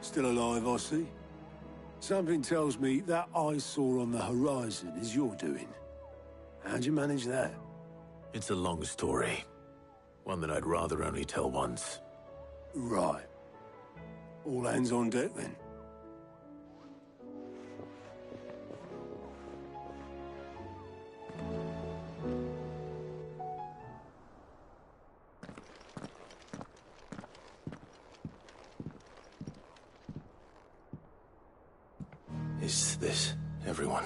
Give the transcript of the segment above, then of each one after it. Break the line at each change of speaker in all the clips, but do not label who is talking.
Still alive, I see. Something tells me that eyesore on the horizon is your doing. How'd you manage that?
It's a long story. One that I'd rather only tell once.
Right. All hands on deck, then.
Is this everyone?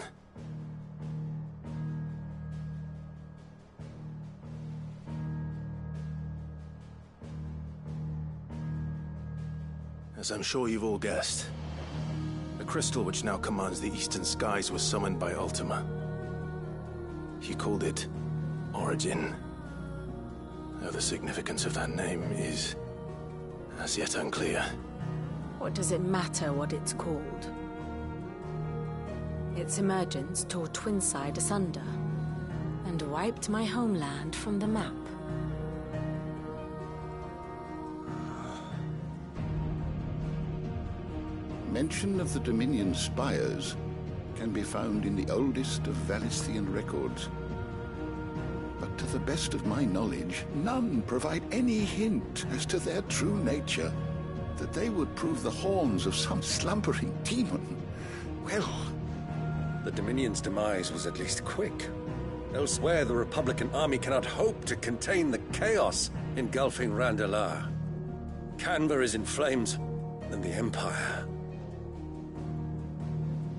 As I'm sure you've all guessed, the crystal which now commands the eastern skies was summoned by Ultima. He called it Origin. Though the significance of that name is as yet unclear.
What does it matter what it's called? Its emergence tore Twinside asunder, and wiped my homeland from the map.
Mention of the Dominion spires can be found in the oldest of Valisthian records. But to the best of my knowledge, none provide any hint as to their true nature. That they would prove the horns of some slumbering demon. Well...
The Dominion's demise was at least quick. Elsewhere, the Republican army cannot hope to contain the chaos engulfing Randalar. Canberra is in flames, and the Empire.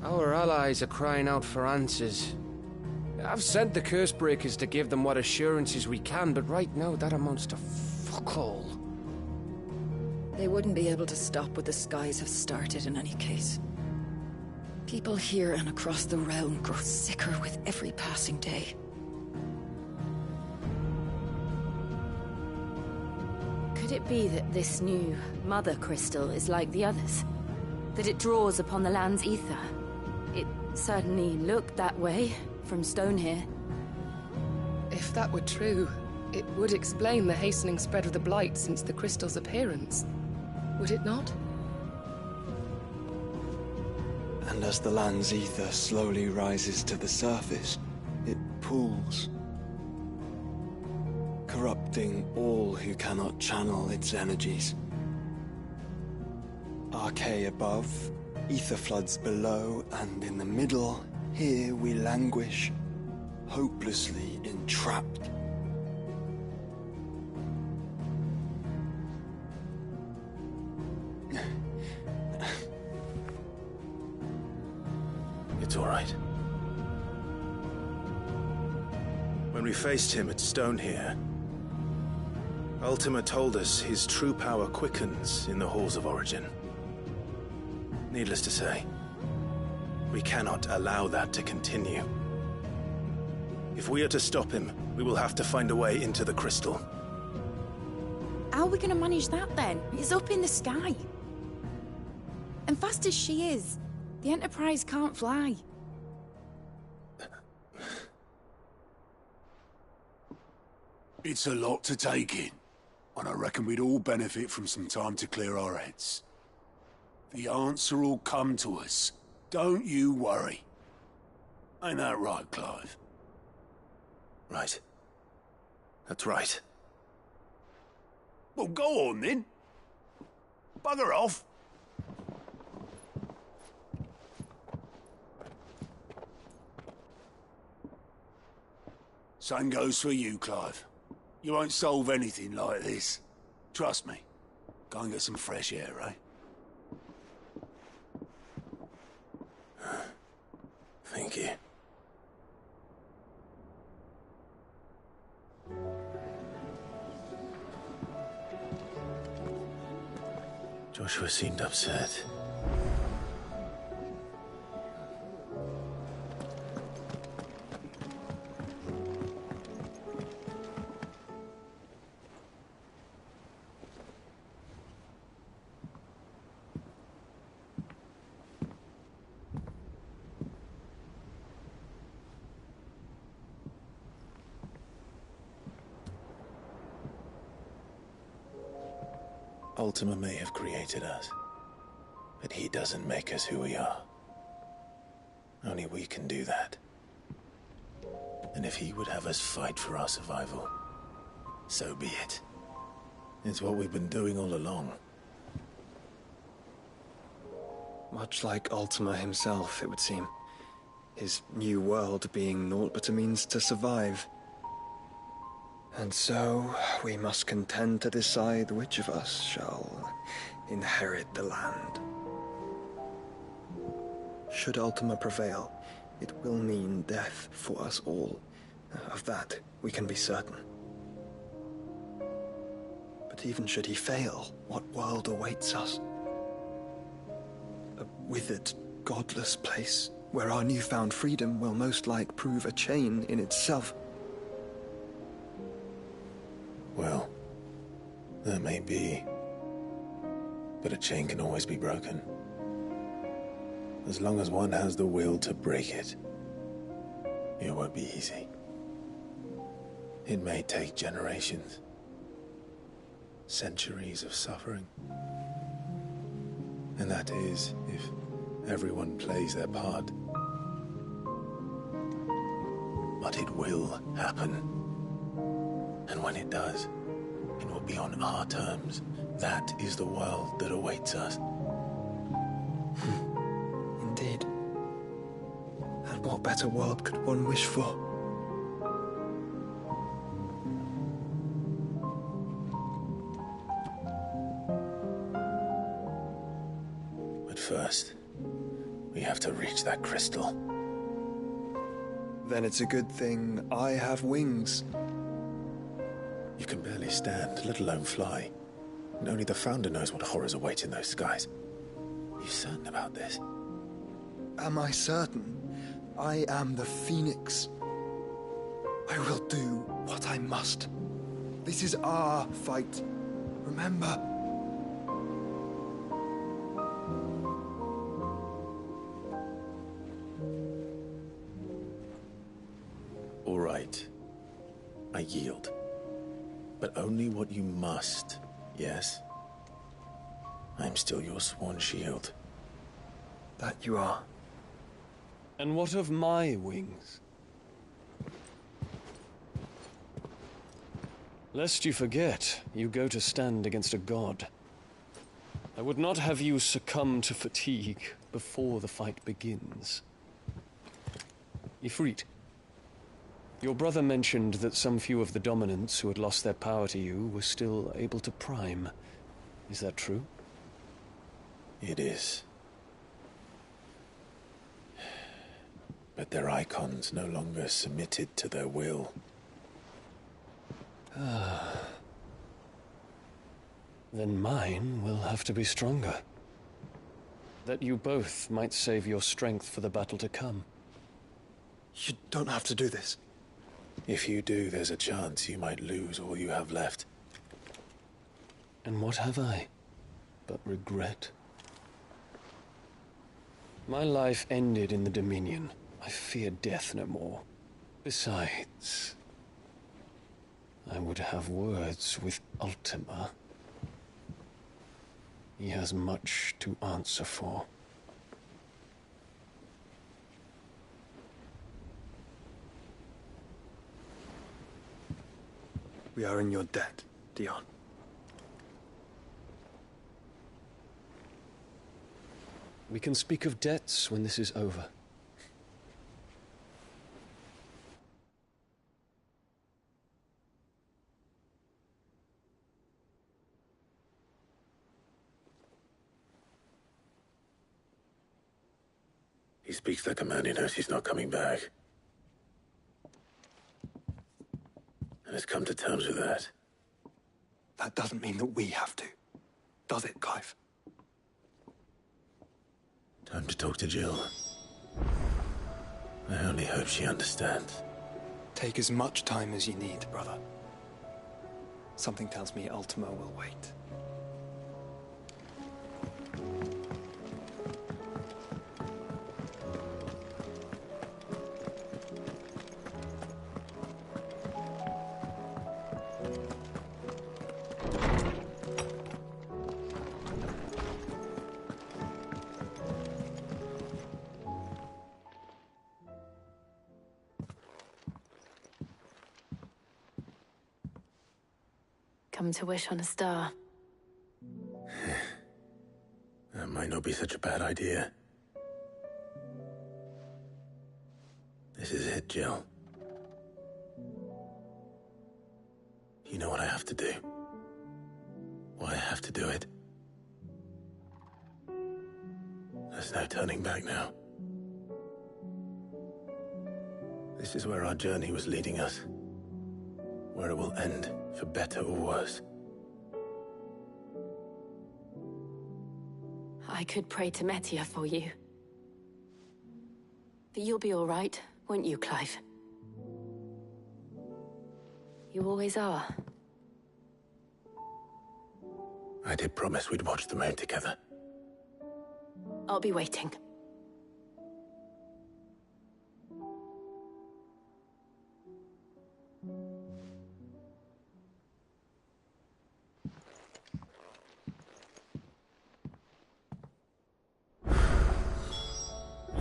Our allies are crying out for answers. I've sent the Cursebreakers to give them what assurances we can, but right now that amounts to fuck all.
They wouldn't be able to stop what the skies have started in any case. People here and across the realm grow sicker with every passing day.
Could it be that this new Mother Crystal is like the others? That it draws upon the land's ether? It certainly looked that way from stone here.
If that were true, it would explain the hastening spread of the Blight since the crystal's appearance. Would it not?
And as the land's ether slowly rises to the surface, it pools, corrupting all who cannot channel its energies. Archay above, ether floods below, and in the middle, here we languish, hopelessly entrapped.
It's all right. When we faced him at Stone here, Ultima told us his true power quickens in the halls of Origin. Needless to say, we cannot allow that to continue. If we are to stop him, we will have to find a way into the crystal.
How are we going to manage that then? It's up in the sky. And fast as she is, the Enterprise can't fly.
It's a lot to take in, and I reckon we'd all benefit from some time to clear our heads. The answer will come to us. Don't you worry. Ain't that right, Clive?
Right. That's right.
Well, go on then. Bugger off. Same goes for you, Clive. You won't solve anything like this. Trust me. Go and get some fresh air, eh?
Thank you. Joshua seemed upset. Ultima may have created us, But he doesn't make us who we are. Only we can do that. And if he would have us fight for our survival, so be it. It's what we've been doing all along.
Much like Ultima himself, it would seem. His new world being naught but a means to survive. And so, we must contend to decide which of us shall inherit the land. Should Ultima prevail, it will mean death for us all. Of that, we can be certain. But even should he fail, what world awaits us? A withered, godless place, where our newfound freedom will most like prove a chain in itself.
Well, that may be. But a chain can always be broken. As long as one has the will to break it. It won't be easy. It may take generations. Centuries of suffering. And that is, if everyone plays their part. But it will happen. And when it does, it will be on our terms. That is the world that awaits us.
Indeed. And what better world could one wish for?
But first, we have to reach that crystal.
Then it's a good thing I have wings.
You can barely stand, let alone fly. And only the Founder knows what horrors await in those skies. Are you certain about this?
Am I certain? I am the Phoenix. I will do what I must. This is our fight. Remember?
All right. I yield. But only what you must, yes? I'm still your sworn shield.
That you are.
And what of my wings? Lest you forget, you go to stand against a god. I would not have you succumb to fatigue before the fight begins. Ifrit, your brother mentioned that some few of the dominants who had lost their power to you were still able to prime. Is that true?
It is. But their Eikons no longer submitted to their will.
Then mine will have to be stronger. That you both might save your strength for the battle to come.
You don't have to do this.
If you do, there's a chance you might lose all you have left.
And what have I but regret? My life ended in the Dominion. I fear death no more. Besides, I would have words with Ultima. He has much to answer for.
We are in your debt, Dion.
We can speak of debts when this is over.
He speaks like a man who knows he's not coming back. And has come to terms with that.
That doesn't mean that we have to. Does it, Clive?
Time to talk to Jill. I only hope she understands.
Take as much time as you need, brother. Something tells me Ultima will wait.
Come to wish on a star.
That might not be such a bad idea. This is it, Jill. You know what I have to do. Why I have to do it. There's no turning back now. This is where our journey was leading us. Where it will end, for better or worse.
I could pray to Metia for you. But you'll be all right, won't you, Clive? You always are.
I did promise we'd watch the moon together.
I'll be waiting.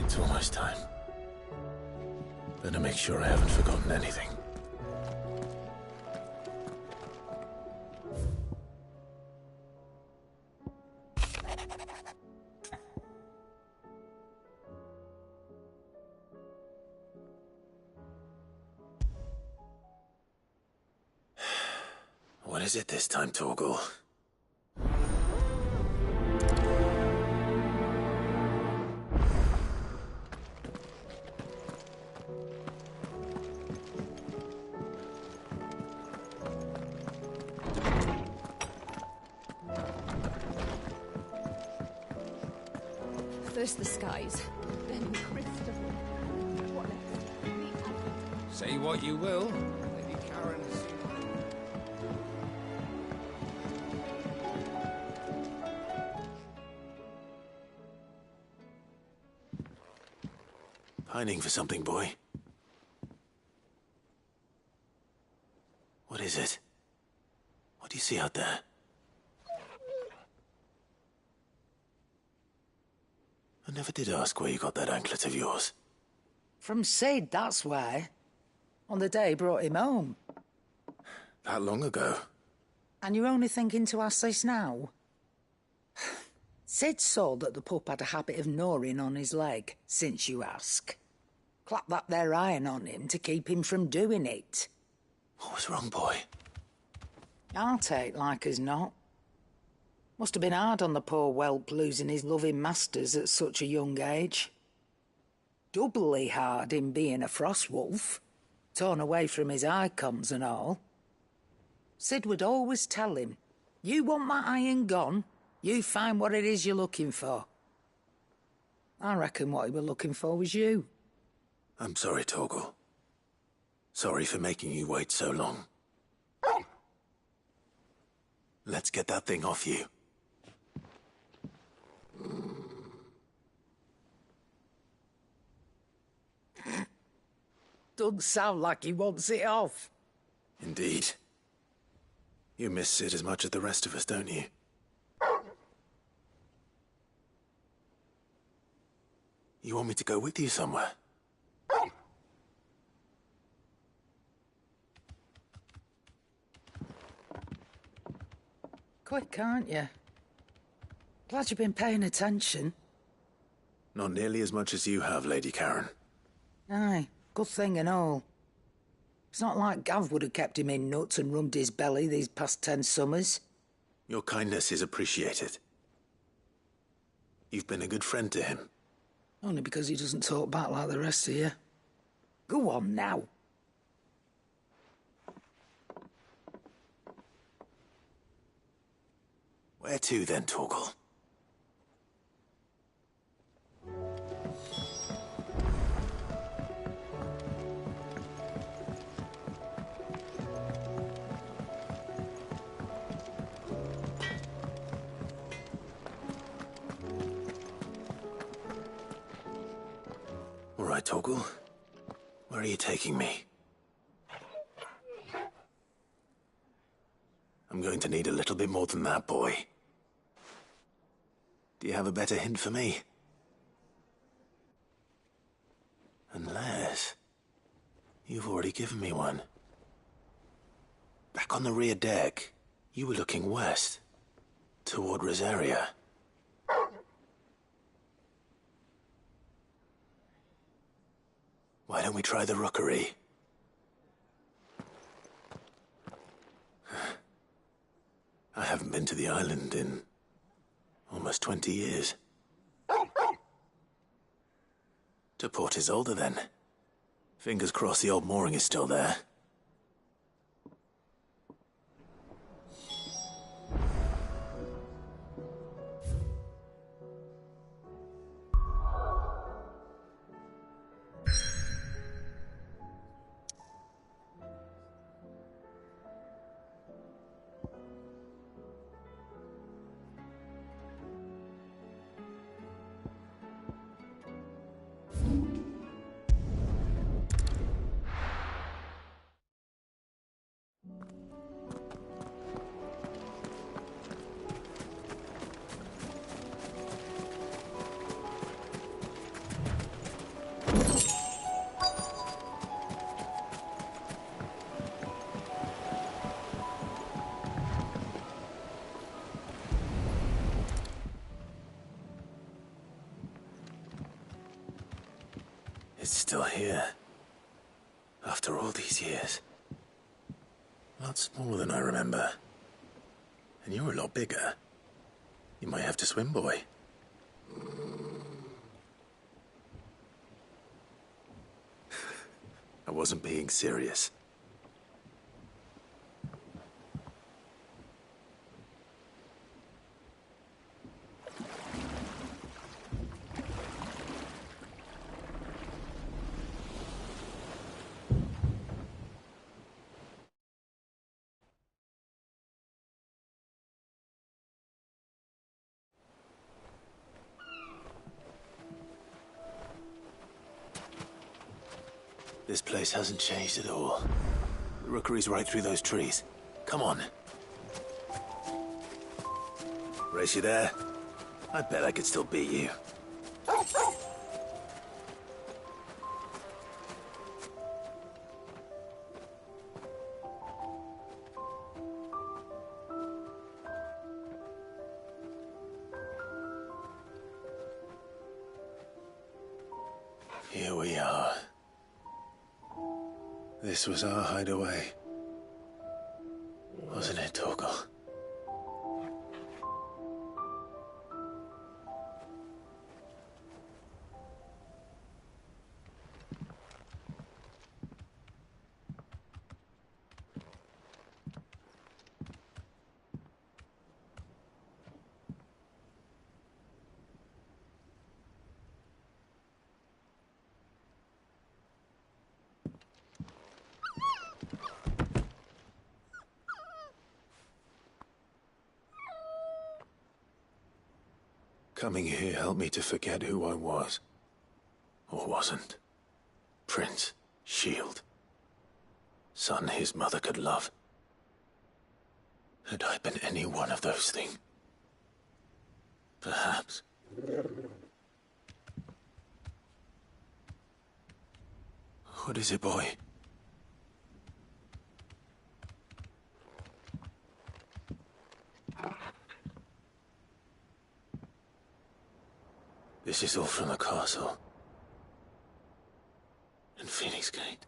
It's almost time. Better make sure I haven't forgotten anything. What is it this time, Torgal?
First the skies, then crystal. What next?
Say what you will, Lady Karen's.
Pining for something, boy. What is it? What do you see out there? I never did ask where you got that anklet of yours.
From Sid, that's why. On the day he brought him home.
That long ago?
And you're only thinking to ask this now? Sid saw that the pup had a habit of gnawing on his leg, since you ask. Clap that there iron on him to keep him from doing it.
What was wrong, boy?
I'll take like as not. Must have been hard on the poor whelp losing his loving masters at such a young age. Doubly hard in being a frost wolf, torn away from his Eikons and all. Sid would always tell him, you want that iron gone, you find what it is you're looking for. I reckon what he were looking for was you.
I'm sorry, Torgal. Sorry for making you wait so long. Let's get that thing off you.
Doesn't sound like he wants it off.
Indeed. You miss Sid as much as the rest of us, don't you? You want me to go with you somewhere?
Quick, aren't you? Glad you've been paying attention.
Not nearly as much as you have, Lady Karen.
Aye, good thing and all. It's not like Gav would have kept him in nuts and rubbed his belly these past 10 summers.
Your kindness is appreciated. You've been a good friend to him.
Only because he doesn't talk back like the rest of you. Go on now.
Where to then, Torgal? All right, Torgal. Where are you taking me? I'm going to need a little bit more than that, boy. Do you have a better hint for me? Unless... you've already given me one. Back on the rear deck, You were looking west, toward Rosaria. Why don't we try the rookery? I haven't been to the island in almost 20 years. To Port Isolde, then. Fingers crossed the old mooring is still there. It's still here. After all these years. A lot smaller than I remember. And you're a lot bigger. You might have to swim, boy. I wasn't being serious. This place hasn't changed at all. The rookery's right through those trees. Come on. Race you there? I bet I could still beat you. Here we are. This was our hideaway. Wasn't it, Torgal? Coming here helped me to forget who I was. Or wasn't. Prince, shield. Son his mother could love. Had I been any one of those things? Perhaps. What is it, boy? This is all from the castle. And Phoenix Gate.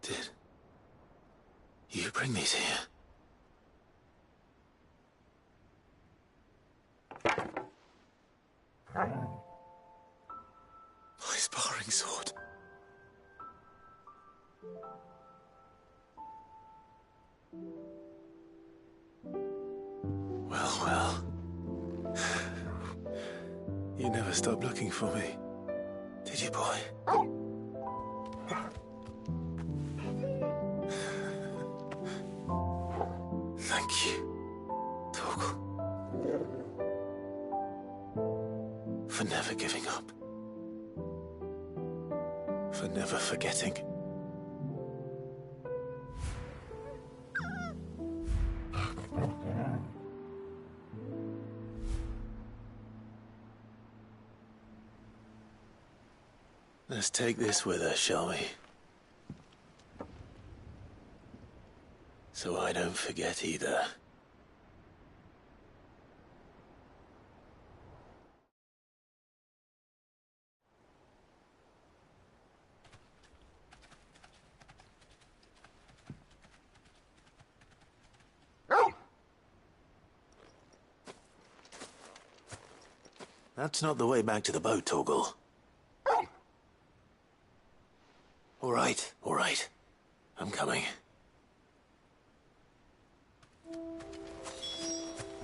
Did you bring these here? My sparring sword. Well, well. You never stopped looking for me, did you, boy? Thank you, Torgal. For never giving up. For never forgetting. Let's take this with us, shall we? So I don't forget either. That's not the way back to the boat, Torgal. All right. I'm coming.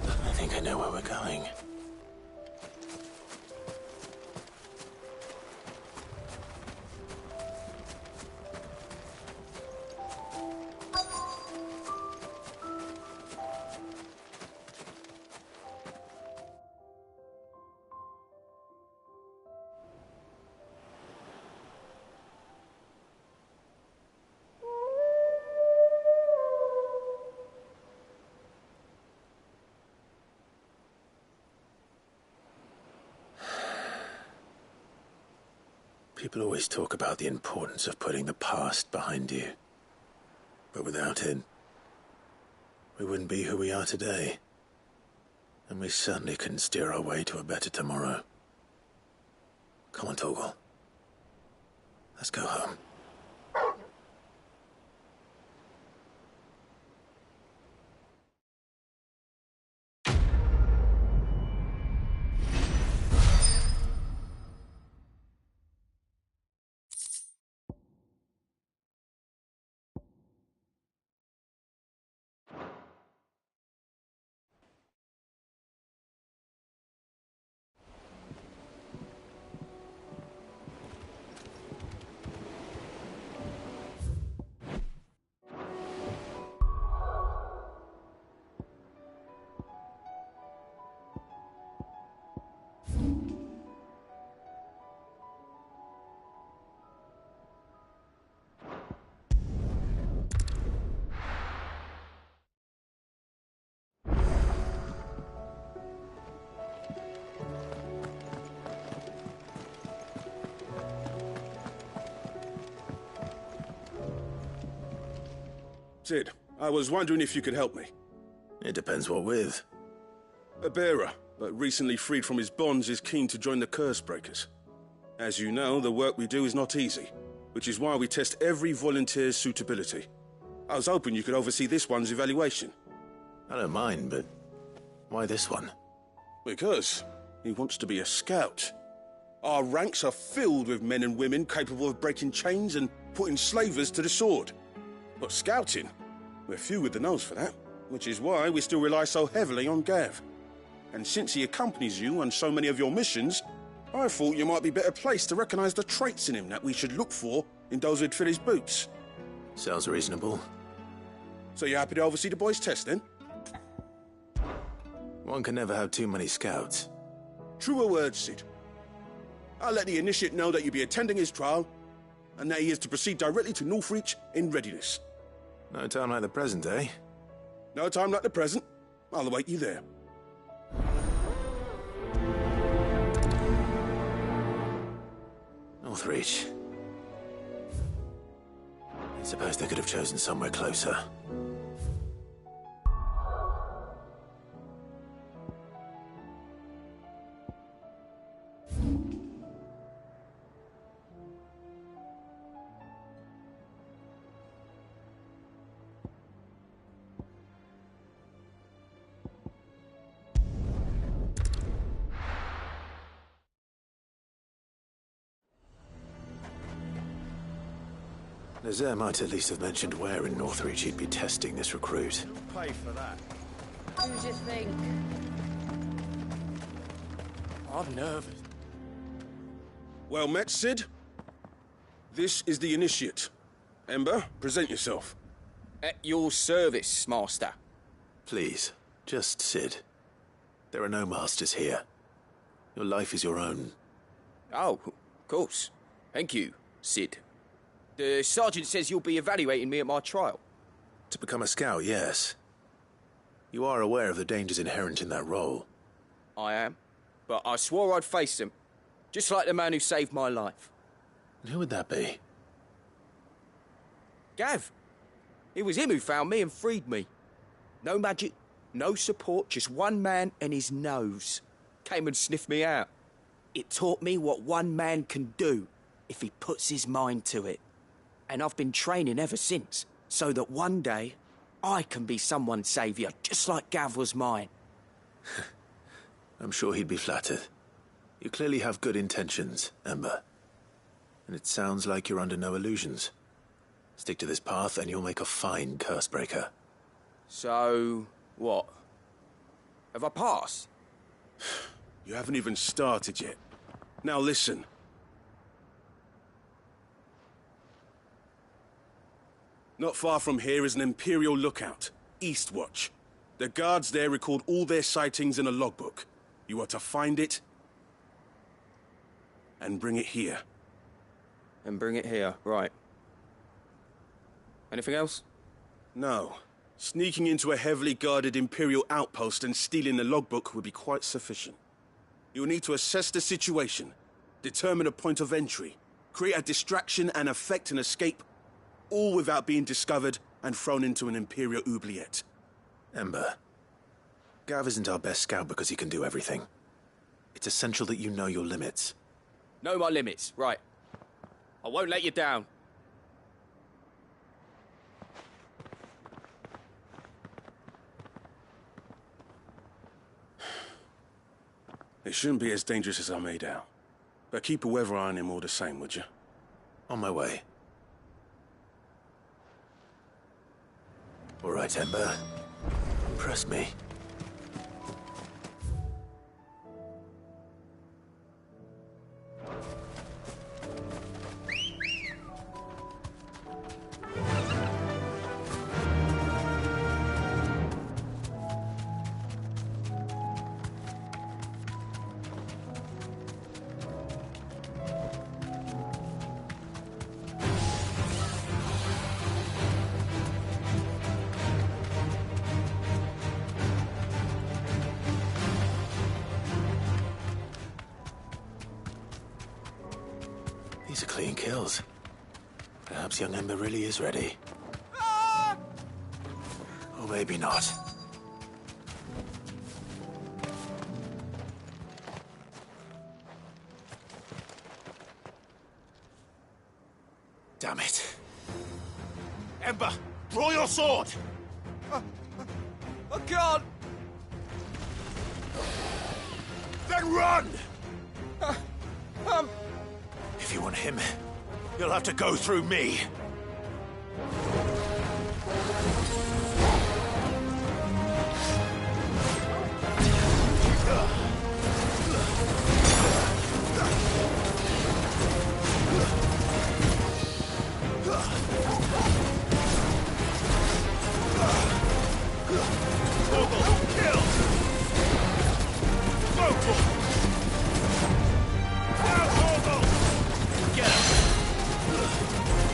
I think I know where we're going. People always talk about the importance of putting the past behind you. But without it, we wouldn't be who we are today. And we certainly couldn't steer our way to a better tomorrow. Come on, Torgal. Let's go home.
Sid, I was wondering if you could help me.
It depends what with.
A bearer, but recently freed from his bonds, is keen to join the Curse Breakers. As you know, the work we do is not easy, which is why we test every volunteer's suitability. I was hoping you could oversee this one's evaluation.
I don't mind, but why this one?
Because he wants to be a scout. Our ranks are filled with men and women capable of breaking chains and putting slavers to the sword. But scouting, we're few with the nose for that, which is why we still rely so heavily on Gav. And since he accompanies you on so many of your missions, I thought you might be better placed to recognize the traits in him that we should look for in those who'd fill his boots.
Sounds reasonable.
So you're happy to oversee the boys' test, then?
One can never have too many scouts.
Truer words, Sid. I'll let the initiate know that you'll be attending his trial, and that he is to proceed directly to Northreach in readiness.
No time like the present, eh?
No time like the present. I'll await you there.
Northreach. I suppose they could have chosen somewhere closer. Nazaire might at least have mentioned where in Northreach he'd be testing this recruit.
Pay for that.
Who do you think?
I'm nervous.
Well met, Sid. This is the initiate. Ember, present yourself.
At your service, Master.
Please, just Sid. There are no masters here. Your life is your own.
Oh, of course. Thank you, Sid. The sergeant says you'll be evaluating me at my trial.
To become a scout, yes. You are aware of the dangers inherent in that role.
I am. But I swore I'd face them. Just like the man who saved my life.
Who would that be?
Gav. It was him who found me and freed me. No magic, no support, just one man and his nose. Came and sniffed me out. It taught me what one man can do if he puts his mind to it. And I've been training ever since, so that one day I can be someone's saviour, just like Gav was mine.
I'm sure he'd be flattered. You clearly have good intentions, Ember. And it sounds like you're under no illusions. Stick to this path and you'll make a fine Cursebreaker.
So, what? Have I passed?
You haven't even started yet. Now listen. Not far from here is an Imperial lookout, Eastwatch. The guards there record all their sightings in a logbook. You are to find it and bring it here.
And bring it here, right. Anything else?
No. Sneaking into a heavily guarded Imperial outpost and stealing the logbook would be quite sufficient. You'll need to assess the situation, determine a point of entry, create a distraction and effect an escape, all without being discovered and thrown into an Imperial oubliette.
Ember, Gav isn't our best scout because he can do everything. It's essential that you know your limits.
Know my limits, right. I won't let you down.
It shouldn't be as dangerous as I made out. But keep a weather eye on him all the same, would you?
On my way. All right, Ember. Impress me. These are clean kills. Perhaps young Ember really is ready. Or maybe not. Damn it.
Ember, draw your sword!
I can't!
Then run!
If you want him, you'll have to go through me.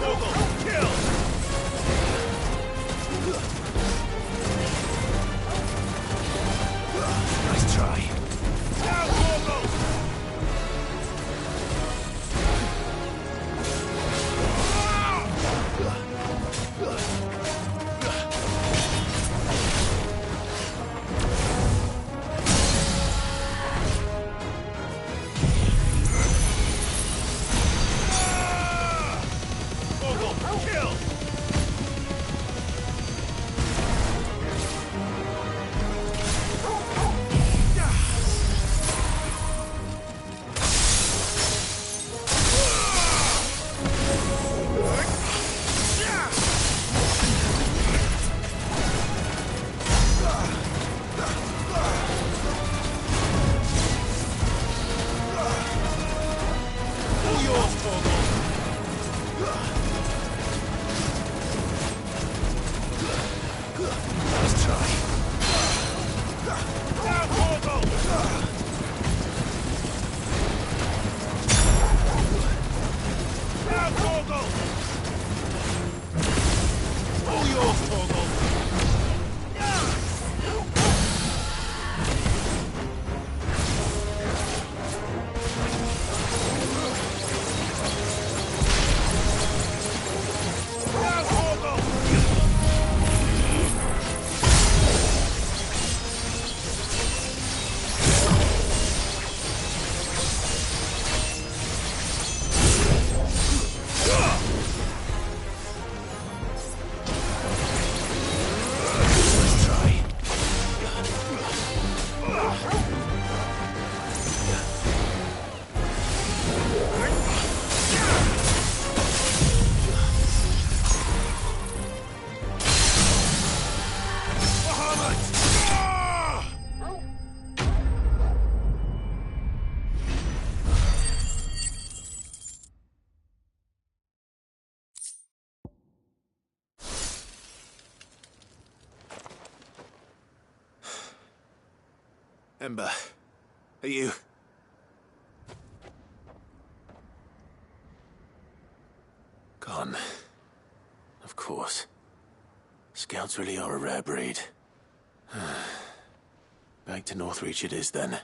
Go, go!
Ember, are you... Gone. Of course. Scouts really are a rare breed. Back to Northreach it is, then.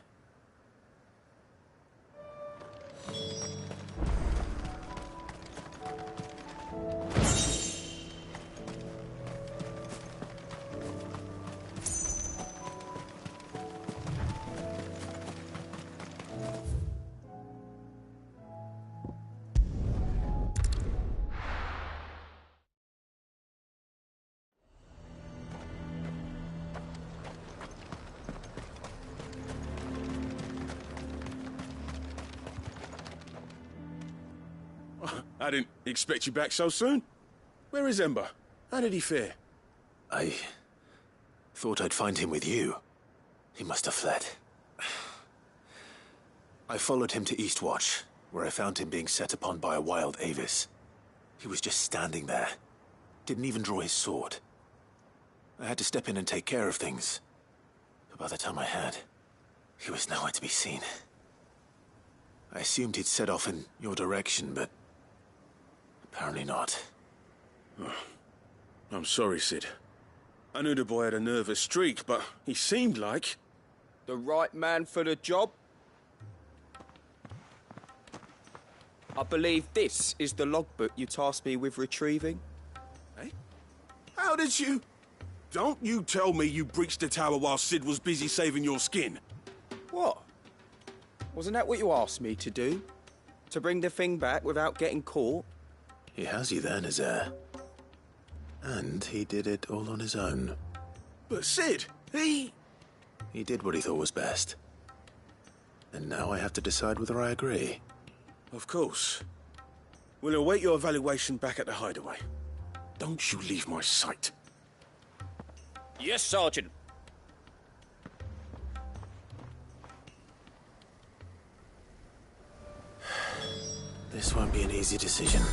I didn't expect you back so soon. Where is Ember? How did he fare?
I thought I'd find him with you. He must have fled. I followed him to Eastwatch, where I found him being set upon by a wild Avis. He was just standing there. Didn't even draw his sword. I had to step in and take care of things. But by the time I had, he was nowhere to be seen. I assumed he'd set off in your direction, but apparently not.
Oh, I'm sorry, Sid. I knew the boy had a nervous streak, but he seemed like...
The right man for the job? I believe this is the logbook you tasked me with retrieving.
Eh? How did you... Don't you tell me you breached the tower while Sid was busy saving your skin.
What? Wasn't that what you asked me to do? To bring the thing back without getting caught?
He has you then, his heir. And he did it all on his own.
But Sid, he
did what he thought was best. And now I have to decide whether I agree.
Of course. We'll await your evaluation back at the hideaway. Don't you leave my sight.
Yes, Sergeant.
This won't be an easy decision.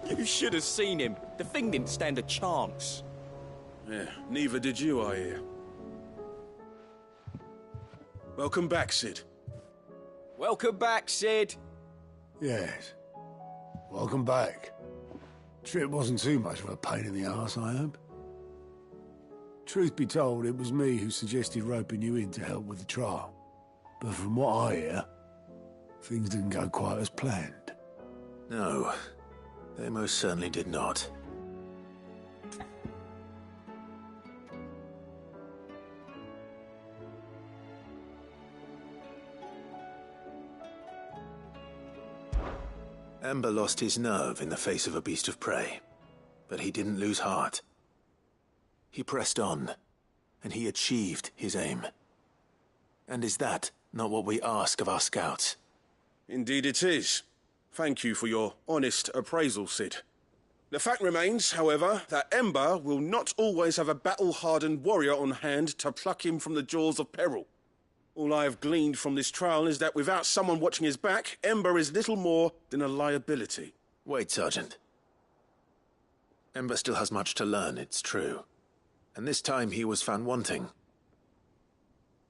You should have seen him. The thing didn't stand a chance.
Yeah, neither did you, I hear. Welcome back, Sid.
Welcome back, Sid.
Yes. Welcome back. Trip wasn't too much of a pain in the arse, I hope. Truth be told, it was me who suggested roping you in to help with the trial. But from what I hear, things didn't go quite as planned.
No, they most certainly did not. Ember lost his nerve in the face of a beast of prey, but he didn't lose heart. He pressed on, and he achieved his aim. And is that not what we ask of our scouts?
Indeed it is. Thank you for your honest appraisal, Cid. The fact remains, however, that Ember will not always have a battle-hardened warrior on hand to pluck him from the jaws of peril. All I have gleaned from this trial is that without someone watching his back, Ember is little more than a liability.
Wait, Sergeant. Ember still has much to learn, it's true. And this time he was found wanting.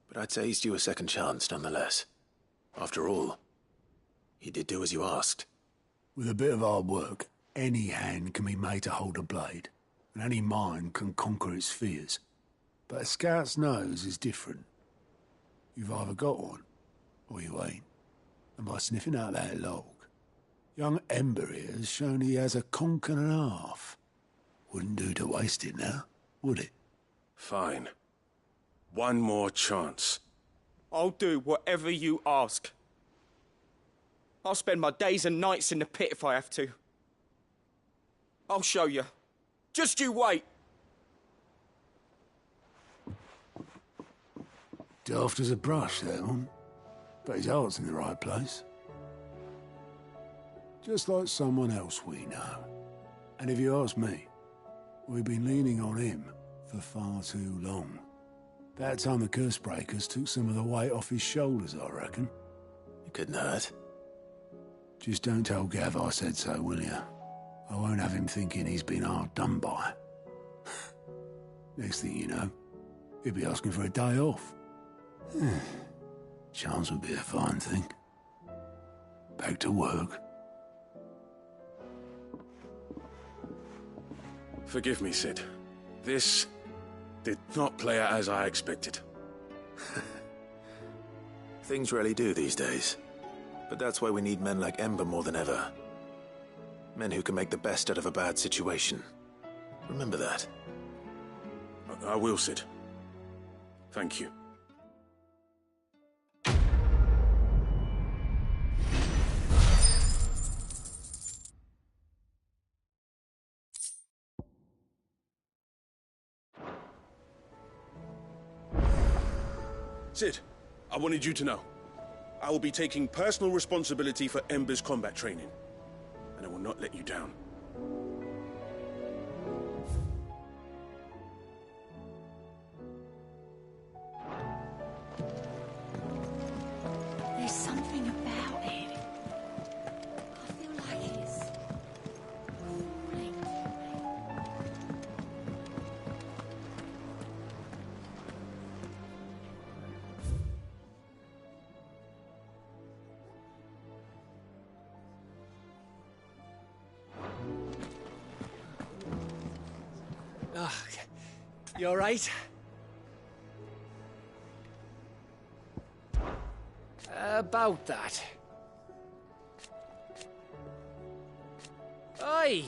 But I'd say he's due a second chance, nonetheless. After all, he did do as you asked.
With a bit of hard work, any hand can be made to hold a blade, and any mind can conquer its fears. But a scout's nose is different. You've either got one, or you ain't. And by sniffing out that log, young Ember here has shown he has a conch and a half. Wouldn't do to waste it now, would it?
Fine. One more chance.
I'll do whatever you ask. I'll spend my days and nights in the pit if I have to. I'll show you. Just you wait.
Daft as a brush, that one. But his heart's in the right place. Just like someone else we know. And if you ask me, we've been leaning on him for far too long. That time the curse breakers took some of the weight off his shoulders, I reckon.
It couldn't hurt.
Just don't tell Gav I said so, will you? I won't have him thinking he's been hard done by. Next thing you know, he'll be asking for a day off. Chance would be a fine thing. Back to work.
Forgive me, Cid. This did not play out as I expected.
Things rarely do these days. But that's why we need men like Ember more than ever. Men who can make the best out of a bad situation. Remember that.
I will, Cid. Thank you. Cid, I wanted you to know. I will be taking personal responsibility for Ember's combat training, and I will not let you down.
There's something about it. I feel like it's falling.
Oh, you all right? About that. Oi!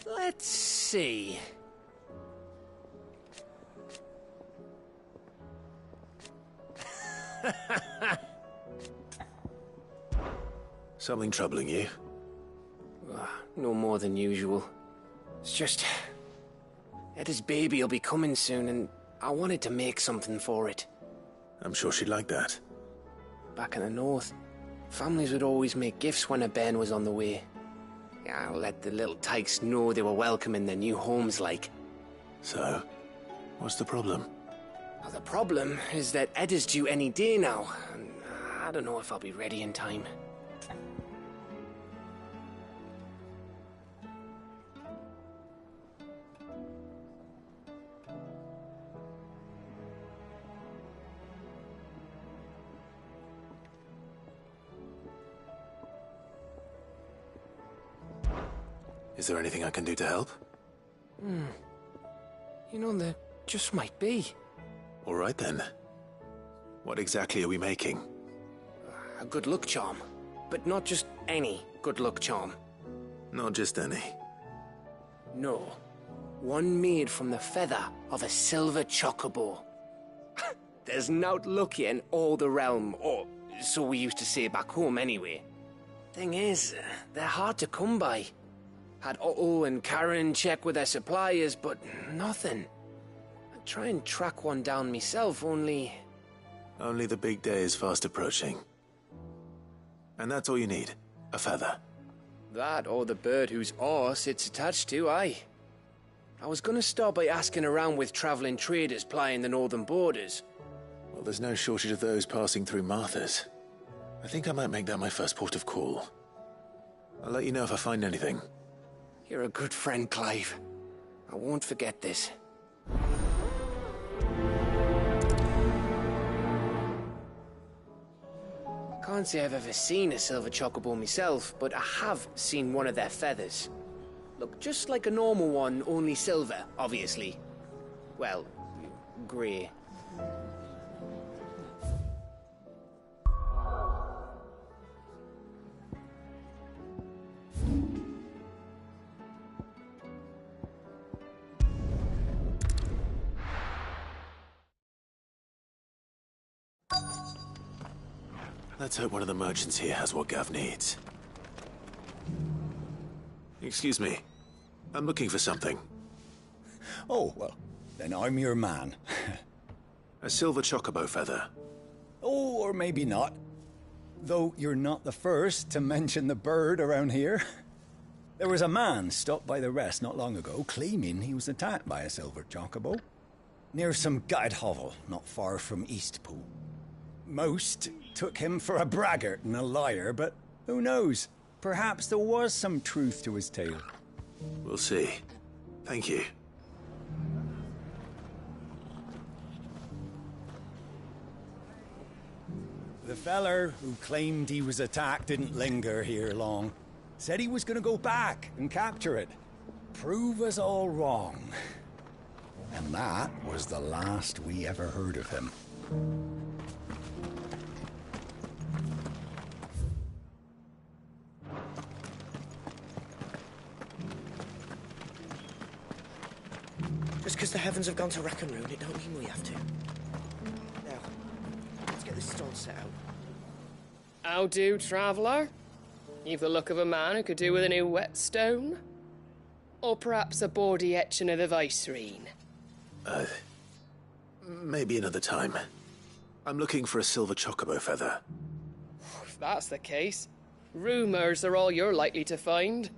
Let's see.
Something troubling you?
No more than usual. It's just... Eda's baby will be coming soon, and I wanted to make something for it.
I'm sure she'd like that.
Back in the north, families would always make gifts when a bairn was on the way. I'll let the little tykes know they were welcome in their new homes, like.
So, what's the problem?
Well, the problem is that Eda's due any day now, and I don't know if I'll be ready in time.
Is there anything I can do to help?
You know, there just might be.
All right then. What exactly are we making?
A good luck charm. But not just any good luck charm.
Not just any.
No. One made from the feather of a silver chocobo. There's nowt luckier in all the realm, or so we used to say back home anyway. Thing is, they're hard to come by. Had Otto and Karen check with their suppliers, but nothing. I'd try and track one down myself, only...
Only the big day is fast approaching. And that's all you need, a feather.
That or the bird whose horse it's attached to, aye. I was gonna start by asking around with traveling traders plying the northern borders.
Well, there's no shortage of those passing through Martha's. I think I might make that my first port of call. I'll let you know if I find anything.
You're a good friend, Clive. I won't forget this. Can't say I've ever seen a silver chocobo myself, but I have seen one of their feathers. Look just like a normal one, only silver, obviously. Well, grey.
Let's hope one of the merchants here has what Gav needs. Excuse me. I'm looking for something.
Oh, well, then I'm your man.
A silver chocobo feather.
Oh, or maybe not. Though you're not the first to mention the bird around here. There was a man stopped by the rest not long ago claiming he was attacked by a silver chocobo. Near some gutted hovel not far from Eastpool. Most took him for a braggart and a liar, but who knows? Perhaps there was some truth to his tale.
We'll see. Thank you.
The feller who claimed he was attacked didn't linger here long. Said he was gonna go back and capture it. Prove us all wrong. And that was the last we ever heard of him.
Just because the heavens have gone to rack and ruin, it don't mean we have to. Now, let's get this stall set out.
How do, traveller? You've the look of a man who could do with a new whetstone? Or perhaps a bawdy etching of the Vicerine?
Maybe another time. I'm looking for a silver chocobo feather.
If that's the case, rumours are all you're likely to find.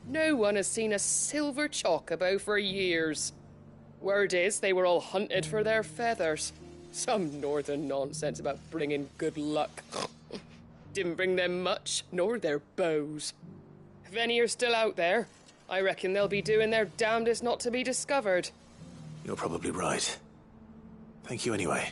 No one has seen a silver chocobo for years. Word is they were all hunted for their feathers. Some northern nonsense about bringing good luck. Didn't bring them much, nor their bows. If any are still out there, I reckon they'll be doing their damnedest not to be discovered.
You're probably right. Thank you anyway.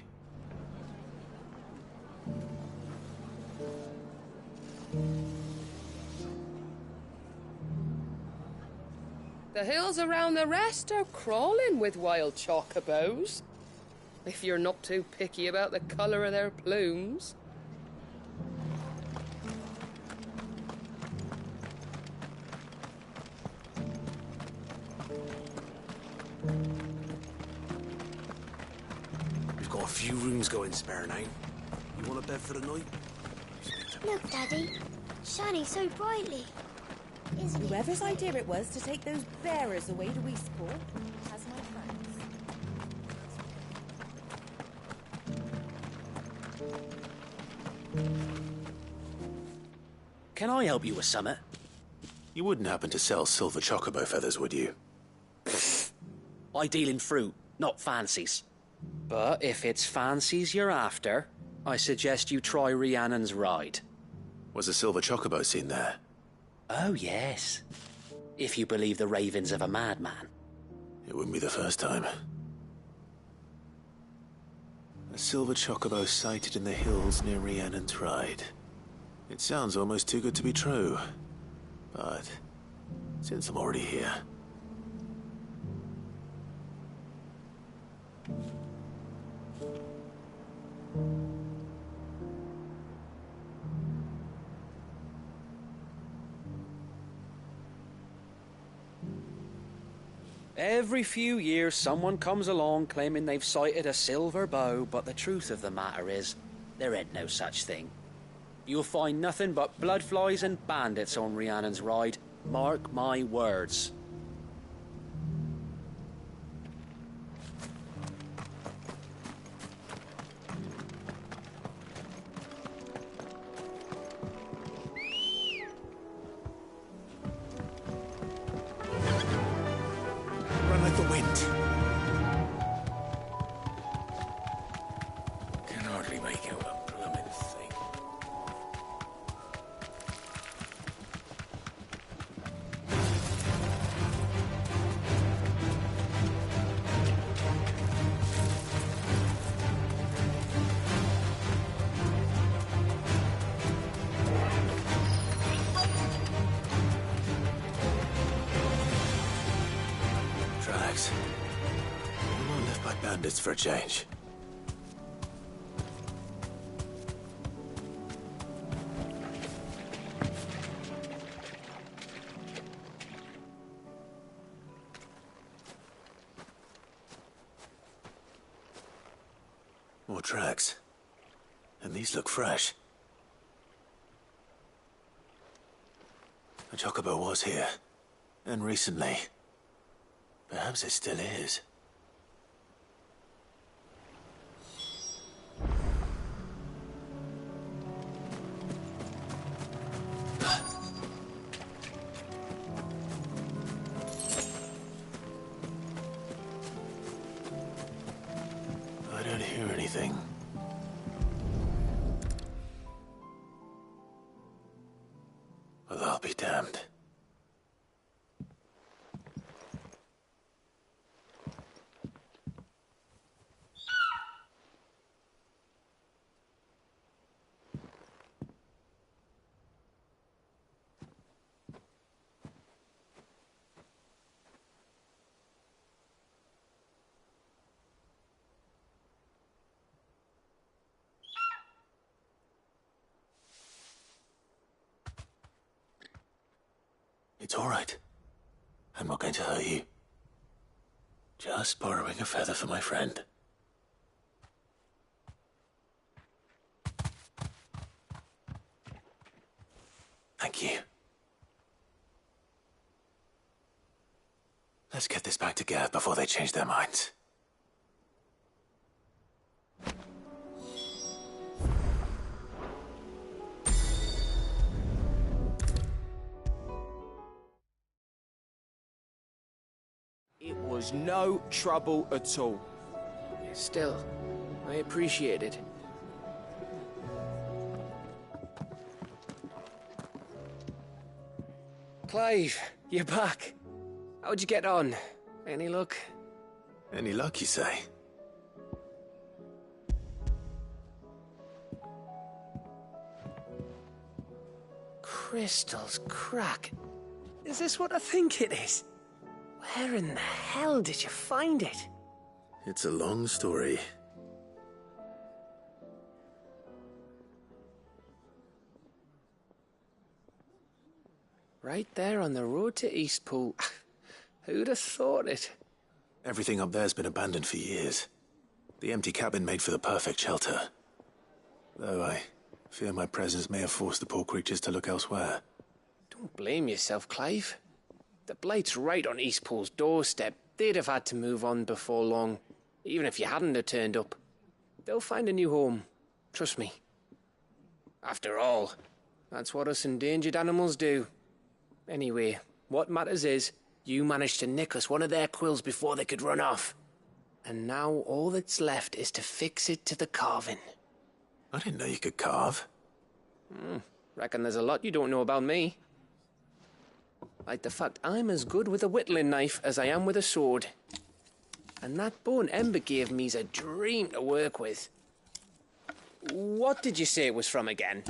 The hills around the rest are crawling with wild chocobos. If you're not too picky about the colour of their plumes.
We've got a few rooms going spare now. You want a bed for the night?
Look, Daddy. Shining so brightly. Isn't
Whoever's idea it was to take those bearers away to Eastport has my thanks.
Can I help you with something?
You wouldn't happen to sell silver chocobo feathers, would you?
I deal in fruit, not fancies. But if it's fancies you're after, I suggest you try Rhiannon's ride.
Was a silver chocobo seen there?
Oh, yes. If you believe the ravings of a madman.
It wouldn't be the first time. A silver chocobo sighted in the hills near Rhiannon's Ride. It sounds almost too good to be true. But since I'm already here...
Every few years someone comes along claiming they've sighted a silver bow, but the truth of the matter is, there ain't no such thing. You'll find nothing but bloodflies and bandits on Rhiannon's Ride, Mark my words.
Run like the wind. Can hardly make out a blooming thing. Tracks. We're not left by bandits for a change. More tracks. And these look fresh. A Chocobo was here. And recently. Perhaps it still is. I don't hear anything. Well, I'll be damned. It's all right. I'm not going to hurt you. Just borrowing a feather for my friend. Thank you. Let's get this back to Gav before they change their minds.
It was no trouble at all.
Still, I appreciate it. Clive, you're back. How'd you get on? Any luck?
Any luck, you say?
Crystal's crack. Is this what I think it is? Where in the hell did you find it?
It's a long story.
Right there on the road to Eastpool. Who'd have thought it?
Everything up there's been abandoned for years. The empty cabin made for the perfect shelter. Though I fear my presence may have forced the poor creatures to look elsewhere.
Don't blame yourself, Clive. The Blight's right on Eastpool's doorstep. They'd have had to move on before long, even if you hadn't have turned up. They'll find a new home. Trust me. After all, that's what us endangered animals do. Anyway, what matters is, you managed to nick us one of their quills before they could run off. And now all that's left is to fix it to the carving.
I didn't know you could carve.
Reckon there's a lot you don't know about me. Like the fact I'm as good with a whittling knife as I am with a sword. And that bone Ember gave me's a dream to work with. What did you say it was from again?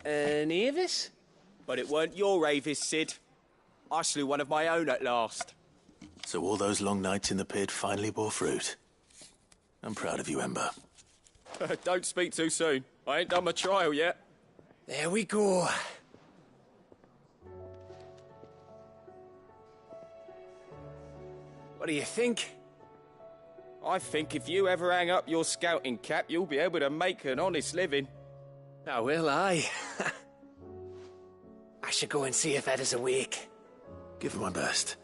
An Avis?
But it weren't your Avis, Sid. I slew one of my own at last.
So all those long nights in the pit finally bore fruit. I'm proud of you, Ember.
Don't speak too soon. I ain't done my trial yet.
There we go. What do you think?
I think if you ever hang up your scouting cap, you'll be able to make an honest living.
Now will I? I should go and see if Ed is awake.
give it my best.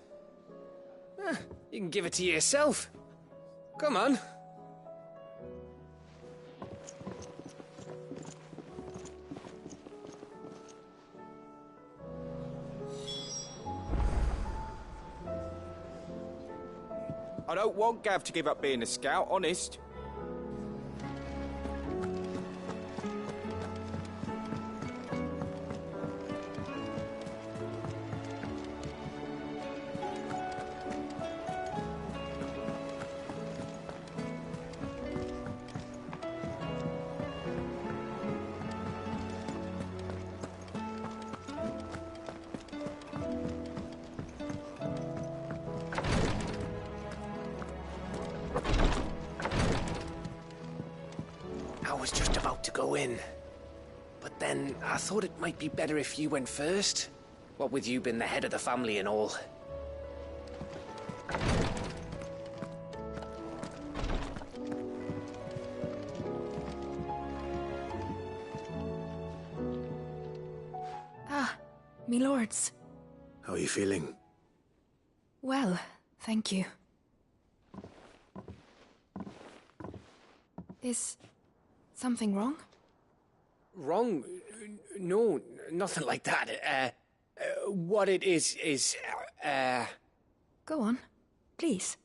You can give it to yourself. Come on.
I don't want Gav to give up being a scout, honest.
I was just about to go in. But then I thought it might be better if you went first. What with you being the head of the family and all.
Ah, me lords.
How are you feeling?
Well, thank you. Is something wrong?
Wrong? No, nothing like that. What it is,
Go on, please.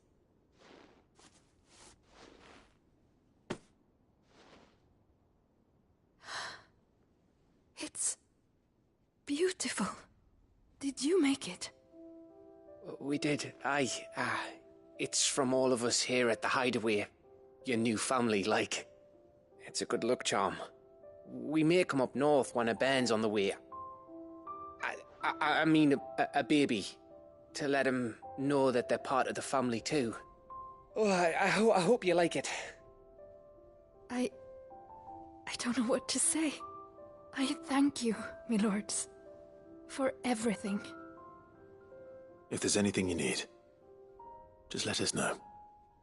It's beautiful. Did you make it?
We did. It's from all of us here at the Hideaway. Your new family, like. It's a good luck charm. We may come up north when a band's on the way. I mean a baby. To let him know that they're part of the family too. Oh, I hope you like it.
I don't know what to say. I thank you, my lords, for everything.
If there's anything you need, just let us know.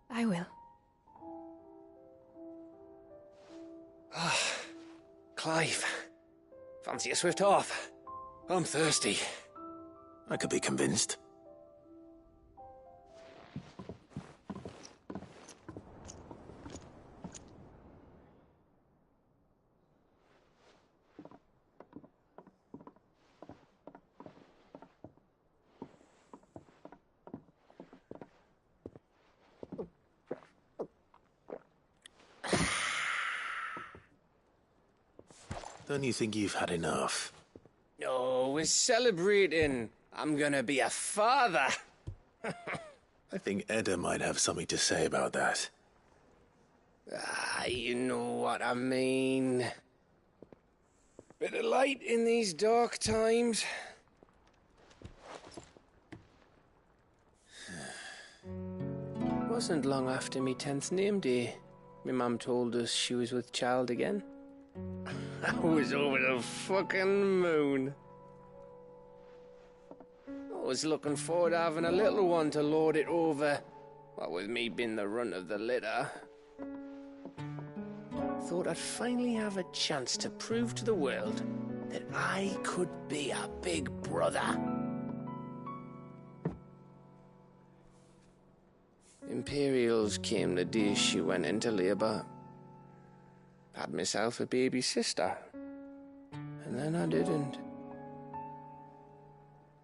I will.
Clive, fancy a swift off? I'm thirsty.
I could be convinced. Don't you think you've had enough?
No, we're celebrating. I'm gonna be a father.
I think Edda might have something to say about that.
You know what I mean. Bit of light in these dark times. Wasn't long after me 10th name day. My mum told us she was with child again. I was over the fucking moon. I was looking forward to having a little one to lord it over. What with me being the runt of the litter. Thought I'd finally have a chance to prove to the world that I could be a big brother. Imperials came the day she went into labour. Had myself a baby sister. And then I didn't.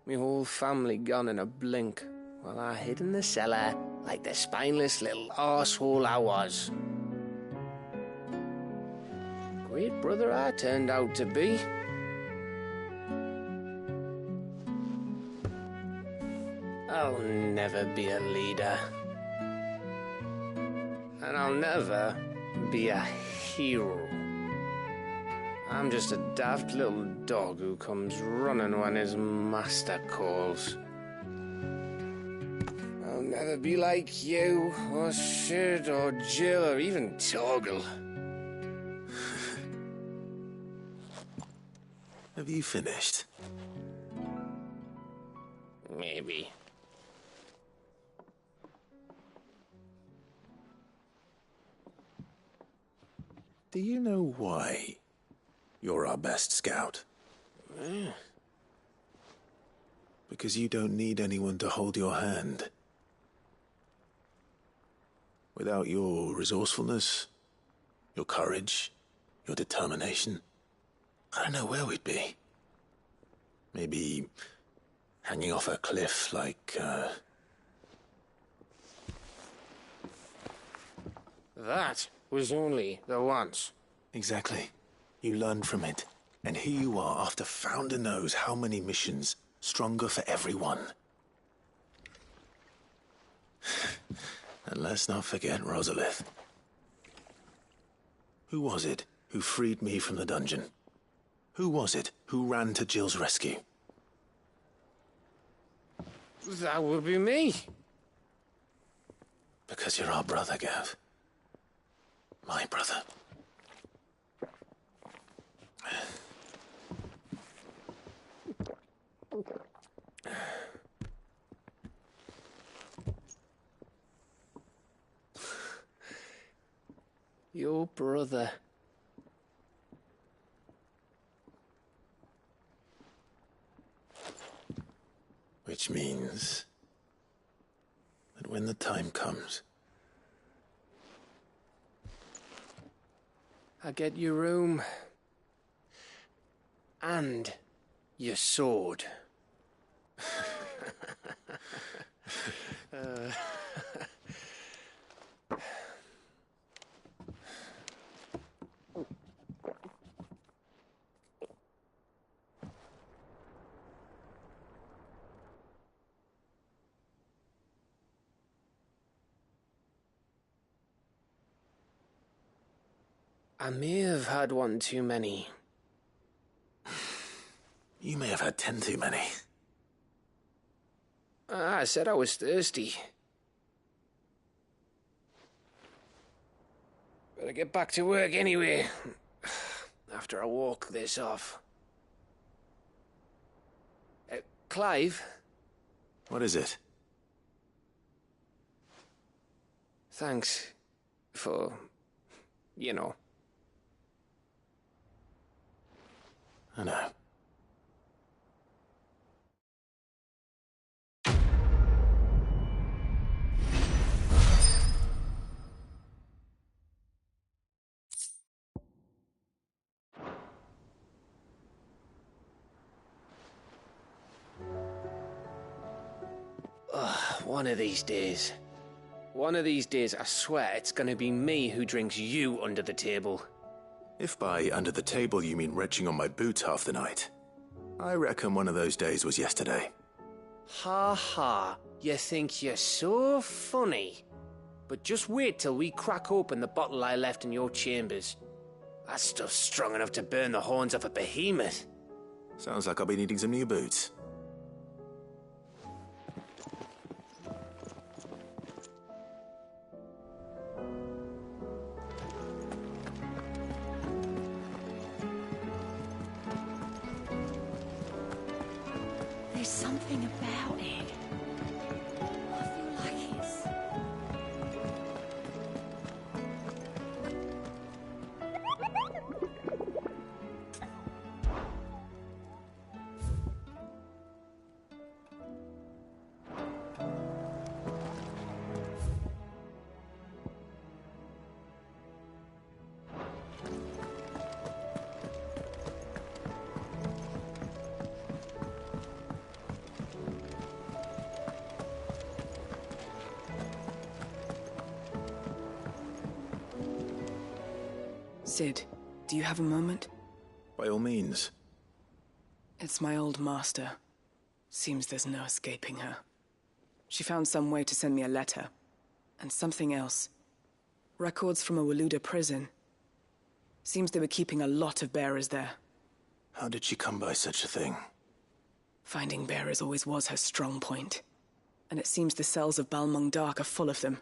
Me whole family gone in a blink, while I hid in the cellar like the spineless little arsehole I was. Great brother I turned out to be. I'll never be a leader. And I'll never be a hero. I'm just a daft little dog who comes running when his master calls. I'll never be like you, or Sid, or Jill, or even Torgal.
Have you finished?
Maybe.
Do you know why you're our best scout? Because you don't need anyone to hold your hand. Without your resourcefulness, your courage, your determination, I don't know where we'd be. Maybe hanging off a cliff like,
That was only the once.
Exactly. You learned from it. And here you are after Founder knows how many missions. Stronger for everyone. And let's not forget Rosalith. Who was it who freed me from the dungeon? Who was it who ran to Jill's rescue?
That would be me.
Because you're our brother, Gav. My brother.
Your brother.
Which means that when the time comes,
I get your room. And your sword. I may have had one too many.
You may have had 10 too many.
I said I was thirsty. Better get back to work anyway. After I walk this off. Clive?
What is it?
Thanks for, you know.
I know.
One of these days. One of these days, I swear it's gonna be me who drinks you under the table.
If by under the table you mean retching on my boots half the night, I reckon one of those days was yesterday.
Ha ha, you think you're so funny. But just wait till we crack open the bottle I left in your chambers. That stuff's strong enough to burn the horns off a behemoth.
Sounds like I'll be needing some new boots.
There's something about it. I feel like it's...
Sid, do you have a moment?
By all means.
It's my old master. Seems there's no escaping her. She found some way to send me a letter. And something else. Records from a Waluda prison. Seems they were keeping a lot of bearers there.
How did she come by such a thing?
Finding bearers always was her strong point. And it seems the cells of Balmung Dark are full of them.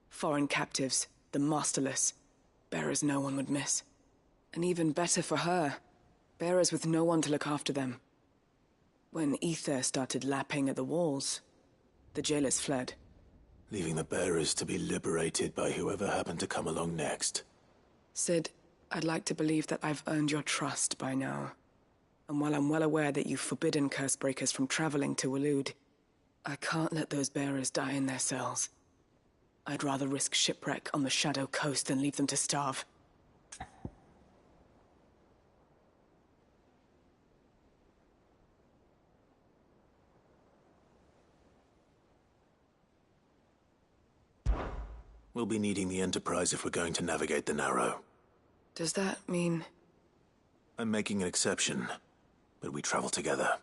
Foreign captives, the masterless. Bearers no one would miss. And even better for her, bearers with no one to look after them. When ether started lapping at the walls, the jailers fled.
Leaving the bearers to be liberated by whoever happened to come along next.
Sid, I'd like to believe that I've earned your trust by now. And while I'm well aware that you've forbidden Cursebreakers from traveling to Waloed, I can't let those bearers die in their cells. I'd rather risk shipwreck on the Shadow Coast than leave them to starve.
We'll be needing the Enterprise if we're going to navigate the Narrow.
Does that mean...
I'm making an exception, but we travel together.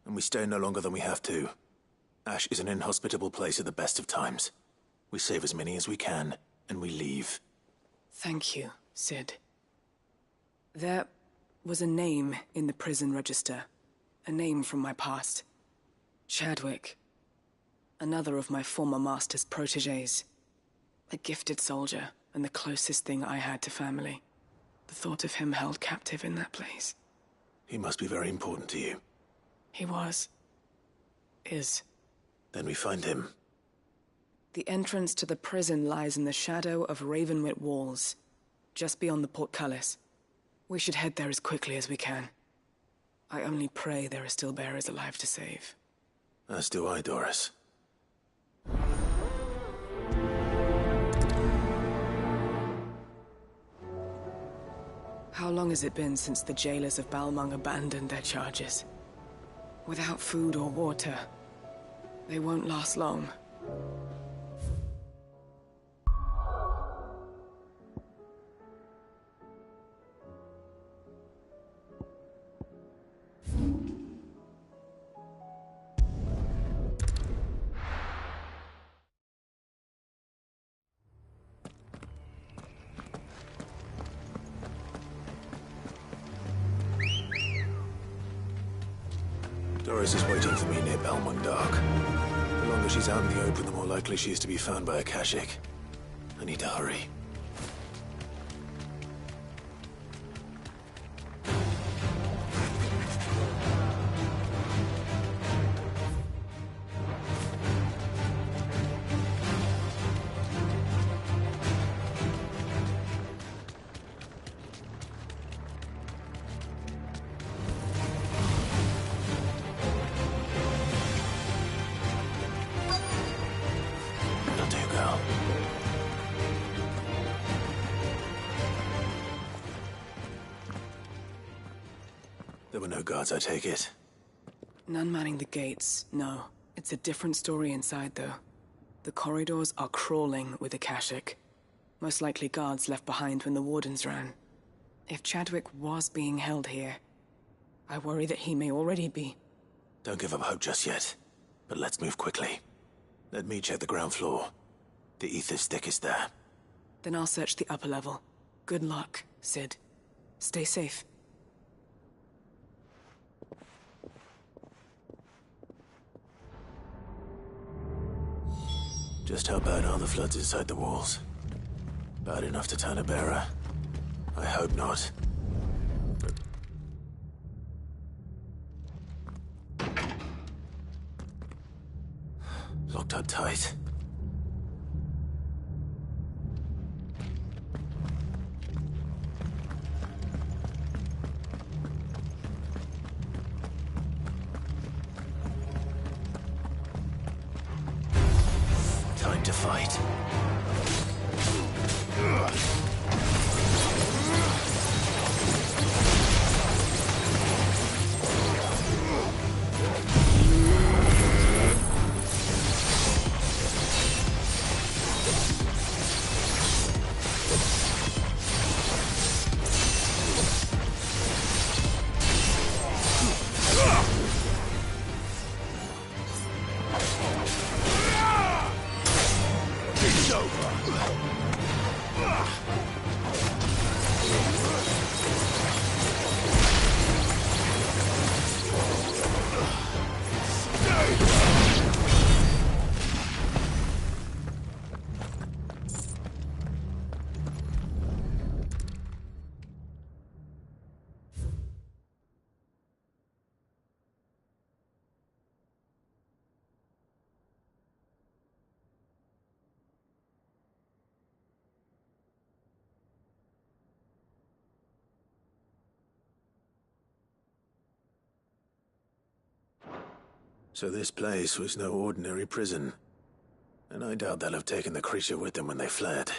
And we stay no longer than we have to. Ash is an inhospitable place at the best of times. We save as many as we can, and we leave.
Thank you, Sid. There was a name in the prison register. A name from my past. Chadwick. Another of my former master's protégés. A gifted soldier, and the closest thing I had to family. The thought of him held captive in that place.
He must be very important to you.
He was. Is.
Then we find him.
The entrance to the prison lies in the shadow of Ravenwit Walls, just beyond the portcullis. We should head there as quickly as we can. I only pray there are still bearers alive to save.
As do I, Doris.
How long has it been since the jailers of Balmung abandoned their charges? Without food or water, they won't last long.
Doris is waiting for me near Balmung Dark. The longer she's out in the open, the more likely she is to be found by a Kashyyyk. I need to hurry. There were no guards, I take it.
None manning the gates, no. It's a different story inside, though. The corridors are crawling with the Kashyyyk. Most likely guards left behind when the Wardens ran. If Chadwick was being held here, I worry that he may already be.
Don't give up hope just yet. But let's move quickly. Let me check the ground floor. The ether stick is there.
Then I'll search the upper level. Good luck, Sid. Stay safe.
Just how bad are the floods inside the walls? Bad enough to turn a bearer? I hope not. Locked up tight. Time to fight. So this place was no ordinary prison. And I doubt they'll have taken the creature with them when they fled.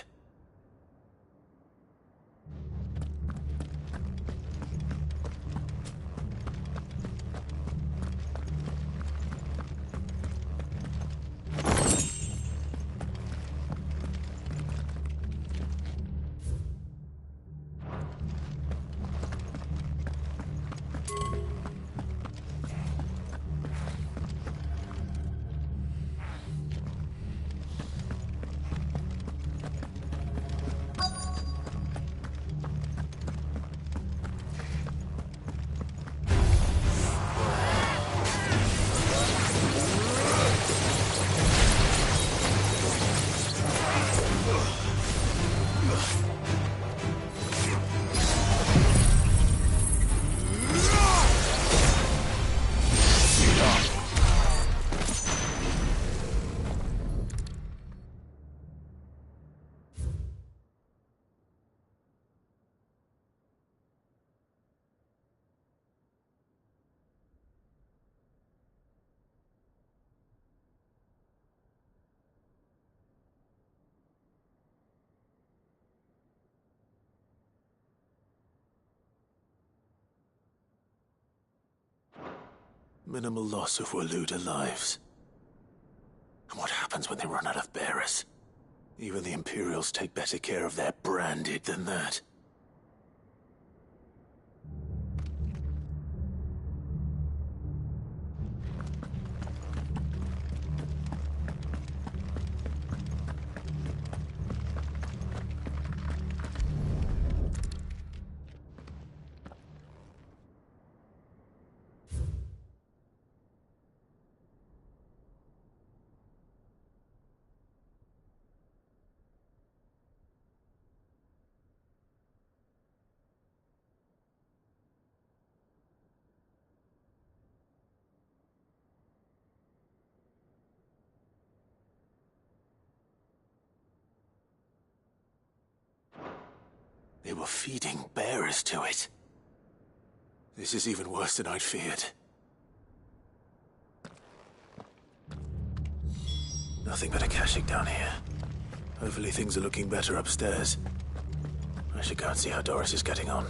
Minimal loss of Waluda lives. And what happens when they run out of bearers? Even the Imperials take better care of their branded than that. They were feeding bearers to it. This is even worse than I'd feared. Nothing but a caching down here. Hopefully things are looking better upstairs. I should go and see how Doris is getting on.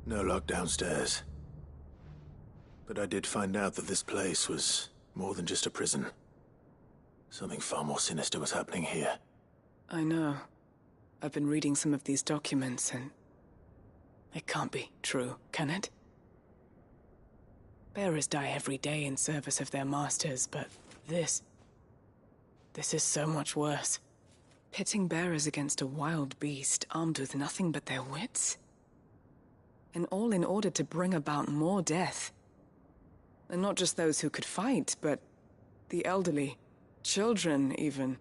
No lock downstairs. But I did find out that this place was more than just a prison. Something far more sinister was happening here.
I know. I've been reading some of these documents and... it can't be true, can it? Bearers die every day in service of their masters, but this is so much worse. Pitting bearers against a wild beast armed with nothing but their wits? And all in order to bring about more death. And not just those who could fight, but the elderly, children even.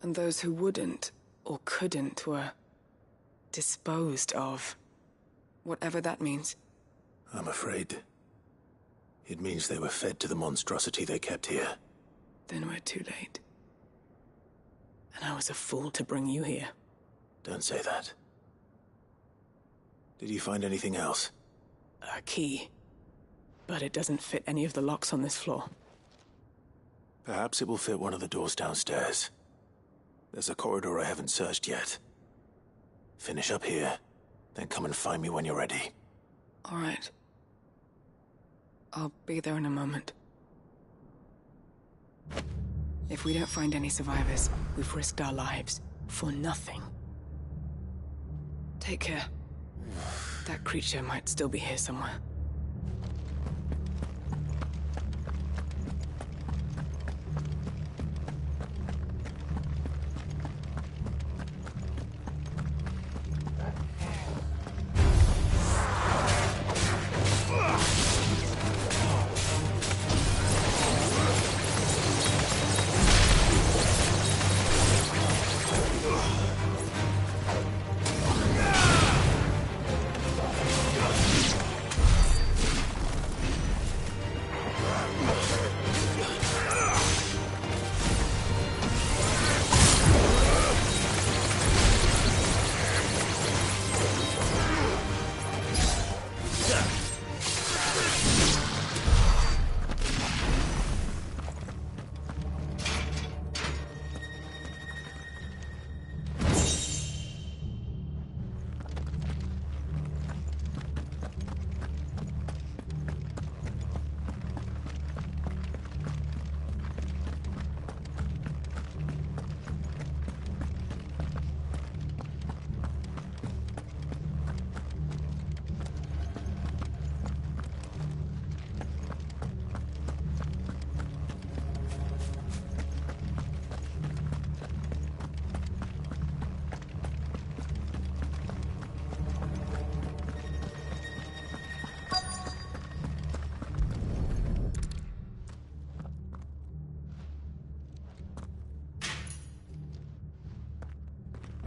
And those who wouldn't or couldn't were disposed of. Whatever that means.
I'm afraid it means they were fed to the monstrosity they kept here.
Then we're too late. And I was a fool to bring you here.
Don't say that. Did you find anything else?
A key. But it doesn't fit any of the locks on this floor.
Perhaps it will fit one of the doors downstairs. There's a corridor I haven't searched yet. Finish up here, then come and find me when you're ready.
All right. I'll be there in a moment. If we don't find any survivors, we've risked our lives for nothing. Take care. That creature might still be here somewhere.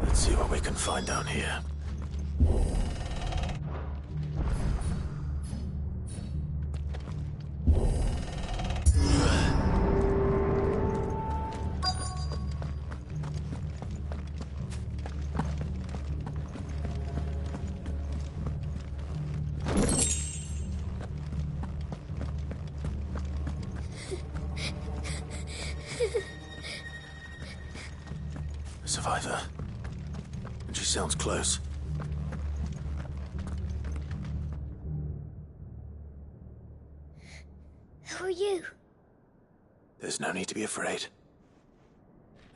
Let's see what we can find down here. A survivor. And she sounds close.
Who are you?
There's no need to be afraid.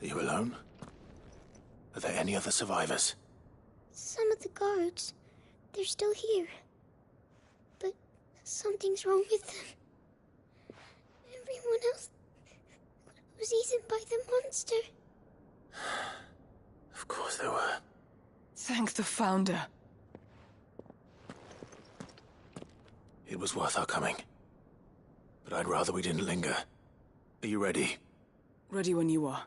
Are you alone? Are there any other survivors?
Some of the guards. They're still here. But something's wrong with them. Everyone else was eaten by the monster.
Of course there were.
Thank the Founder.
It was worth our coming. But I'd rather we didn't linger. Are you ready?
Ready when you are.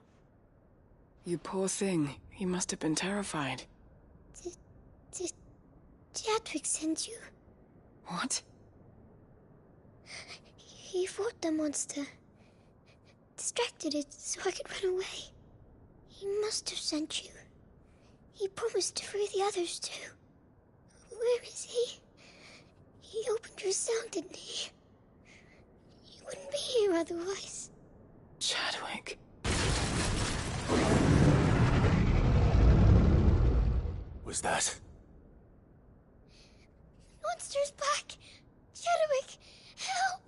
You poor thing. You must have been terrified.
Did Chadwick send you?
What?
He fought the monster. Distracted it so I could run away. He must have sent you. He promised to free the others too. Where is he? He opened your cell, didn't he? He wouldn't be here otherwise.
Chadwick.
Was that?
Monster's back! Chadwick, help!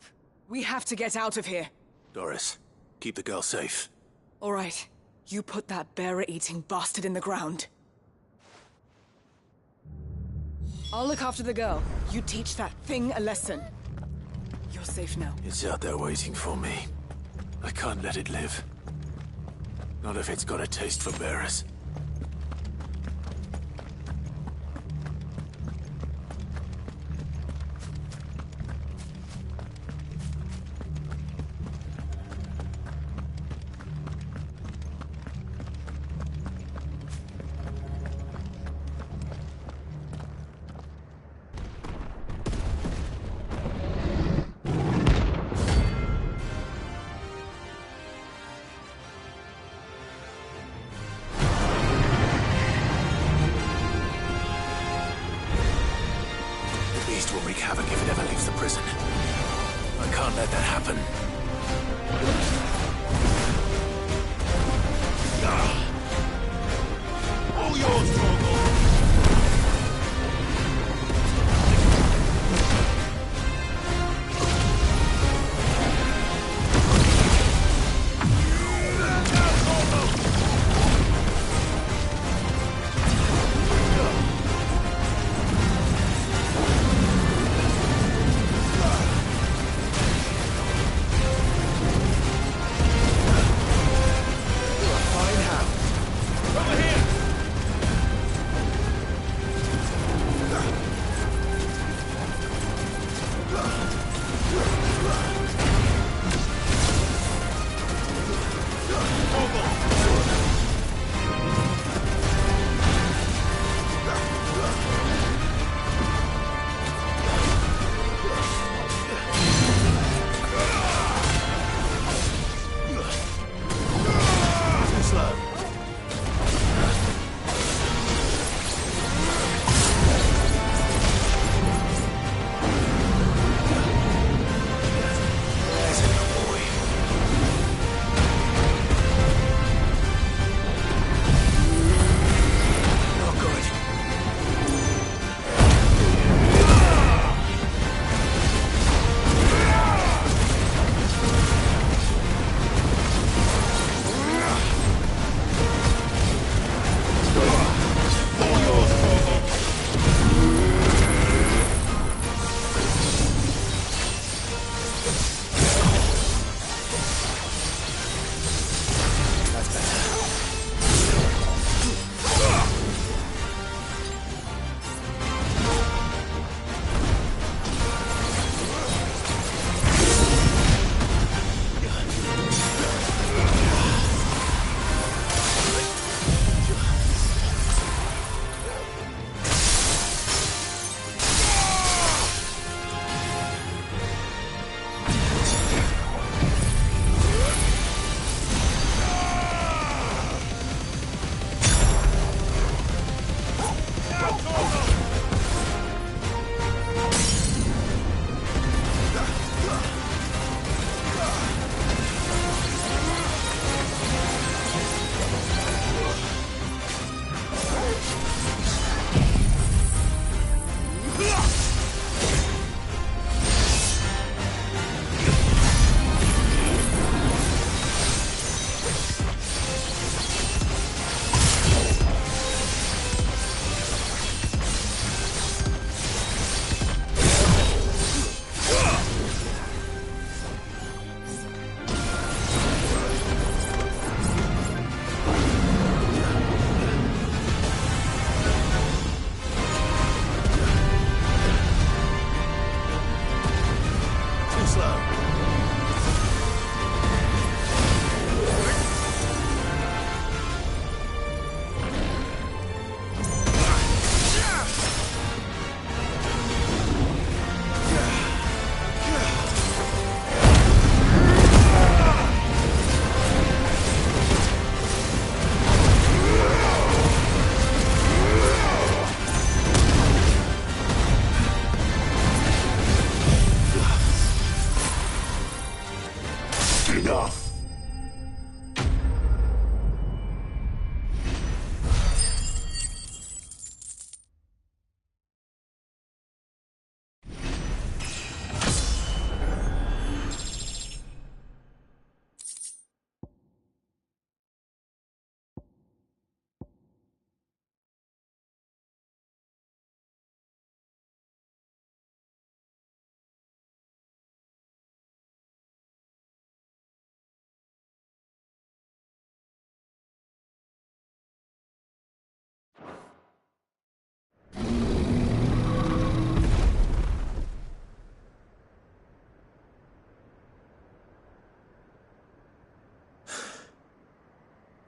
We have to get out of here.
Doris, keep the girl safe.
All right. You put that bearer-eating bastard in the ground. I'll look after the girl. You teach that thing a lesson. You're safe now.
It's out there waiting for me. I can't let it live. Not if it's got a taste for bearers.
All yours, Chocobos!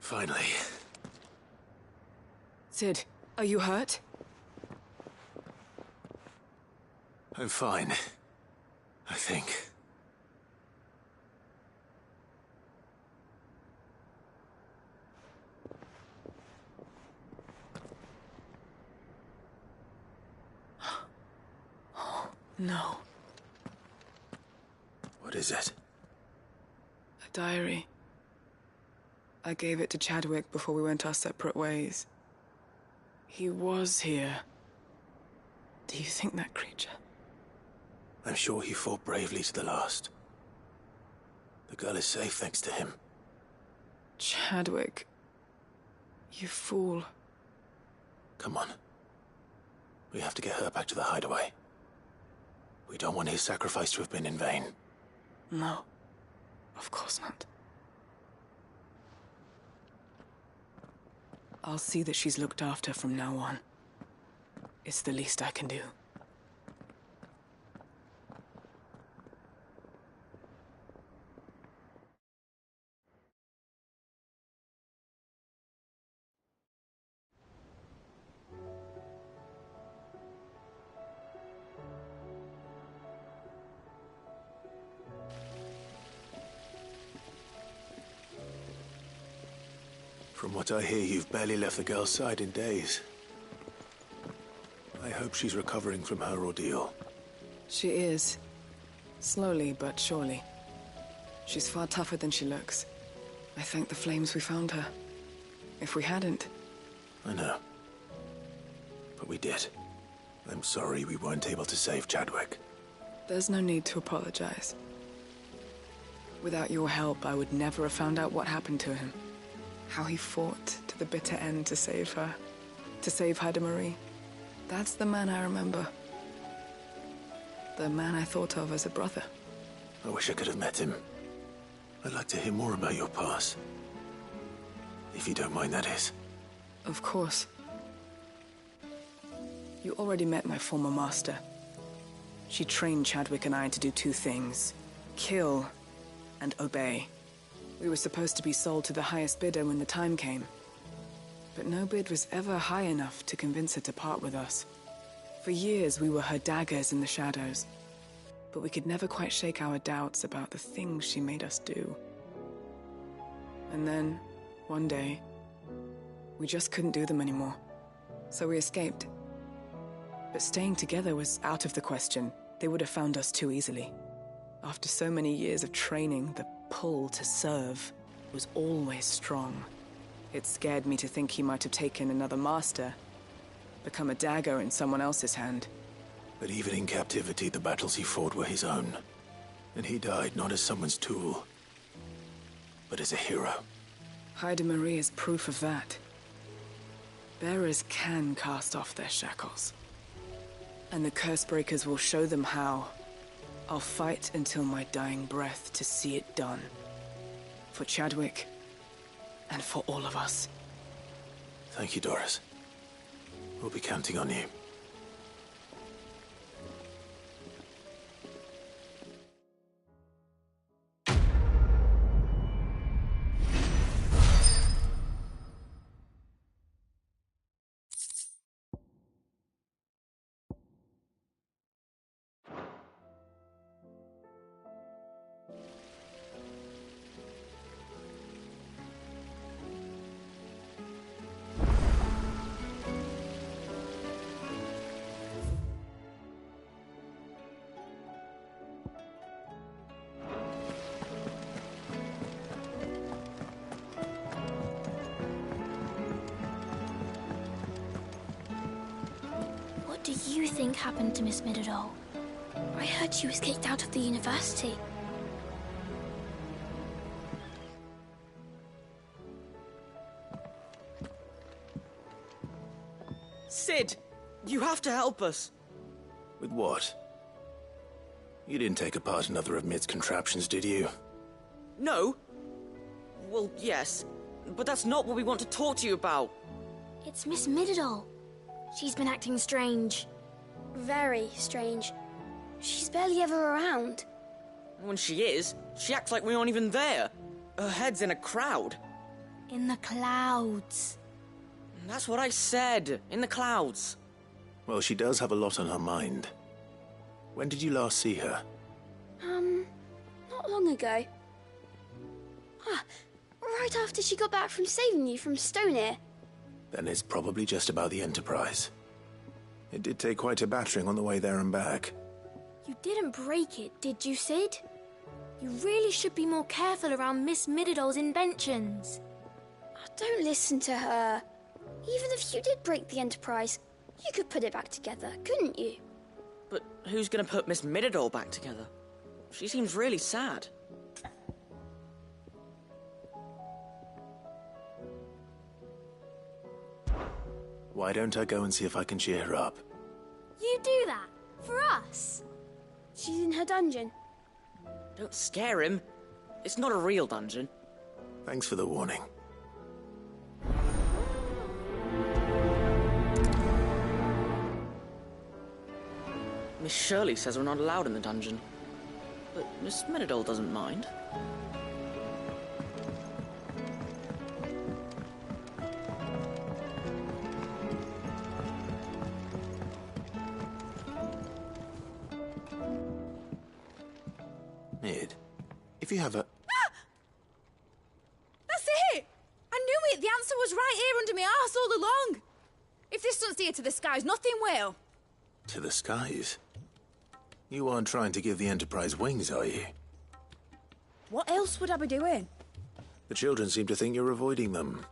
Finally.
Sid, are you hurt?
I'm fine. I think.
No.
What is it?
A diary. I gave it to Chadwick before we went our separate ways. He was here. Do you think that creature?
I'm sure he fought bravely to the last. The girl is safe thanks to him.
Chadwick. You fool.
Come on. We have to get her back to the hideaway. We don't want his sacrifice to have been in vain.
No. Of course not. I'll see that she's looked after from now on. It's the least I can do.
From what I hear, you've barely left the girl's side in days. I hope she's recovering from her ordeal.
She is. Slowly but surely. She's far tougher than she looks. I thank the flames we found her. If we hadn't...
I know. But we did. I'm sorry we weren't able to save Chadwick.
There's no need to apologize. Without your help, I would never have found out what happened to him. How he fought to the bitter end to save her. To save Haida Marie. That's the man I remember. The man I thought of as a brother.
I wish I could have met him. I'd like to hear more about your past. If you don't mind, that is.
Of course. You already met my former master. She trained Chadwick and I to do two things. Kill and obey. We were supposed to be sold to the highest bidder when the time came. But no bid was ever high enough to convince her to part with us. For years, we were her daggers in the shadows. But we could never quite shake our doubts about the things she made us do. And then, one day, we just couldn't do them anymore. So we escaped. But staying together was out of the question. They would have found us too easily. After so many years of training, the pull to serve was always strong. It scared me to think he might have taken another master, become a dagger in someone else's hand.
But even in captivity, the battles he fought were his own. And he died not as someone's tool, but as a hero.
Haida Marie is proof of that. Bearers can cast off their shackles. And the Cursebreakers will show them how. I'll fight until my dying breath to see it done. For Chadwick, and for all of us.
Thank you, Doris. We'll be counting on you.
What do you think happened to Miss Midadol? I heard she was kicked out of the university.
Sid! You have to help us!
With what? You didn't take apart another of Mid's contraptions, did you?
No. Well, yes. But that's not what we want to talk to you about.
It's Miss Midadol. She's been acting strange. Very strange. She's barely ever around.
When she is, she acts like we aren't even there. Her head's in a crowd.
In the clouds.
That's what I said. In the clouds.
Well, she does have a lot on her mind. When did you last see her?
Not long ago. Right after she got back from saving you from Stoneir.
Then it's probably just about the Enterprise. It did take quite a battering on the way there and back.
You didn't break it, did you, Sid? You really should be more careful around Miss Midadol's inventions. Don't listen to her. Even if you did break the Enterprise, you could put it back together, couldn't you?
But who's gonna put Miss Midadol back together? She seems really sad.
Why don't I go and see if I can cheer her up?
You do that? For us? She's in her dungeon.
Don't scare him. It's not a real dungeon.
Thanks for the warning.
Miss Shirley says we're not allowed in the dungeon. But Miss Midadol doesn't mind.
Mid, if you have a...
That's it! I knew it! The answer to the skies. Nothing will.
To the skies? You aren't trying to give the Enterprise wings, are you?
What else would I be doing?
The children seem to think you're avoiding them.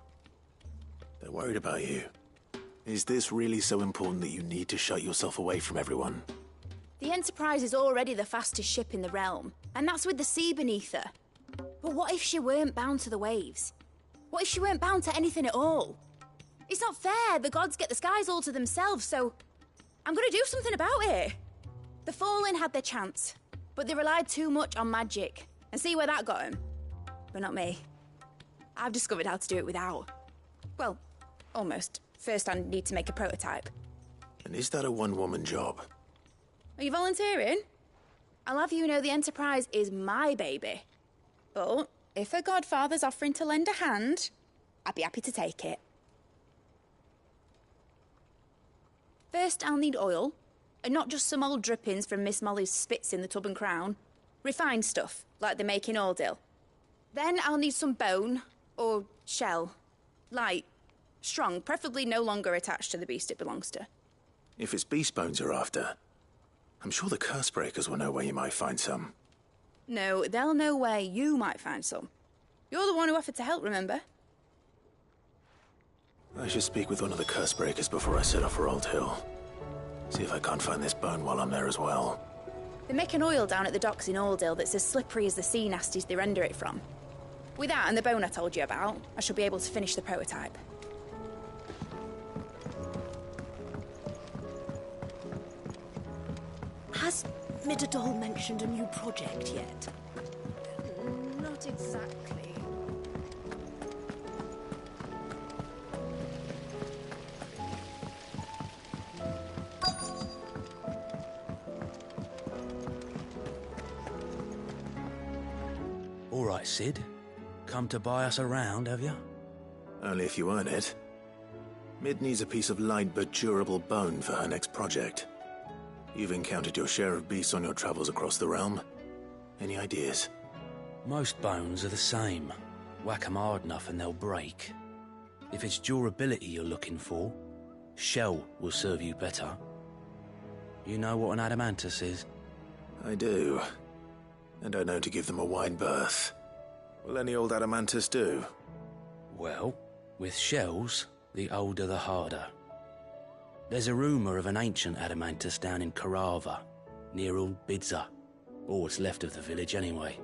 They're worried about you. Is this really so important that you need to shut yourself away from everyone?
The Enterprise is already the fastest ship in the realm, and that's with the sea beneath her. But what if she weren't bound to the waves? What if she weren't bound to anything at all? It's not fair. The gods get the skies all to themselves, so I'm gonna do something about it. The Fallen had their chance, but they relied too much on magic. And see where that got them? But not me. I've discovered how to do it without. Well, almost. First, I need to make a prototype.
And is that a one-woman job?
Are you volunteering? I'll have you know the Enterprise is my baby. But if a godfather's offering to lend a hand, I'd be happy to take it. First, I'll need oil, and not just some old drippings from Miss Molly's spits in the Tub and Crown. Refined stuff, like they make in Ordil. Then I'll need some bone, or shell. Light, strong, preferably no longer attached to the beast it belongs to.
If it's beast bones you're after, I'm sure the Cursebreakers will know where you might find some.
No, they'll know where you might find some. You're the one who offered to help, remember?
I should speak with one of the Cursebreakers before I set off for Old Hill. See if I can't find this bone while I'm there as well.
They make an oil down at the docks in Aldale that's as slippery as the sea nasties they render it from. With that and the bone I told you about, I shall be able to finish the prototype.
Has Midadol mentioned a new project yet?
Not exactly.
All right, Sid. Come to buy us around, have you?
Only if you earn it. Mid needs a piece of light but durable bone for her next project. You've encountered your share of beasts on your travels across the realm. Any ideas?
Most bones are the same. Whack 'em hard enough and they'll break. If it's durability you're looking for, shell will serve you better. You know what an adamantus is?
I do. And I know to give them a wide berth. Will any old adamantus do?
Well, with shells, the older the harder. There's a rumour of an ancient adamantus down in Karava, near Old Bidza. Or what's left of the village anyway.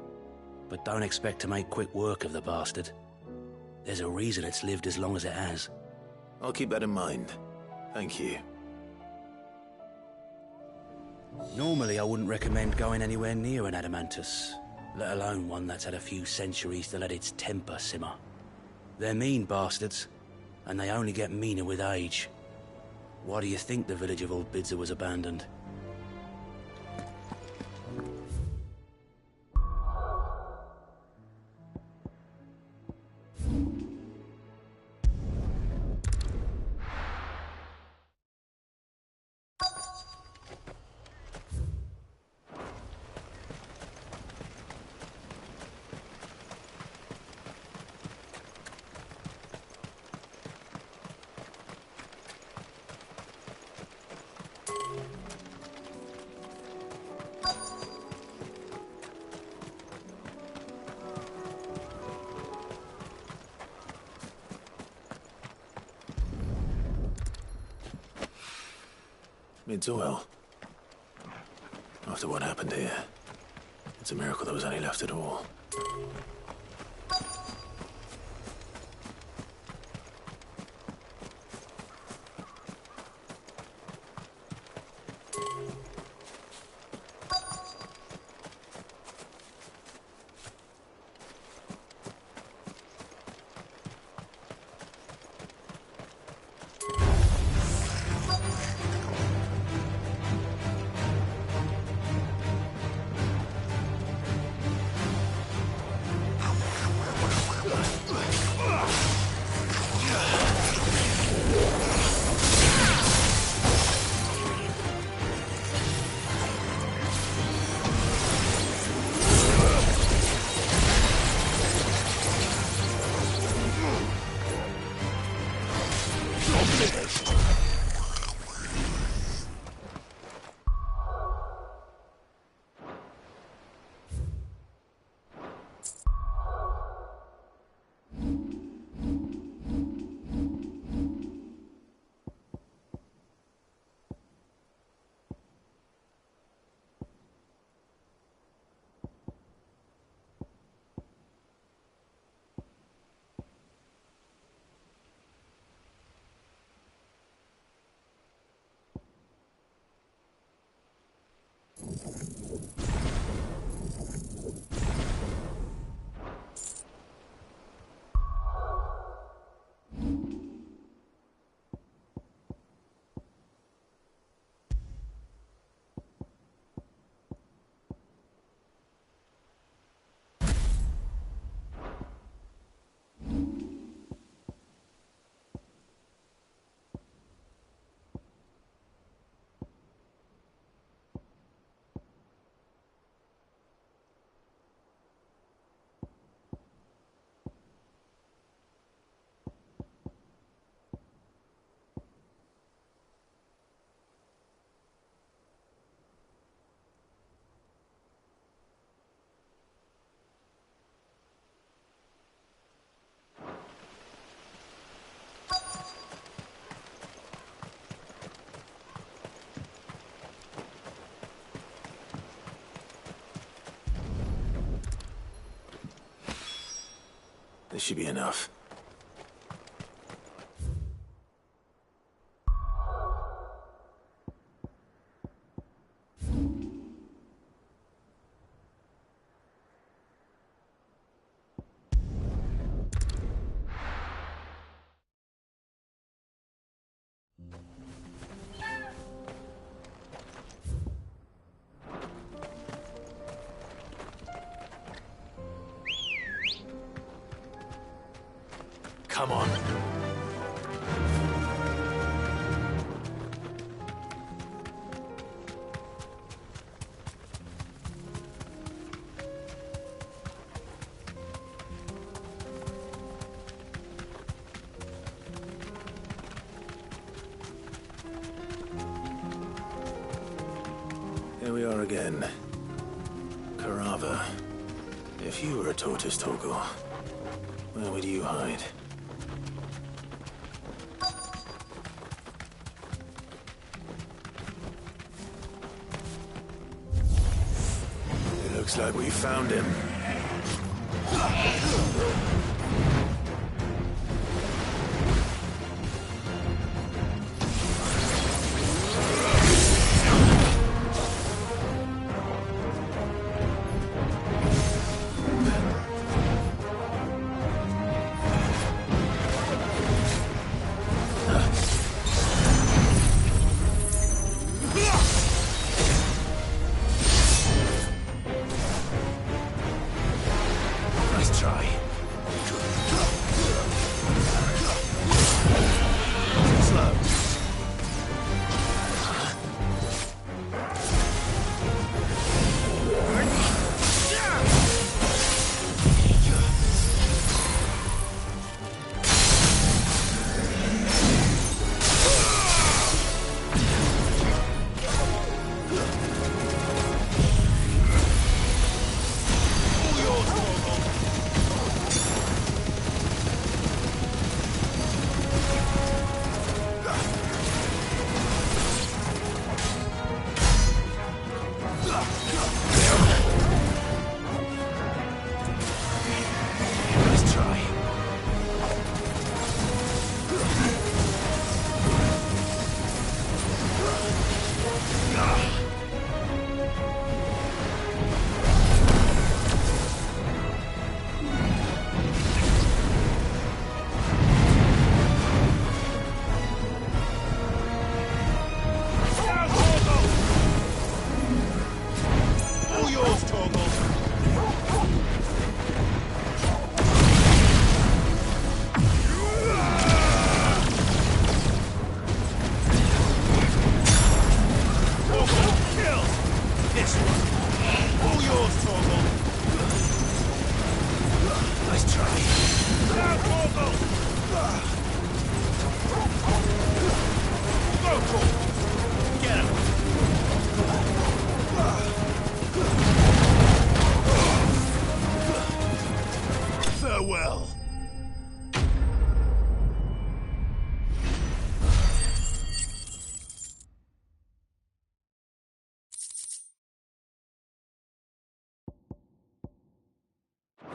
But don't expect to make quick work of the bastard. There's a reason it's lived as long as it has.
I'll keep that in mind. Thank you.
Normally I wouldn't recommend going anywhere near an adamantus, let alone one that's had a few centuries to let its temper simmer. They're mean bastards, and they only get meaner with age. Why do you think the village of Old Bidza was abandoned?
Mid's oil. After what happened here, it's a miracle there was any left at all. This should be enough. Come on. Here we are again. Carava. If you were a tortoise, Torgal, where would you hide? Looks like we found him.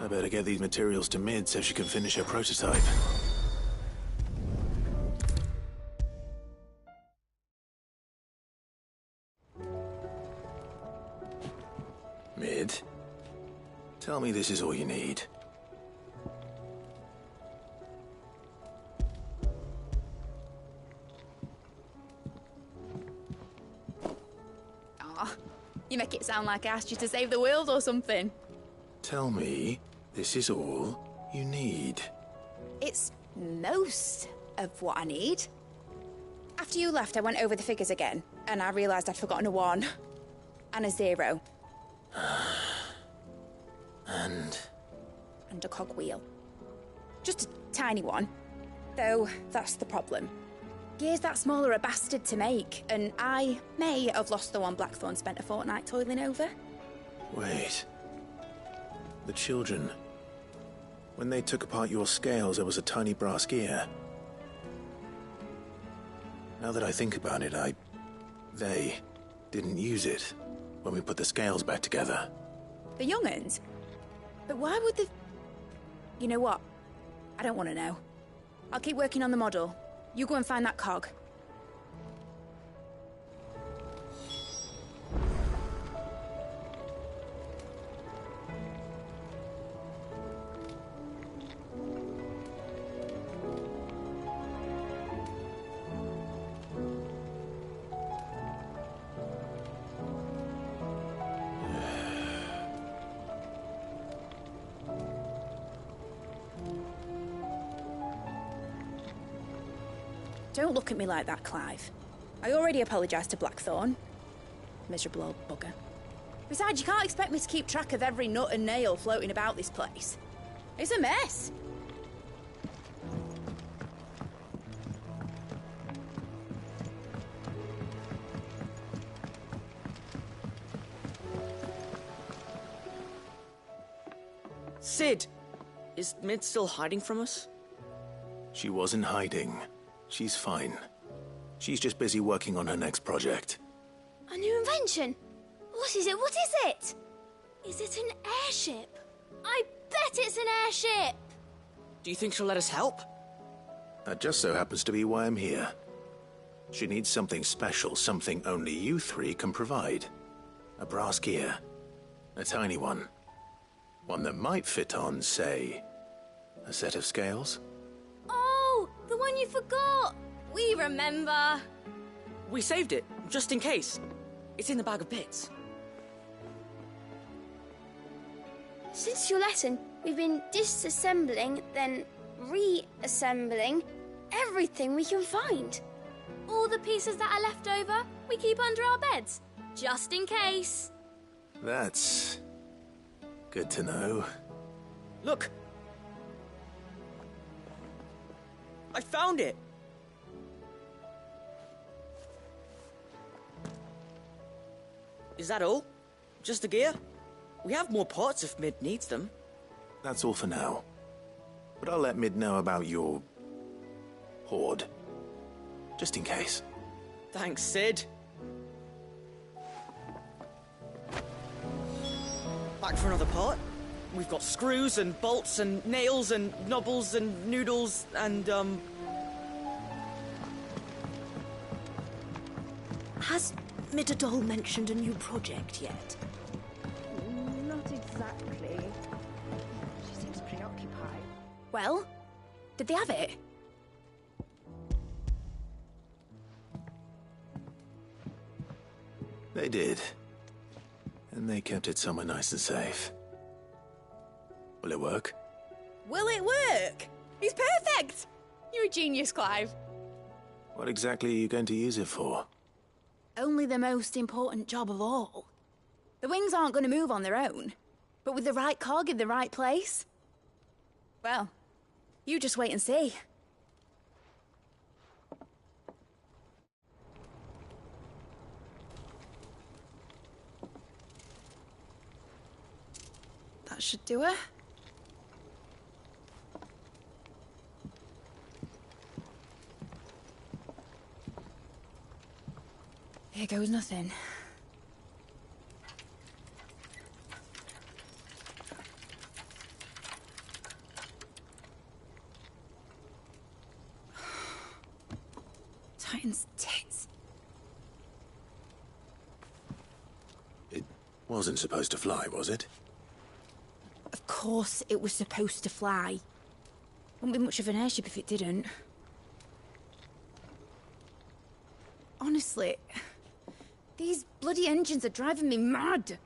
I better get these materials to Mid so she can finish her prototype. Sid. Tell me this is all you need.
Aw, you make it sound like I asked you to save the world or something.
Tell me this is all you need.
It's most of what I need. After you left, I went over the figures again, and I realised I'd forgotten a 1 and a 0.
And
a cogwheel. Just a tiny one. Though, that's the problem. Gears that small are a bastard to make, and I may have lost the one Blackthorn spent a fortnight toiling over.
wait. The children. When they took apart your scales, there was a tiny brass gear. Now that I think about it, they didn't use it when we put the scales back together.
The young'uns? But why would the... You know what? I don't want to know. I'll keep working on the model. You go and find that cog. Don't look at me like that, Clive. I already apologised to Blackthorn. Miserable old bugger. Besides, you can't expect me to keep track of every nut and nail floating about this place. It's a mess.
Sid! Is Mid still hiding from us?
She wasn't hiding. She's fine. She's just busy working on her next project.
A new invention? What is it? What is it? Is it an airship? I bet it's an airship!
Do you think she'll let us help?
That just so happens to be why I'm here. She needs something special, something only you three can provide. A brass gear. A tiny one. One that might fit on, say, a set of scales?
Oh, the one you forgot! We remember!
We saved it, just in case. It's in the bag of bits.
Since your lesson, we've been disassembling, then reassembling everything we can find. All the pieces that are left over, we keep under our beds, just in case.
That's good to know.
Look! I found it! Is that all? Just the gear? We have more parts if Mid needs them.
That's all for now. But I'll let Mid know about your hoard. Just in case.
Thanks, Sid. Back for another part? We've got screws and bolts and nails and knobbles and noodles and,
Has Midadol mentioned a new project yet?
Not exactly. She seems preoccupied.
Well, did they have it?
They did. And they kept it somewhere nice and safe. Will it work?
Will it work? He's perfect! You're a genius, Clive.
What exactly are you going to use it for?
Only the most important job of all. The wings aren't going to move on their own. But with the right cog in the right place... Well, you just wait and see. That should do it. Here goes nothing. Titan's tits.
Wasn't supposed to fly, was it?
Of course it was supposed to fly. Wouldn't be much of an airship if it didn't. Honestly, these bloody engines are driving me mad.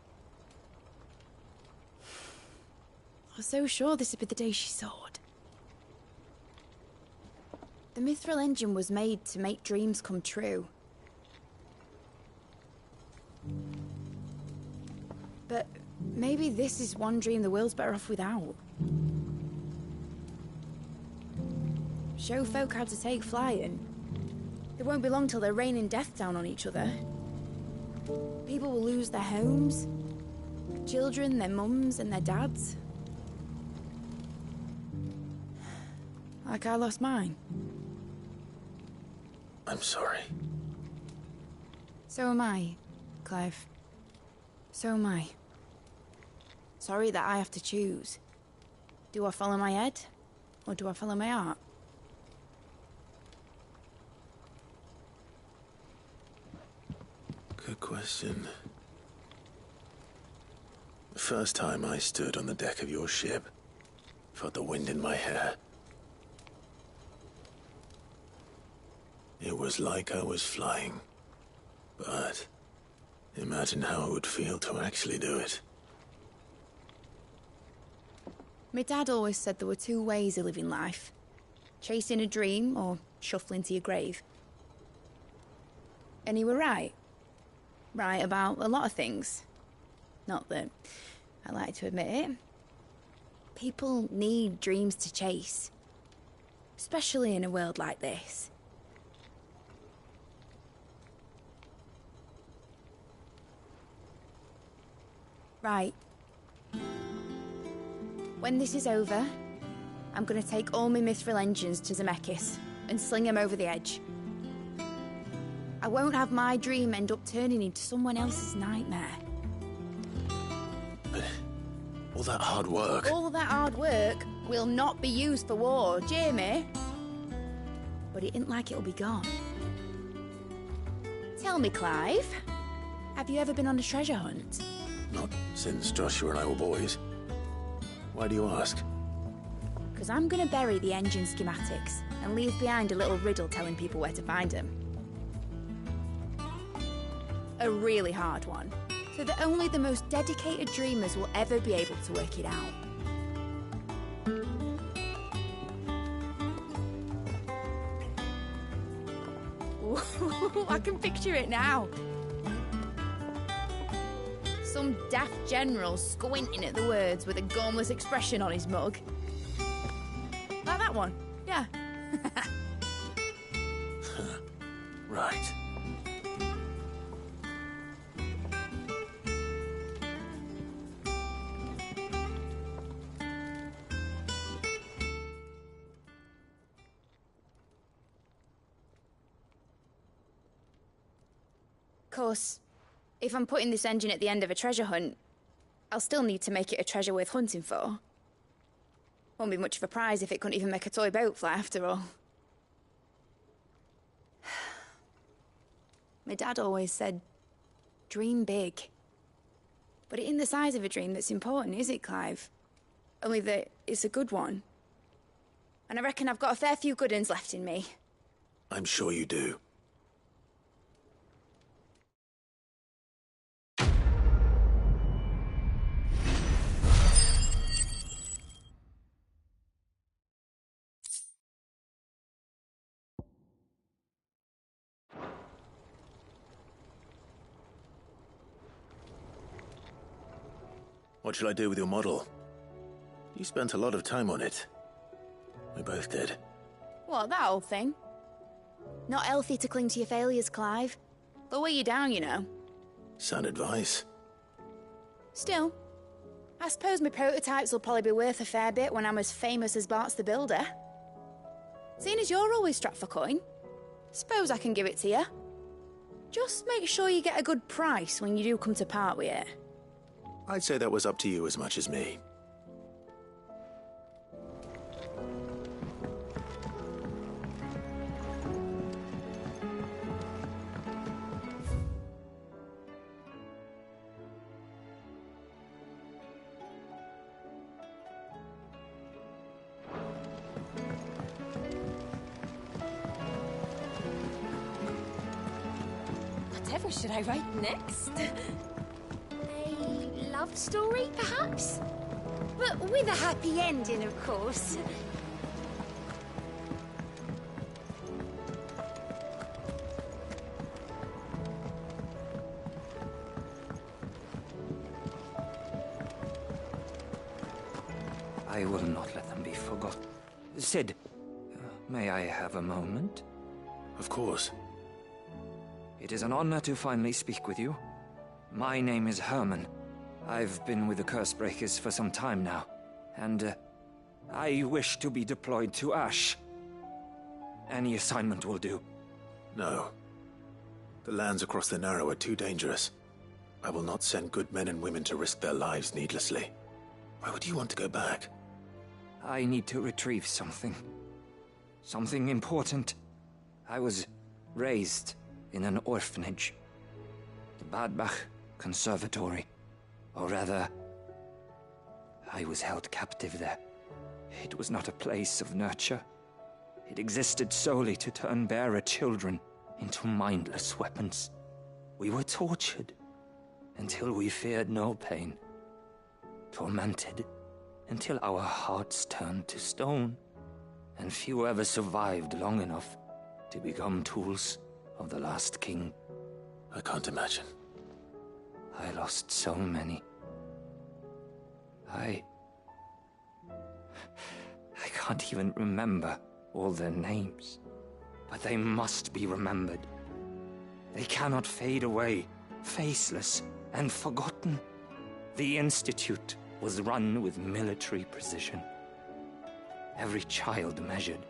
I was so sure this would be the day she soared. The Mithril engine was made to make dreams come true. But maybe this is one dream the world's better off without. Show folk how to take flying. It won't be long till they're raining death down on each other. People will lose their homes. Children, their mums and their dads. Like I lost mine.
I'm sorry.
So am I, Clive. So am I. Sorry that I have to choose. Do I follow my head, or do I follow my heart?
Good question. The first time I stood on the deck of your ship, felt the wind in my hair. It was like I was flying. But imagine how it would feel to actually do it.
My dad always said there were two ways of living life. Chasing a dream or shuffling to your grave. And he were right. Right about a lot of things. Not that I like to admit it. People need dreams to chase. Especially in a world like this. Right. When this is over, I'm gonna take all my Mithril engines to Zemeckis and sling them over the edge. I won't have my dream end up turning into someone else's nightmare.
But all that hard work...
All that hard work will not be used for war, Jamie. But it ain't like it'll be gone. Tell me, Clive, have you ever been on a treasure hunt?
Not since Joshua and I were boys. Why do you ask?
Because I'm gonna bury the engine schematics and leave behind a little riddle telling people where to find them. A really hard one, so that only the most dedicated dreamers will ever be able to work it out. Ooh, I can picture it now. Some daft general squinting at the words with a gormless expression on his mug. Like that one, yeah.
Right.
Of course, if I'm putting this engine at the end of a treasure hunt, I'll still need to make it a treasure worth hunting for. Won't be much of a prize if it couldn't even make a toy boat fly after all. My dad always said, dream big. But it ain't the size of a dream that's important, is it, Clive? Only that it's a good one. And I reckon I've got a fair few good uns left in me.
I'm sure you do. What shall I do with your model? You spent a lot of time on it. We both did.
What, that old thing? Not healthy to cling to your failures, Clive. They'll weigh you down, you know.
Sound advice.
Still, I suppose my prototypes will probably be worth a fair bit when I'm as famous as Bart's the Builder. Seeing as you're always strapped for coin, suppose I can give it to you. Just make sure you get a good price when you do come to part with it.
I'd say that was up to you as much as me.
What should I write next?
A love story, perhaps? But with a happy ending, of course.
I will not let them be forgotten. Sid, may I have a moment?
Of course.
It is an honor to finally speak with you. My name is Herman. I've been with the Cursebreakers for some time now, and I wish to be deployed to Ash. Any assignment will do.
No. The lands across the Narrow are too dangerous. I will not send good men and women to risk their lives needlessly. Why would you want to go back?
I need to retrieve something. Something important. I was raised in an orphanage. The Badbach Conservatory. Or rather, I was held captive there. It was not a place of nurture. It existed solely to turn bearer children into mindless weapons. We were tortured until we feared no pain. Tormented until our hearts turned to stone, and few ever survived long enough to become tools of the last king.
I can't imagine.
I lost so many. I can't even remember all their names, but they must be remembered. They cannot fade away, faceless and forgotten. The Institute was run with military precision. Every child measured,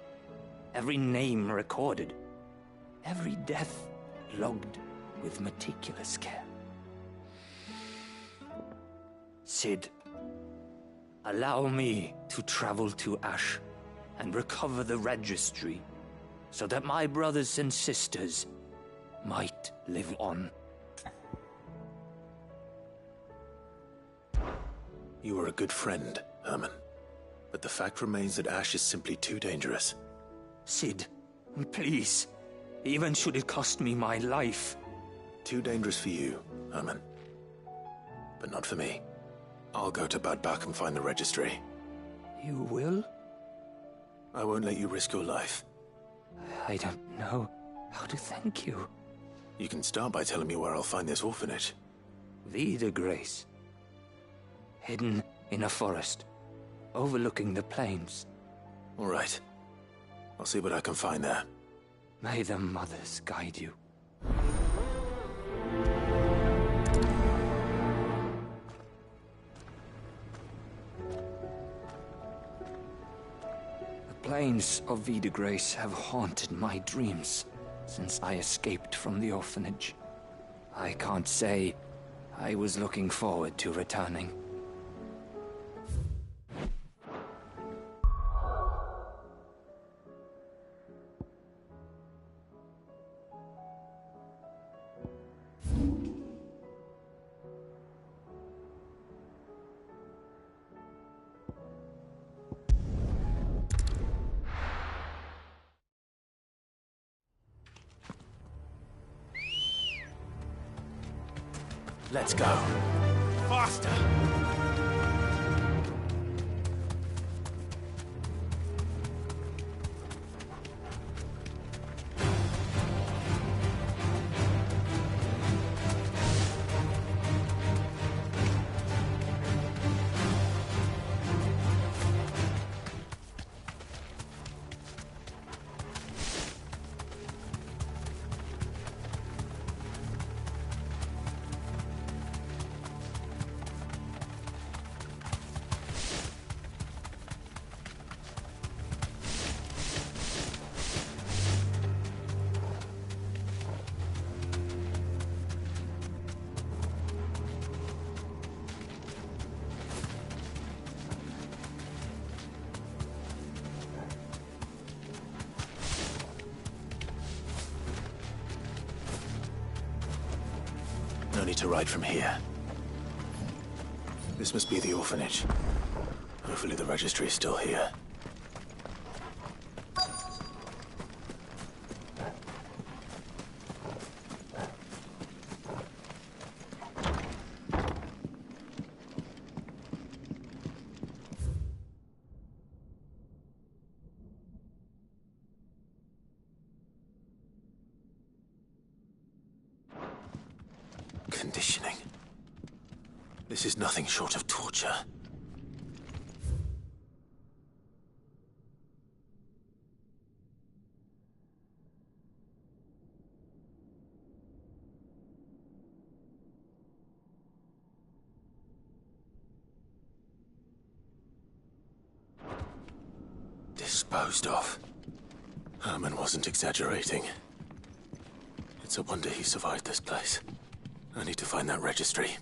every name recorded, every death logged with meticulous care. Sid, allow me to travel to Ash and recover the registry so that my brothers and sisters might live on.
You were a good friend, Herman. But the fact remains that Ash is simply too dangerous.
Sid, please. Even should it cost me my life.
Too dangerous for you, Herman. But not for me. I'll go to Badbach and find the registry.
You will?
I won't let you risk your life.
I don't know how to thank you.
You can start by telling me where I'll find this orphanage.
Vida Grace. Hidden in a forest, overlooking the plains.
All right. I'll see what I can find there.
May the mothers guide you. The plains of Vida Grace have haunted my dreams since I escaped from the orphanage. I can't say I was looking forward to returning.
Let's go.
Faster!
No need to ride from here. This must be the orphanage. Hopefully the registry is still here. conditioning. This is nothing short of torture. Disposed of. Herman wasn't exaggerating. It's a wonder he survived this place. I need to find that registry.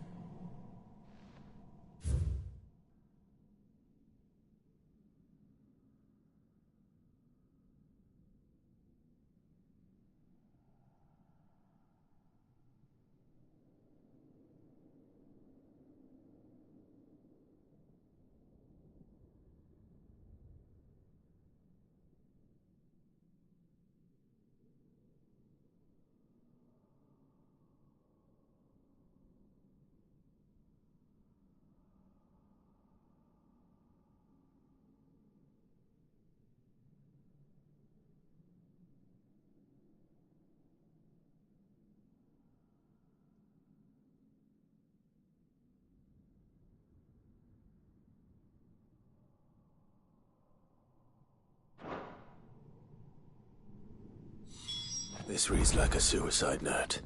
This reads like a suicide note.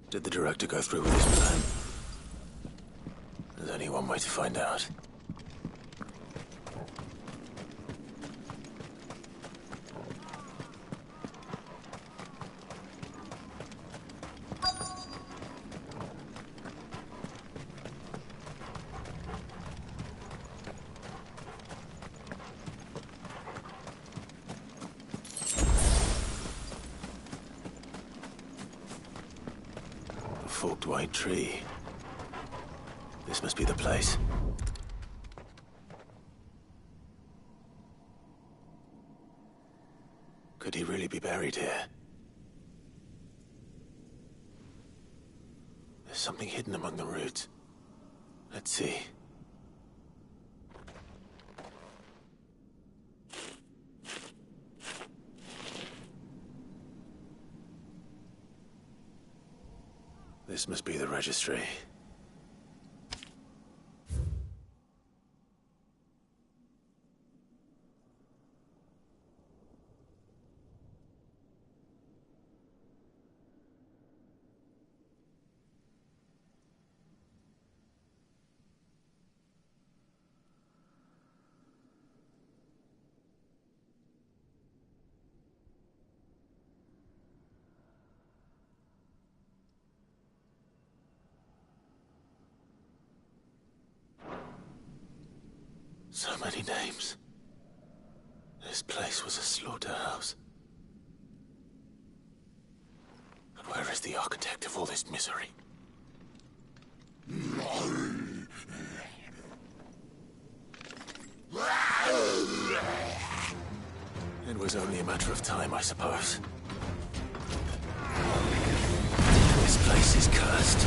Did the director go through with his plan? There's only one way to find out. Forked white tree. This must be the place. Could he really be buried here? There's something hidden among the roots. Let's see. This must be the registry. So many names. This place was a slaughterhouse. And where is the architect of all this misery? It was only a matter of time, I suppose. This place is cursed.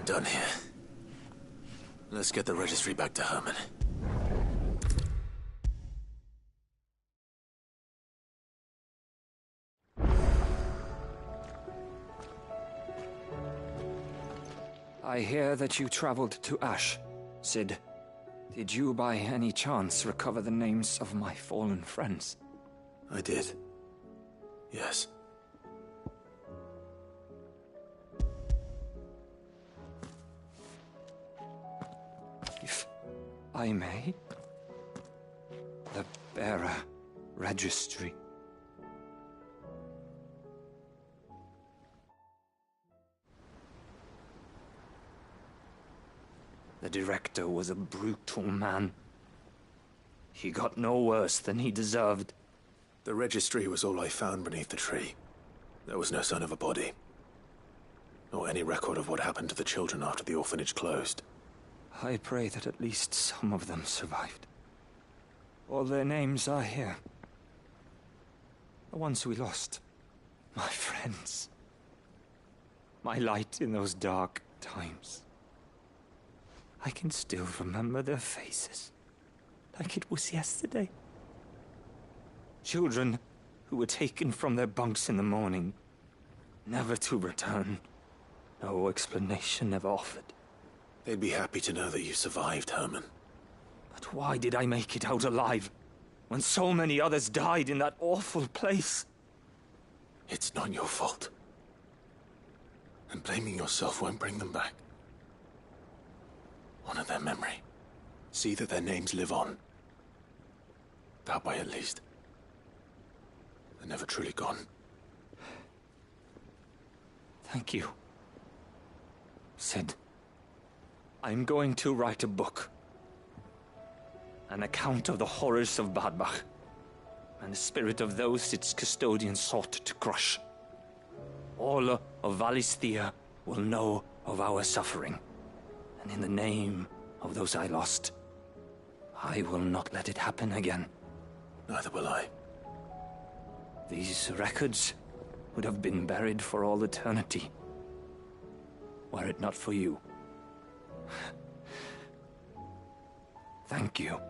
done here. Let's get the registry back to Herman.
I hear that you traveled to Ash, Sid. Did you by any chance recover the names of my fallen friends?
I did. Yes.
If I may? The bearer registry. The director was a brutal man. He got no worse than he deserved.
The registry was all I found beneath the tree. There was no sign of a body. Or any record of what happened to the children after the orphanage closed.
I pray that at least some of them survived. All their names are here. The ones we lost. My friends. My light in those dark times. I can still remember their faces, like it was yesterday. Children who were taken from their bunks in the morning, never to return. No explanation ever offered.
They'd be happy to know that you survived, Herman.
But why did I make it out alive, when so many others died in that awful place?
It's not your fault. And blaming yourself won't bring them back. Honor their memory. See that their names live on. That way, at least. They're never truly gone.
Thank you, Sid. I'm going to write a book. An account of the horrors of Badbach, and the spirit of those its custodians sought to crush. All of Valisthea will know of our suffering. And in the name of those I lost, I will not let it happen again.
Neither will I.
These records would have been buried for all eternity, were it not for you. Thank you.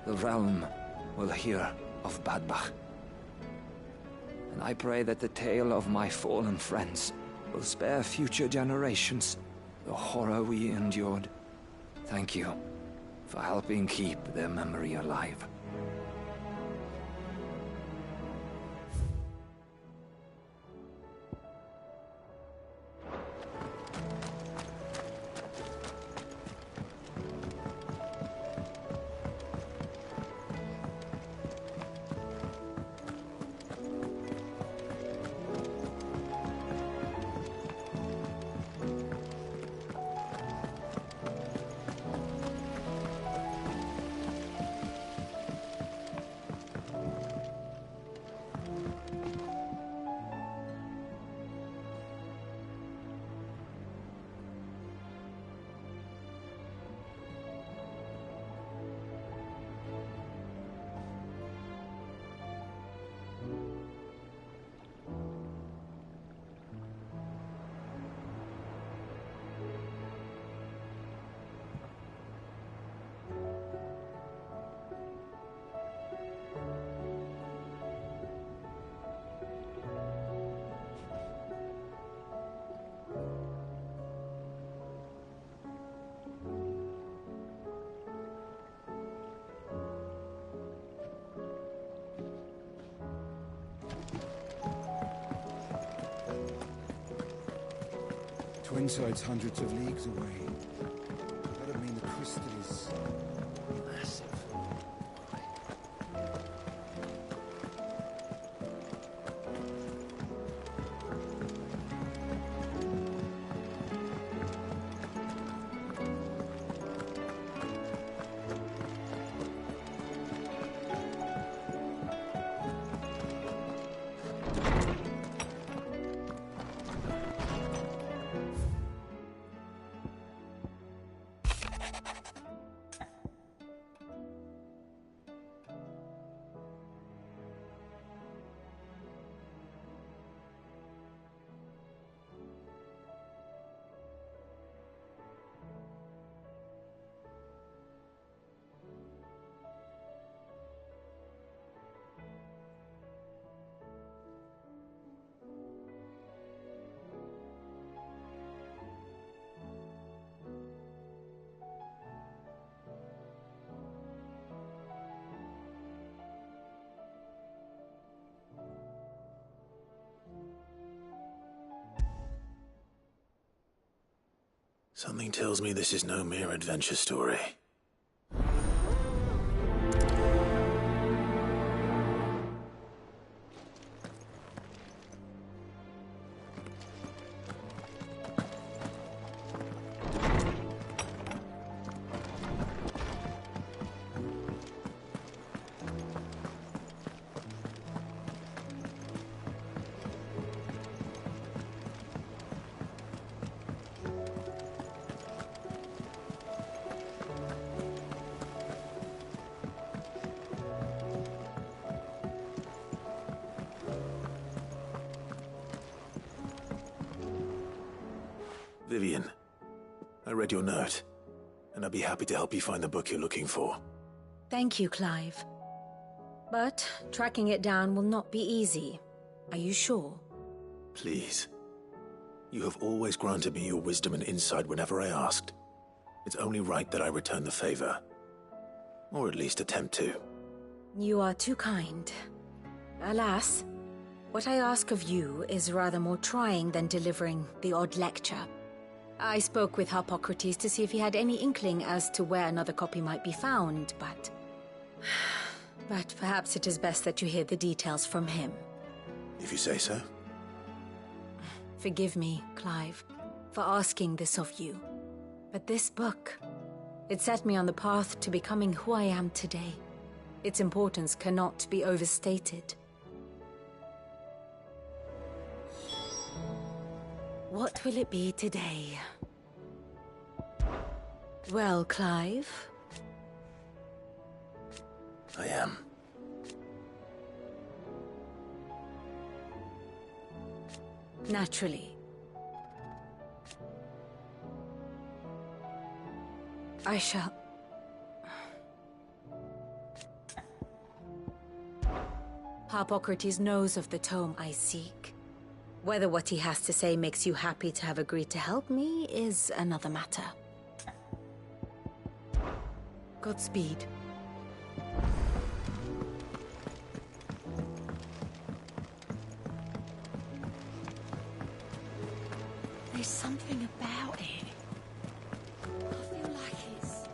The realm will hear of Badbach. And I pray that the tale of my fallen friends will spare future generations the horror we endured. Thank you for helping keep their memory alive.
Twinside's hundreds of leagues away. That'd mean the crystal is massive.
Something tells me this is no mere adventure story. Vivian, I read your note, and I'd be happy to help you find the book you're looking for.
Thank you, Clive. But tracking it down will not be easy. Are you sure?
Please. You have always granted me your wisdom and insight whenever I asked. It's only right that I return the favor. Or at least attempt to.
You are too kind. Alas, what I ask of you is rather more trying than delivering the odd lecture. I spoke with Harpocrates to see if he had any inkling as to where another copy might be found, but perhaps it is best that you hear the details from him.
If you say so.
Forgive me, Clive, for asking this of you. But this book, it set me on the path to becoming who I am today. Its importance cannot be overstated. What will it be today? Well, Clive?
I am.
Naturally. I shall... Harpocrates knows of the tome I seek. Whether what he has to say makes you happy to have agreed to help me is another matter. Godspeed. There's something about it. I feel like it's...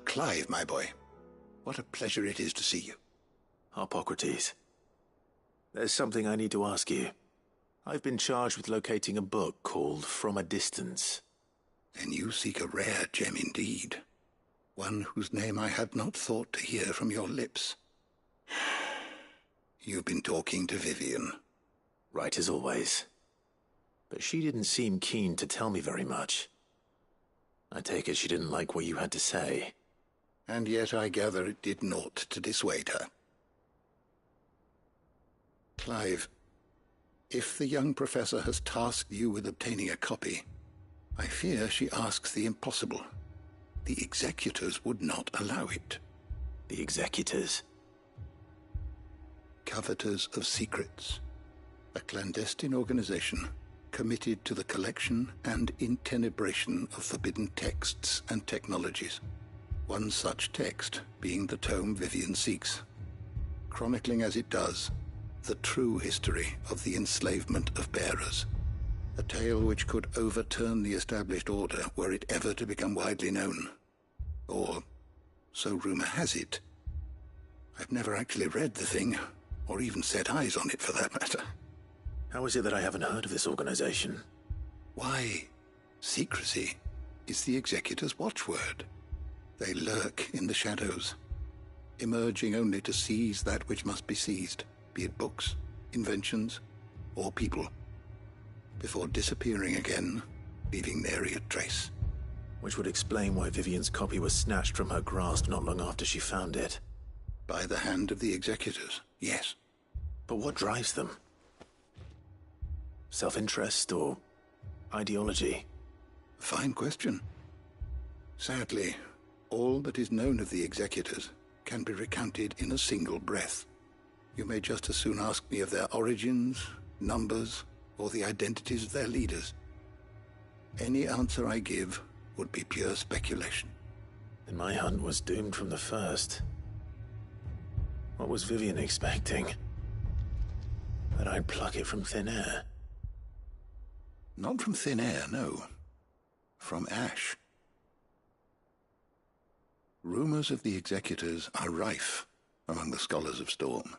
Clive, my boy. What a pleasure it is to see you.
Harpocrates. There's something I need to ask you. I've been charged with locating a book called From a Distance.
Then you seek a rare gem indeed. One whose name I had not thought to hear from your lips. You've been talking to Vivian.
Right as always. But she didn't seem keen to tell me very much. I take it she didn't like what you had to say.
And yet I gather it did naught to dissuade her. Clive, if the young professor has tasked you with obtaining a copy, I fear she asks the impossible. The executors would not allow it.
The executors?
Coveters of Secrets. A clandestine organization committed to the collection and intenebration of forbidden texts and technologies. One such text being the tome Vivian seeks, chronicling as it does the true history of the enslavement of bearers. A tale which could overturn the established order were it ever to become widely known. Or, so rumor has it. I've never actually read the thing, or even set eyes on it for that matter.
How is it that I haven't heard of this organization?
Why, secrecy is the executor's watchword. They lurk in the shadows, emerging only to seize that which must be seized, be it books, inventions, or people, before disappearing again, leaving nary a trace.
Which would explain why Vivian's copy was snatched from her grasp not long after she found it.
By the hand of the executors, yes.
But what drives them? Self-interest or ideology?
Fine question. Sadly, all that is known of the executors can be recounted in a single breath. You may just as soon ask me of their origins, numbers, or the identities of their leaders. Any answer I give would be pure speculation.
Then my hunt was doomed from the first. What was Vivian expecting? That I'd pluck it from thin air?
Not from thin air, no. From ash. Rumors of the executors are rife among the scholars of Storm,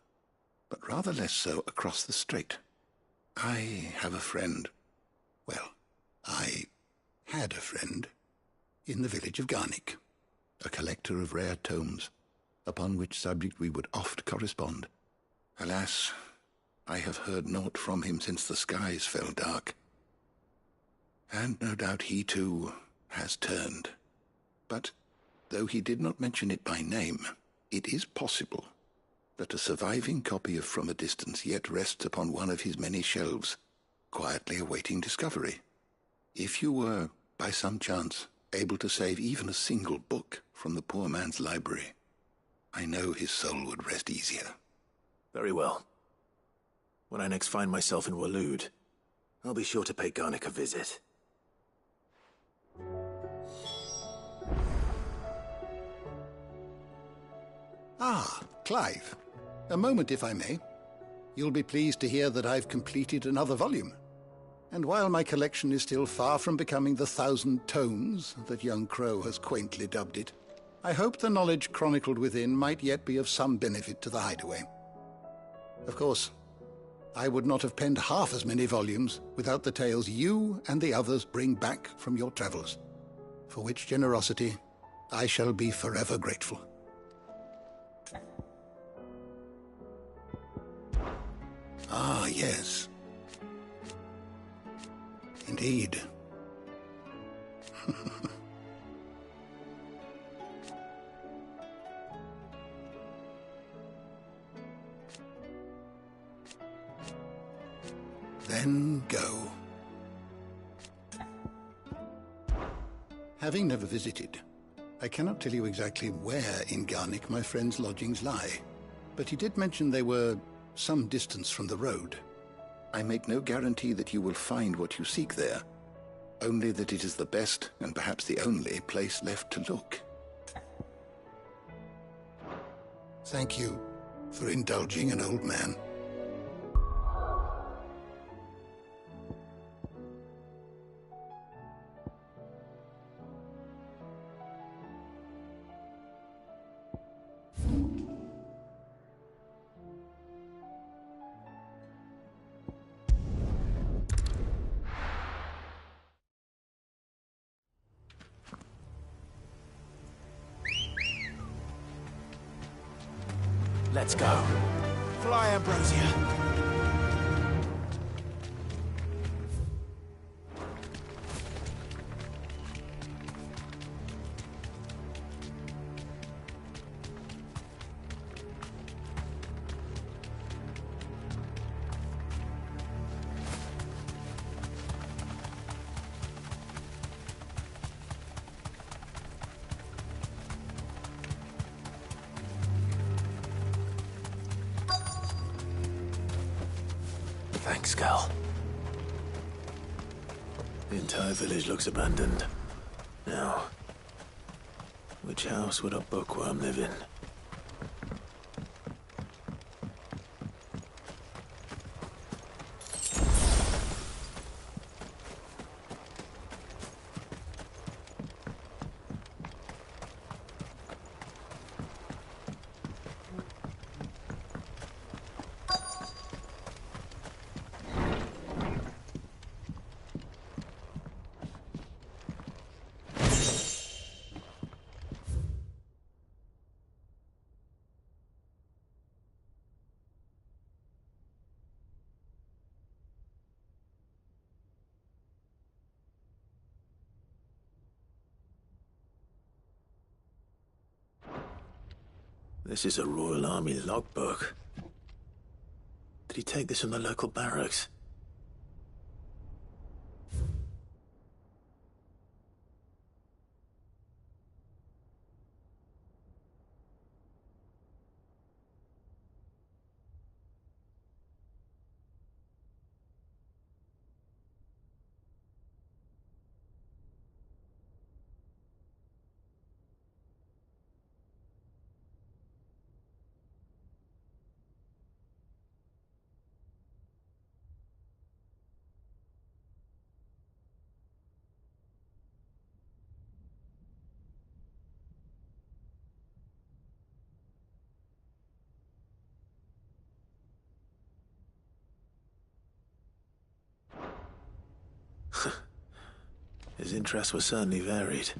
but rather less so across the strait. I have a friend. Well, I had a friend in the village of Garnick, a collector of rare tomes, upon which subject we would oft correspond. Alas, I have heard naught from him since the skies fell dark. And no doubt he too has turned. But though he did not mention it by name, it is possible that a surviving copy of From a Distance yet rests upon one of his many shelves, quietly awaiting discovery. If you were, by some chance, able to save even a single book from the poor man's library, I know his soul would rest easier.
Very well. When I next find myself in Waloed, I'll be sure to pay Garnick a visit.
Ah, Clive. A moment, if I may. You'll be pleased to hear that I've completed another volume. And while my collection is still far from becoming the 1,000 tomes that young Crow has quaintly dubbed it, I hope the knowledge chronicled within might yet be of some benefit to the Hideaway. Of course, I would not have penned half as many volumes without the tales you and the others bring back from your travels, for which generosity I shall be forever grateful. Ah, yes. Indeed. Then go. Having never visited, I cannot tell you exactly where in Garnick my friend's lodgings lie, but he did mention they were some distance from the road. I make no guarantee that you will find what you seek there, only that it is the best and perhaps the only place left to look. Thank you for indulging an old man.
Let's go.
Fly, Ambrosia.
Thanks, Cal. The entire village looks abandoned. Now, which house would a bookworm live in? This is a Royal Army logbook. Did he take this from the local barracks? His interests were certainly varied.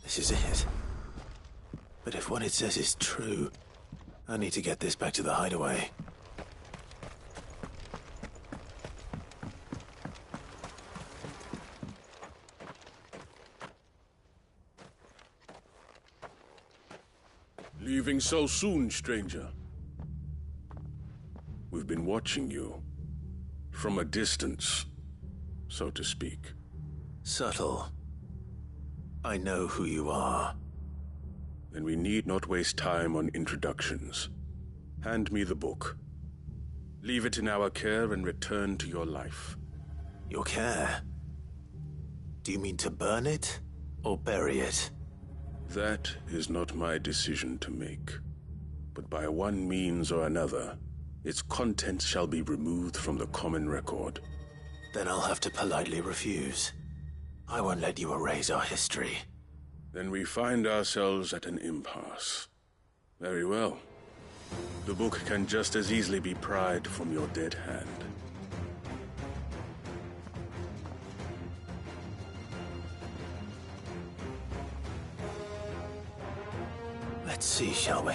This is it. But if what it says is true, I need to get this back to the hideaway.
Leaving so soon, stranger? We've been watching you. From a distance, so to speak.
Subtle. I know who you are.
Then we need not waste time on introductions. Hand me the book. Leave it in our care and return to your life.
Your care? Do you mean to burn it or bury it?
That is not my decision to make. But by one means or another, its contents shall be removed from the common record.
Then I'll have to politely refuse. I won't let you erase our history.
Then we find ourselves at an impasse. Very well. The book can just as easily be pried from your dead hand.
Let's see, shall we?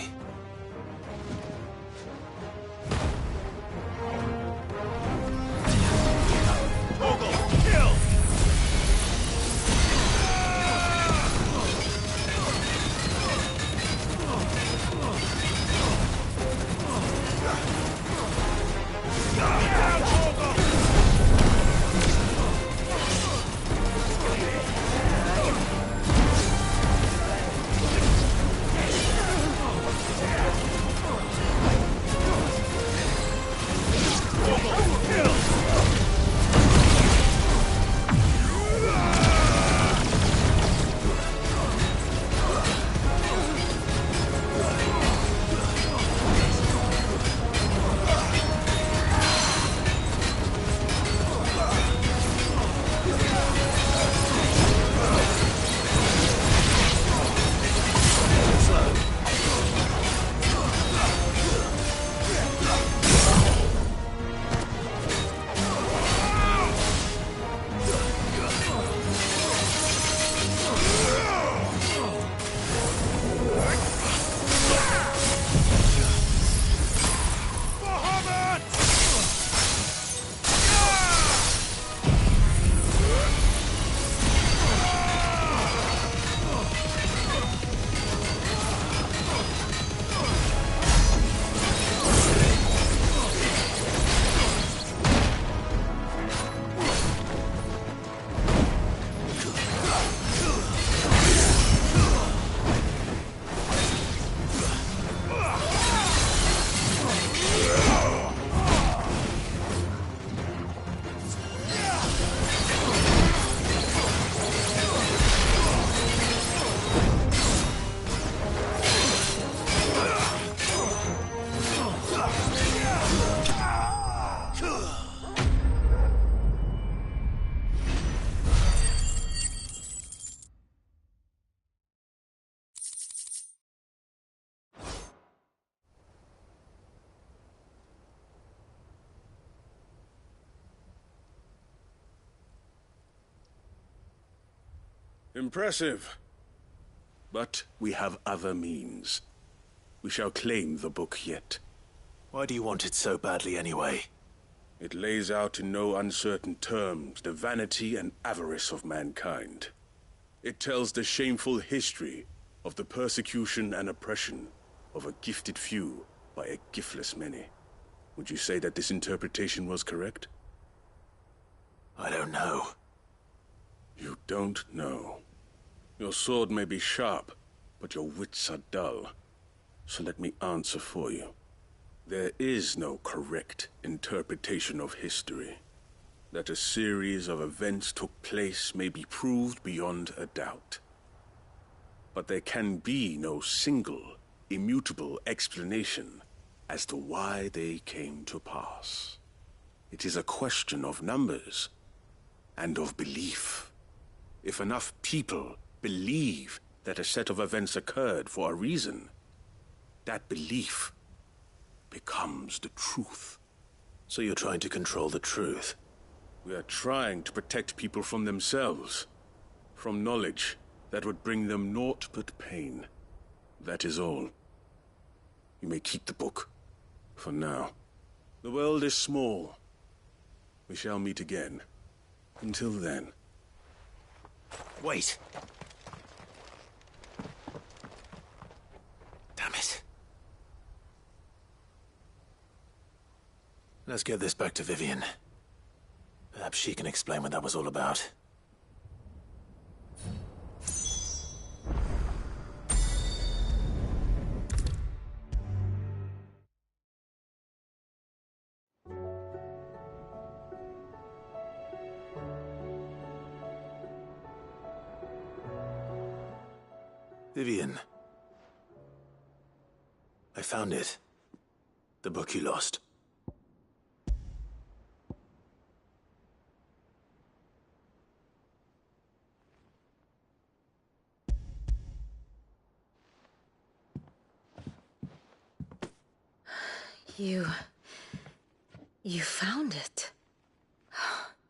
Impressive. But we have other means. We shall claim the book yet.
Why do you want it so badly anyway?
It lays out in no uncertain terms the vanity and avarice of mankind. It tells the shameful history of the persecution and oppression of a gifted few by a giftless many. Would you say that this interpretation was correct?
I don't know.
You don't know. Your sword may be sharp, but your wits are dull. So let me answer for you. There is no correct interpretation of history. That a series of events took place may be proved beyond a doubt. But there can be no single, immutable explanation as to why they came to pass. It is a question of numbers and of belief. If enough people believe that a set of events occurred for a reason, that belief becomes the truth.
So you're trying to control the truth?
We are trying to protect people from themselves, from knowledge that would bring them naught but pain. That is all. You may keep the book, for now. The world is small. We shall meet again. Until then.
Wait! Damn it. Let's get this back to Vivian. Perhaps she can explain what that was all about. Vivian. I found it. The book you lost.
You found it.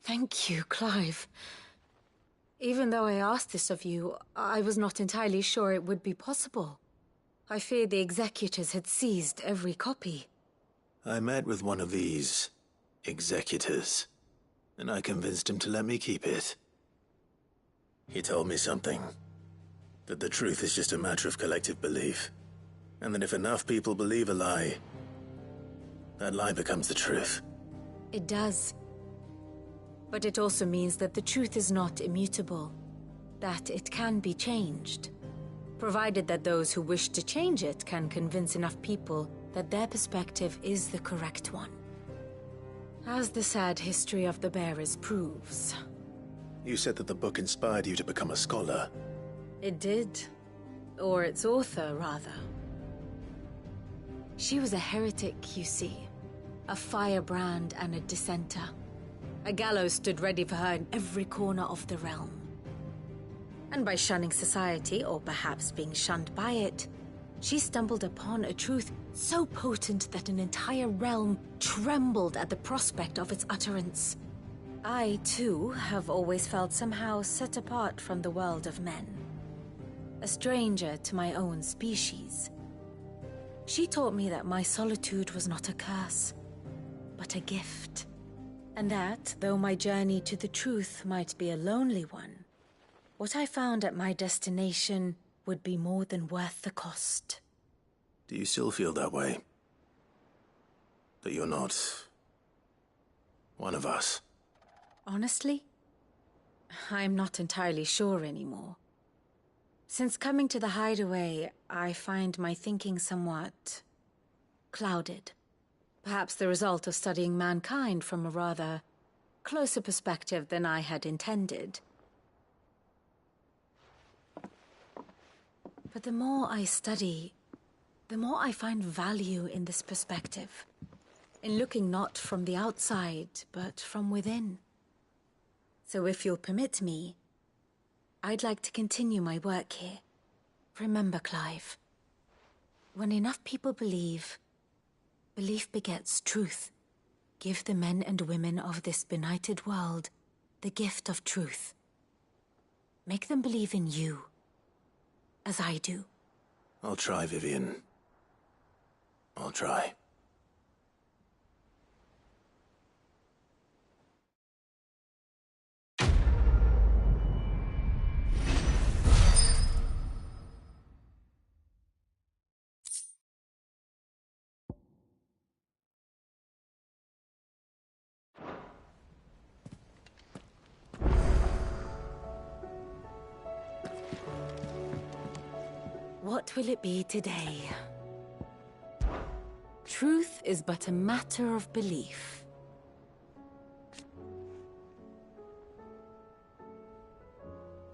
Thank you, Clive. Even though I asked this of you, I was not entirely sure it would be possible. I feared the executors had seized every copy.
I met with one of these executors, and I convinced him to let me keep it. He told me something. That the truth is just a matter of collective belief. And that if enough people believe a lie, that lie becomes the truth.
It does. But it also means that the truth is not immutable. That it can be changed. Provided that those who wish to change it can convince enough people that their perspective is the correct one. As the sad history of the Bearers proves.
You said that the book inspired you to become a scholar.
It did. Or its author, rather. She was a heretic, you see. A firebrand and a dissenter. A gallows stood ready for her in every corner of the realm. And by shunning society, or perhaps being shunned by it, she stumbled upon a truth so potent that an entire realm trembled at the prospect of its utterance. I, too, have always felt somehow set apart from the world of men. A stranger to my own species. She taught me that my solitude was not a curse, but a gift. And that, though my journey to the truth might be a lonely one, what I found at my destination would be more than worth the cost.
Do you still feel that way? That you're not one of us?
Honestly, I'm not entirely sure anymore. Since coming to the hideaway, I find my thinking somewhat clouded. Perhaps the result of studying mankind from a rather closer perspective than I had intended. But the more I study, the more I find value in this perspective. In looking not from the outside, but from within. So if you'll permit me, I'd like to continue my work here. Remember, Clive, when enough people believe, belief begets truth. Give the men and women of this benighted world the gift of truth. Make them believe in you, as I do.
I'll try, Vivian. I'll try.
What will it be today? Truth is but a matter of belief.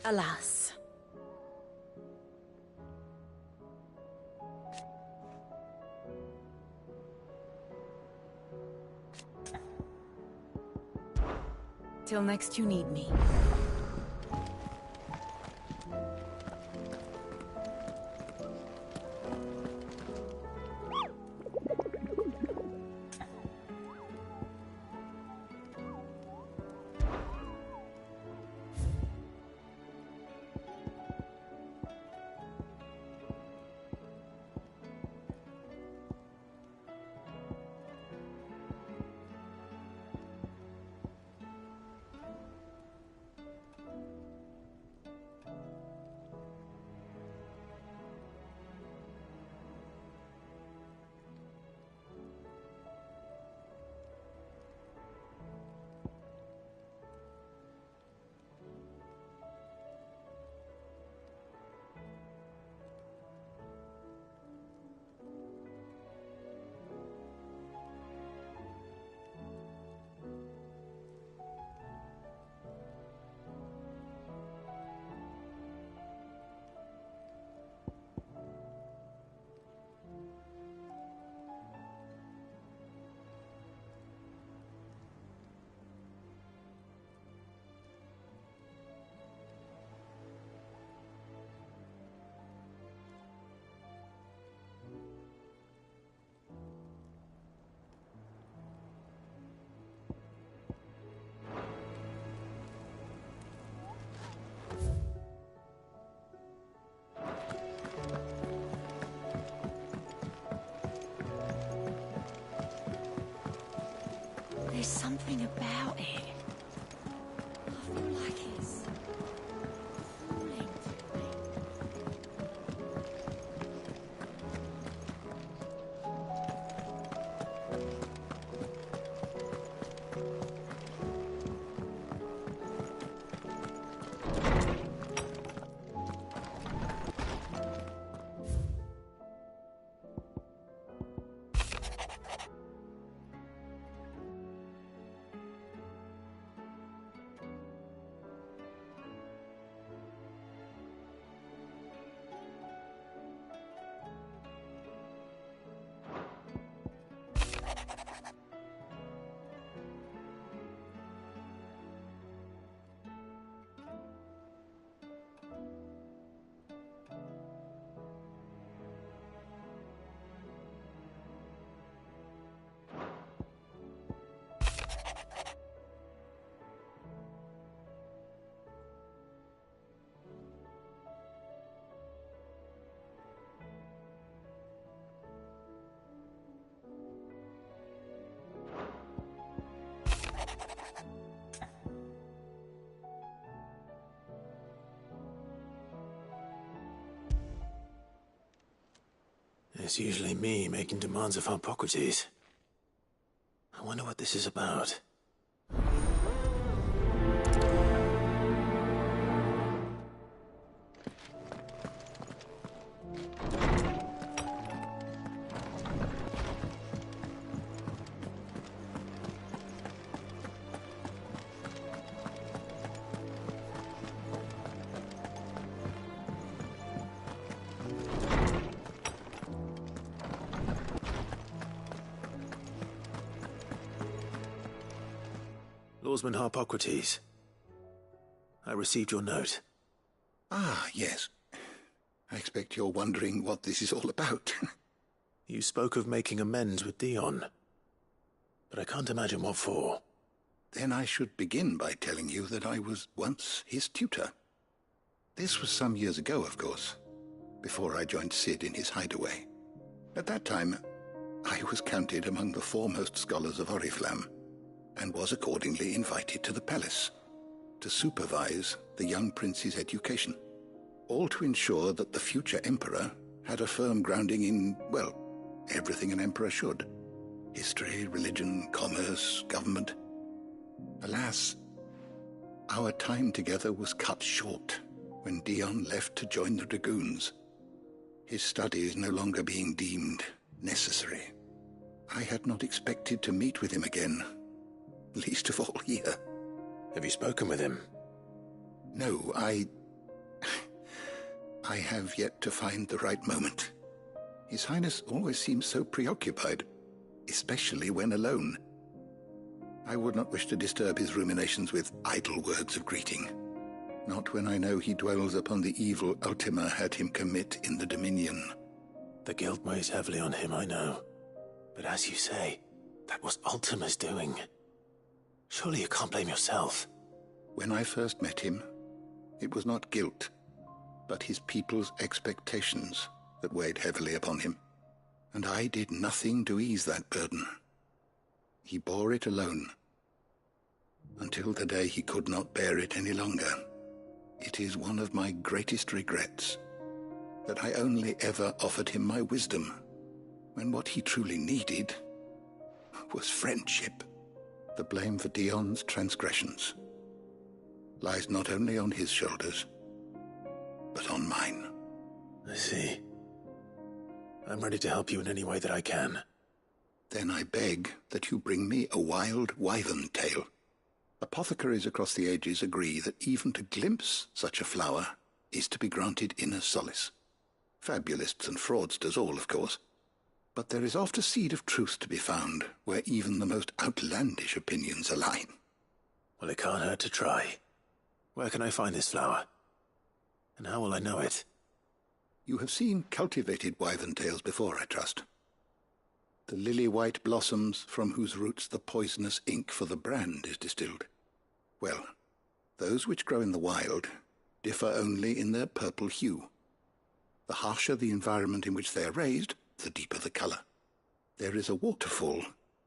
Alas. Till next you need me. something about it. I feel like it's calling to me.
It's usually me making demands of Hippocrates. I wonder what this is about. Lawsman Hippocrates, I received your note.
Ah, yes. I expect you're wondering what this is all about.
You spoke of making amends with Dion, but I can't imagine what for.
Then I should begin by telling you that I was once his tutor. This was some years ago, of course, before I joined Sid in his hideaway. At that time, I was counted among the foremost scholars of Oriflamme, and was accordingly invited to the palace to supervise the young prince's education, all to ensure that the future emperor had a firm grounding in, well, everything an emperor should. History, religion, commerce, government. Alas, our time together was cut short when Dion left to join the Dragoons, his studies no longer being deemed necessary. I had not expected to meet with him again, least of all here.
Have you spoken with him?
No, I have yet to find the right moment. His Highness always seems so preoccupied, especially when alone. I would not wish to disturb his ruminations with idle words of greeting, not when I know he dwells upon the evil Ultima had him commit in the Dominion.
The guilt weighs heavily on him, I know. But as you say, that was Ultima's doing. Surely you can't blame yourself.
When I first met him, it was not guilt, but his people's expectations that weighed heavily upon him. And I did nothing to ease that burden. He bore it alone, until the day he could not bear it any longer. It is one of my greatest regrets that I only ever offered him my wisdom, when what he truly needed was friendship. The blame for Dion's transgressions lies not only on his shoulders, but on mine.
I see. I'm ready to help you in any way that I can.
Then I beg that you bring me a wild wyvern tail. Apothecaries across the ages agree that even to glimpse such a flower is to be granted inner solace. Fabulists and fraudsters all, of course. But there is oft a seed of truth to be found where even the most outlandish opinions align.
Well, it can't hurt to try. Where can I find this flower? And how will I know it?
You have seen cultivated wyvern tails before, I trust. The lily-white blossoms from whose roots the poisonous ink for the brand is distilled. Well, those which grow in the wild differ only in their purple hue. The harsher the environment in which they are raised, the deeper the color. There is a waterfall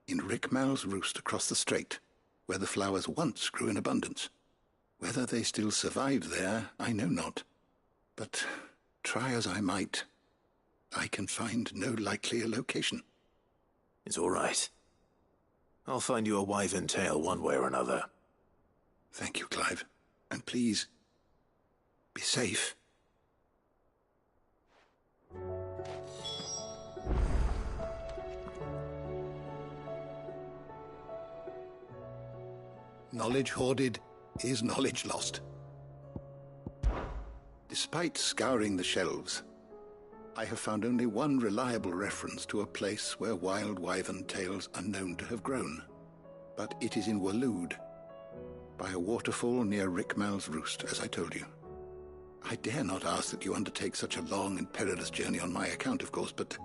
in Rickmal's roost across the strait, where the flowers once grew in abundance. Whether they still survive there, I know not. But try as I might, I can find no likelier location.
It's all right. I'll find you a wyvern tail one way or another.
Thank you, Clive. And please, be safe. Knowledge hoarded is knowledge lost. Despite scouring the shelves, I have found only one reliable reference to a place where wild wyvern tails are known to have grown. But it is in Waloed, by a waterfall near Rickmal's Roost, as I told you. I dare not ask that you undertake such a long and perilous journey on my account, of course, but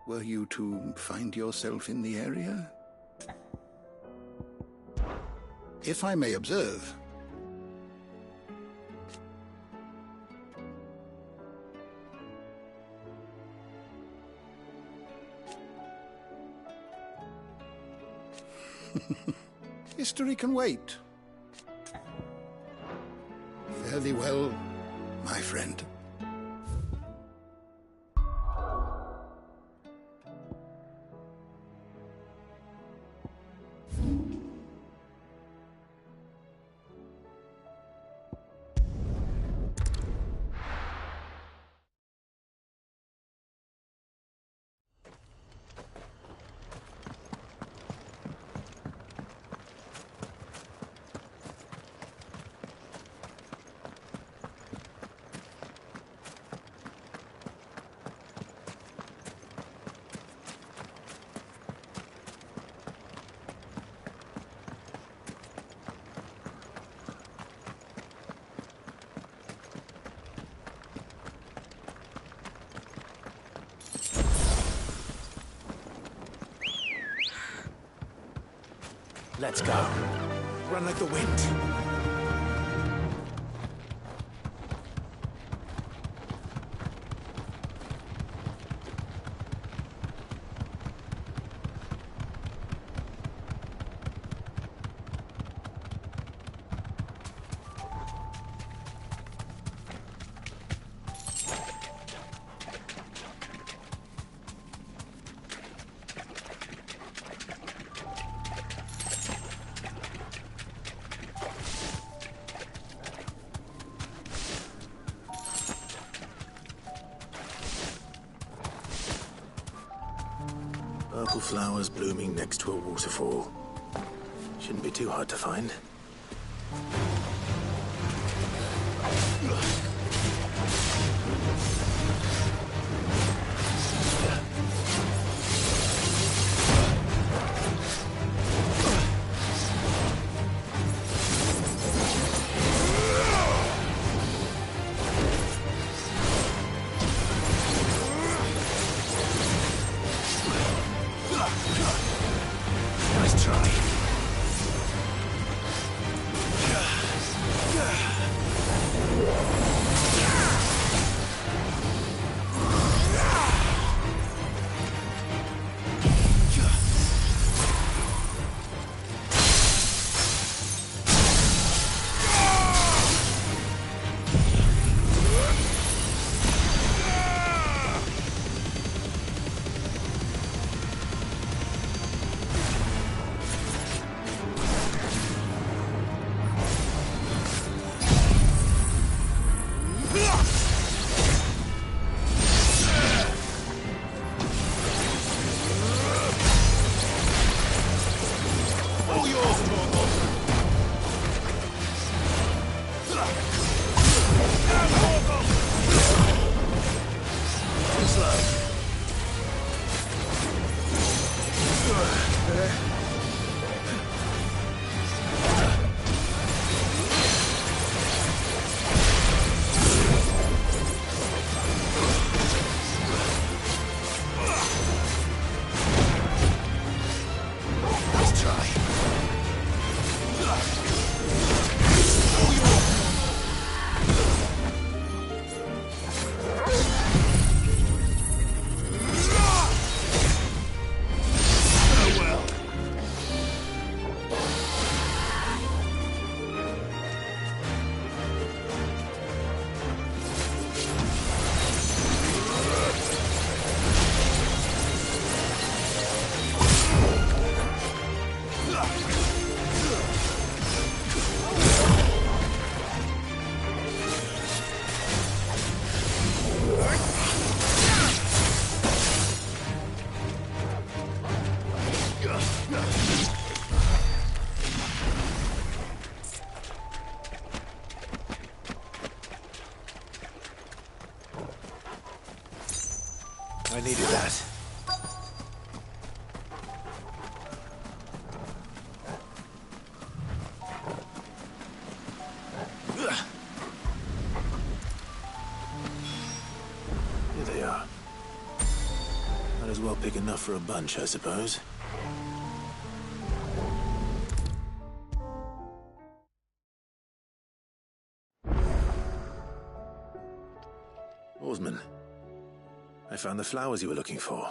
were you to find yourself in the area? If I may observe, history can wait. Fare thee well, my friend.
Let's go. Run like the wind. Purple flowers blooming next to a waterfall. Shouldn't be too hard to find. Nice try. I needed that. Here they are. Might as well pick enough for a bunch, I suppose. Oarsman, I found the flowers you were looking for.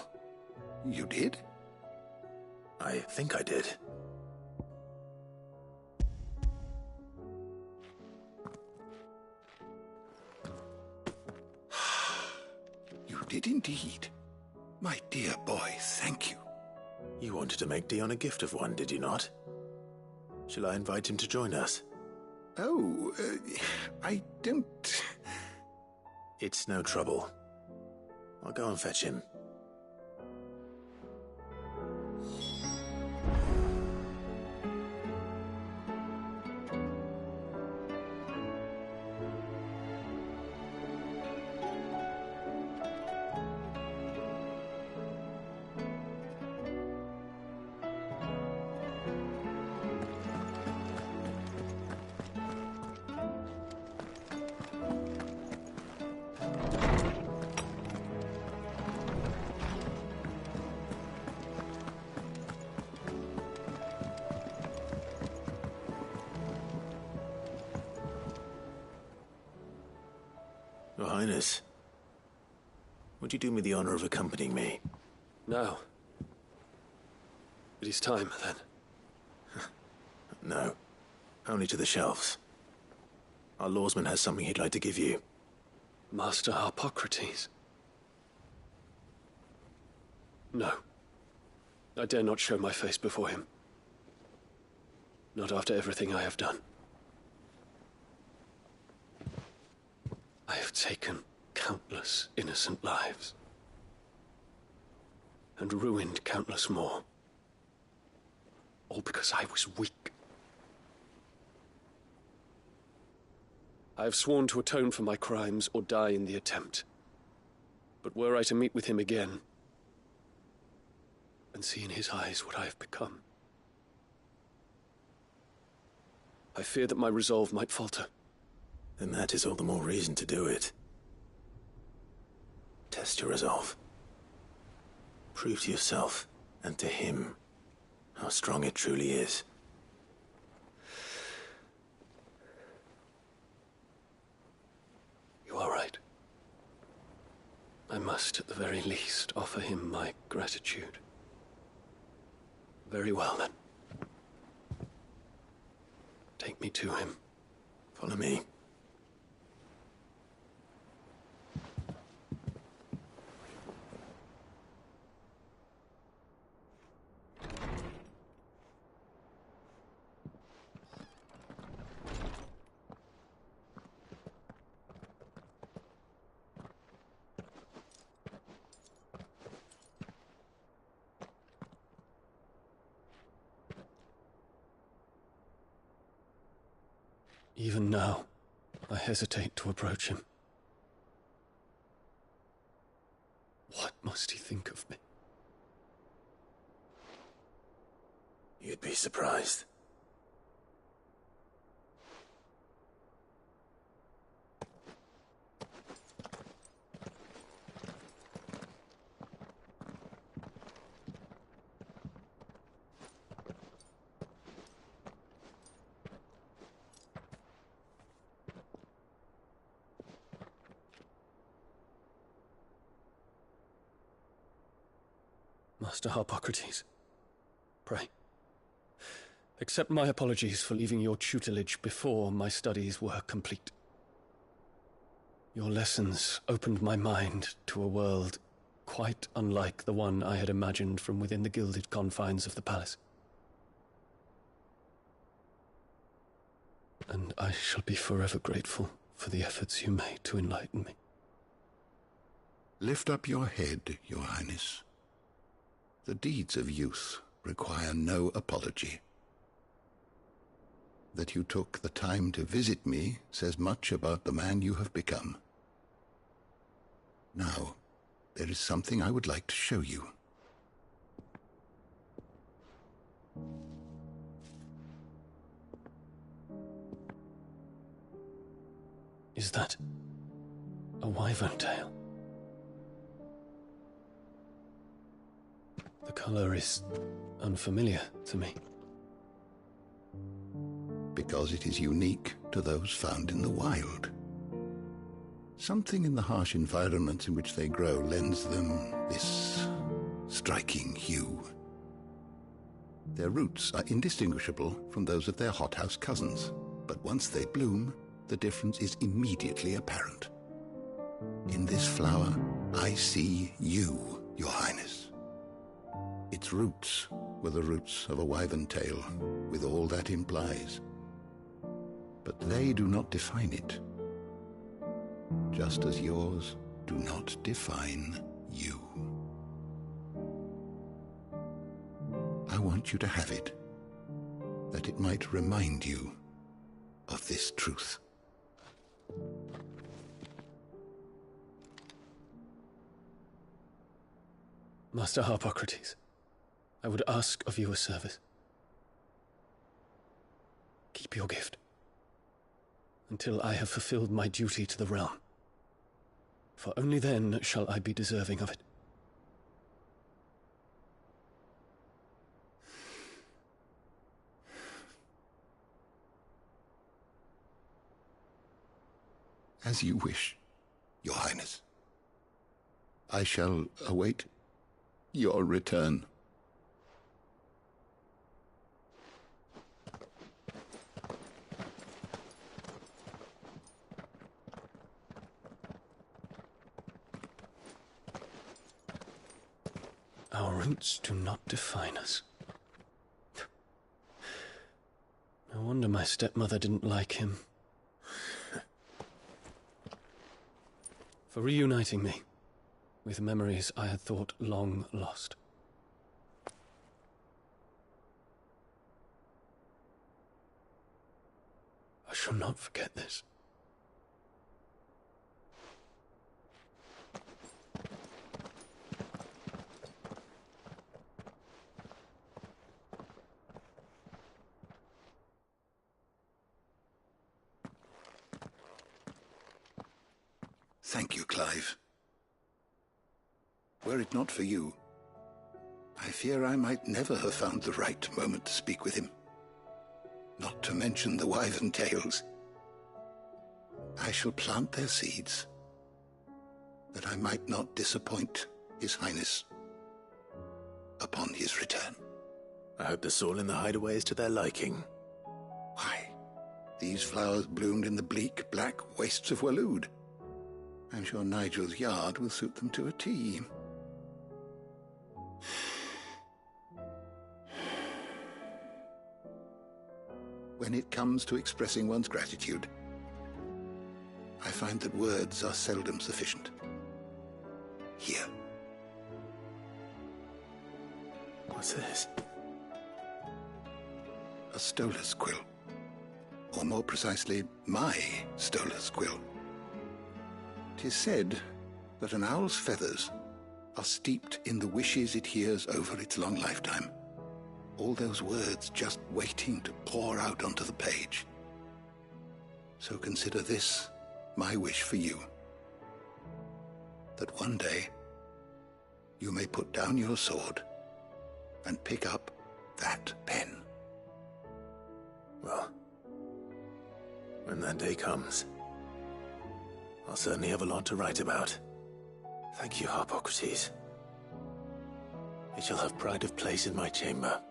You did?
I think I did.
You did indeed. My dear boy, thank you.
You wanted to make Dion a gift of one, did you not? Shall I invite him to join us?
Oh, I don't...
It's no trouble. I'll go and fetch him. Your Highness, would you do me the honor of accompanying me?
No. It is time, then.
No. Only to the shelves. Our lawsman has something he'd like to give you.
Master Harpocrates? No. I dare not show my face before him. Not after everything I have done. I have taken countless innocent lives. And ruined countless more. All because I was weak. I have sworn to atone for my crimes or die in the attempt. But were I to meet with him again, and see in his eyes what I have become, I fear that my resolve might falter.
Then that is all the more reason to do it. Test your resolve. Prove to yourself, and to him, how strong it truly is.
You are right. I must, at the very least, offer him my gratitude. Very well, then. Take me to him.
Follow me.
Even now, I hesitate to approach him. What must he think of me?
You'd be surprised.
Master Harpocrates, pray, accept my apologies for leaving your tutelage before my studies were complete. Your lessons opened my mind to a world quite unlike the one I had imagined from within the gilded confines of the palace. And I shall be forever grateful for the efforts you made to enlighten me.
Lift up your head, Your Highness. The deeds of youth require no apology. That you took the time to visit me says much about the man you have become. Now, there is something I would like to show you.
Is that a wyvern tail? The color is unfamiliar to me.
Because it is unique to those found in the wild. Something in the harsh environments in which they grow lends them this striking hue. Their roots are indistinguishable from those of their hothouse cousins, but once they bloom, the difference is immediately apparent. In this flower, I see you, Your Highness. Its roots were the roots of a wyvern tail, with all that implies. But they do not define it, just as yours do not define you. I want you to have it, that it might remind you of this truth.
Master Harpocrates, I would ask of you a service. Keep your gift until I have fulfilled my duty to the realm, for only then shall I be deserving of it.
As you wish, Your Highness. I shall await your return.
Our roots do not define us. No wonder my stepmother didn't like him. For reuniting me with memories I had thought long lost. I shall not forget this.
Thank you, Clive. Were it not for you, I fear I might never have found the right moment to speak with him. Not to mention the wyvern tales. I shall plant their seeds, that I might not disappoint His Highness upon his return.
I hope the soil in the hideaway is to their liking.
Why, these flowers bloomed in the bleak, black wastes of Waloed. I'm sure Nigel's yard will suit them to a T. When it comes to expressing one's gratitude, I find that words are seldom sufficient. Here.
What's this?
A stolas quill. Or more precisely, my stolas quill. 'Tis said that an owl's feathers are steeped in the wishes it hears over its long lifetime. All those words just waiting to pour out onto the page. So consider this my wish for you. That one day you may put down your sword and pick up that pen.
Well, when that day comes, I'll certainly have a lot to write about. Thank you, Harpocrates. It shall have pride of place in my chamber.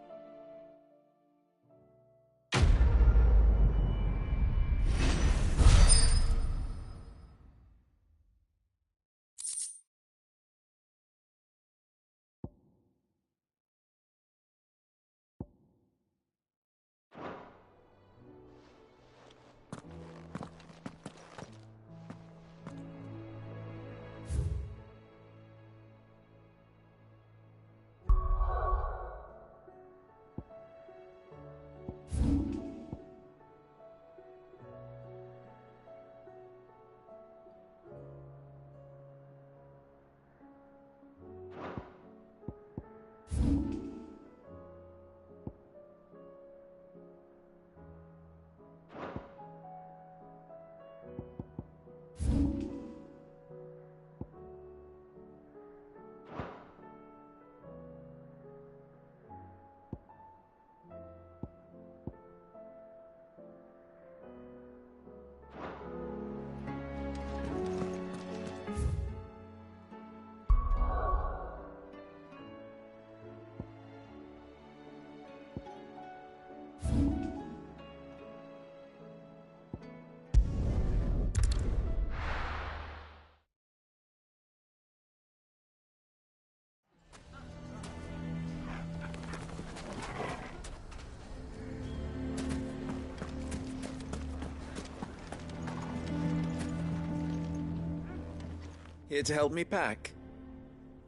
Here to help me pack?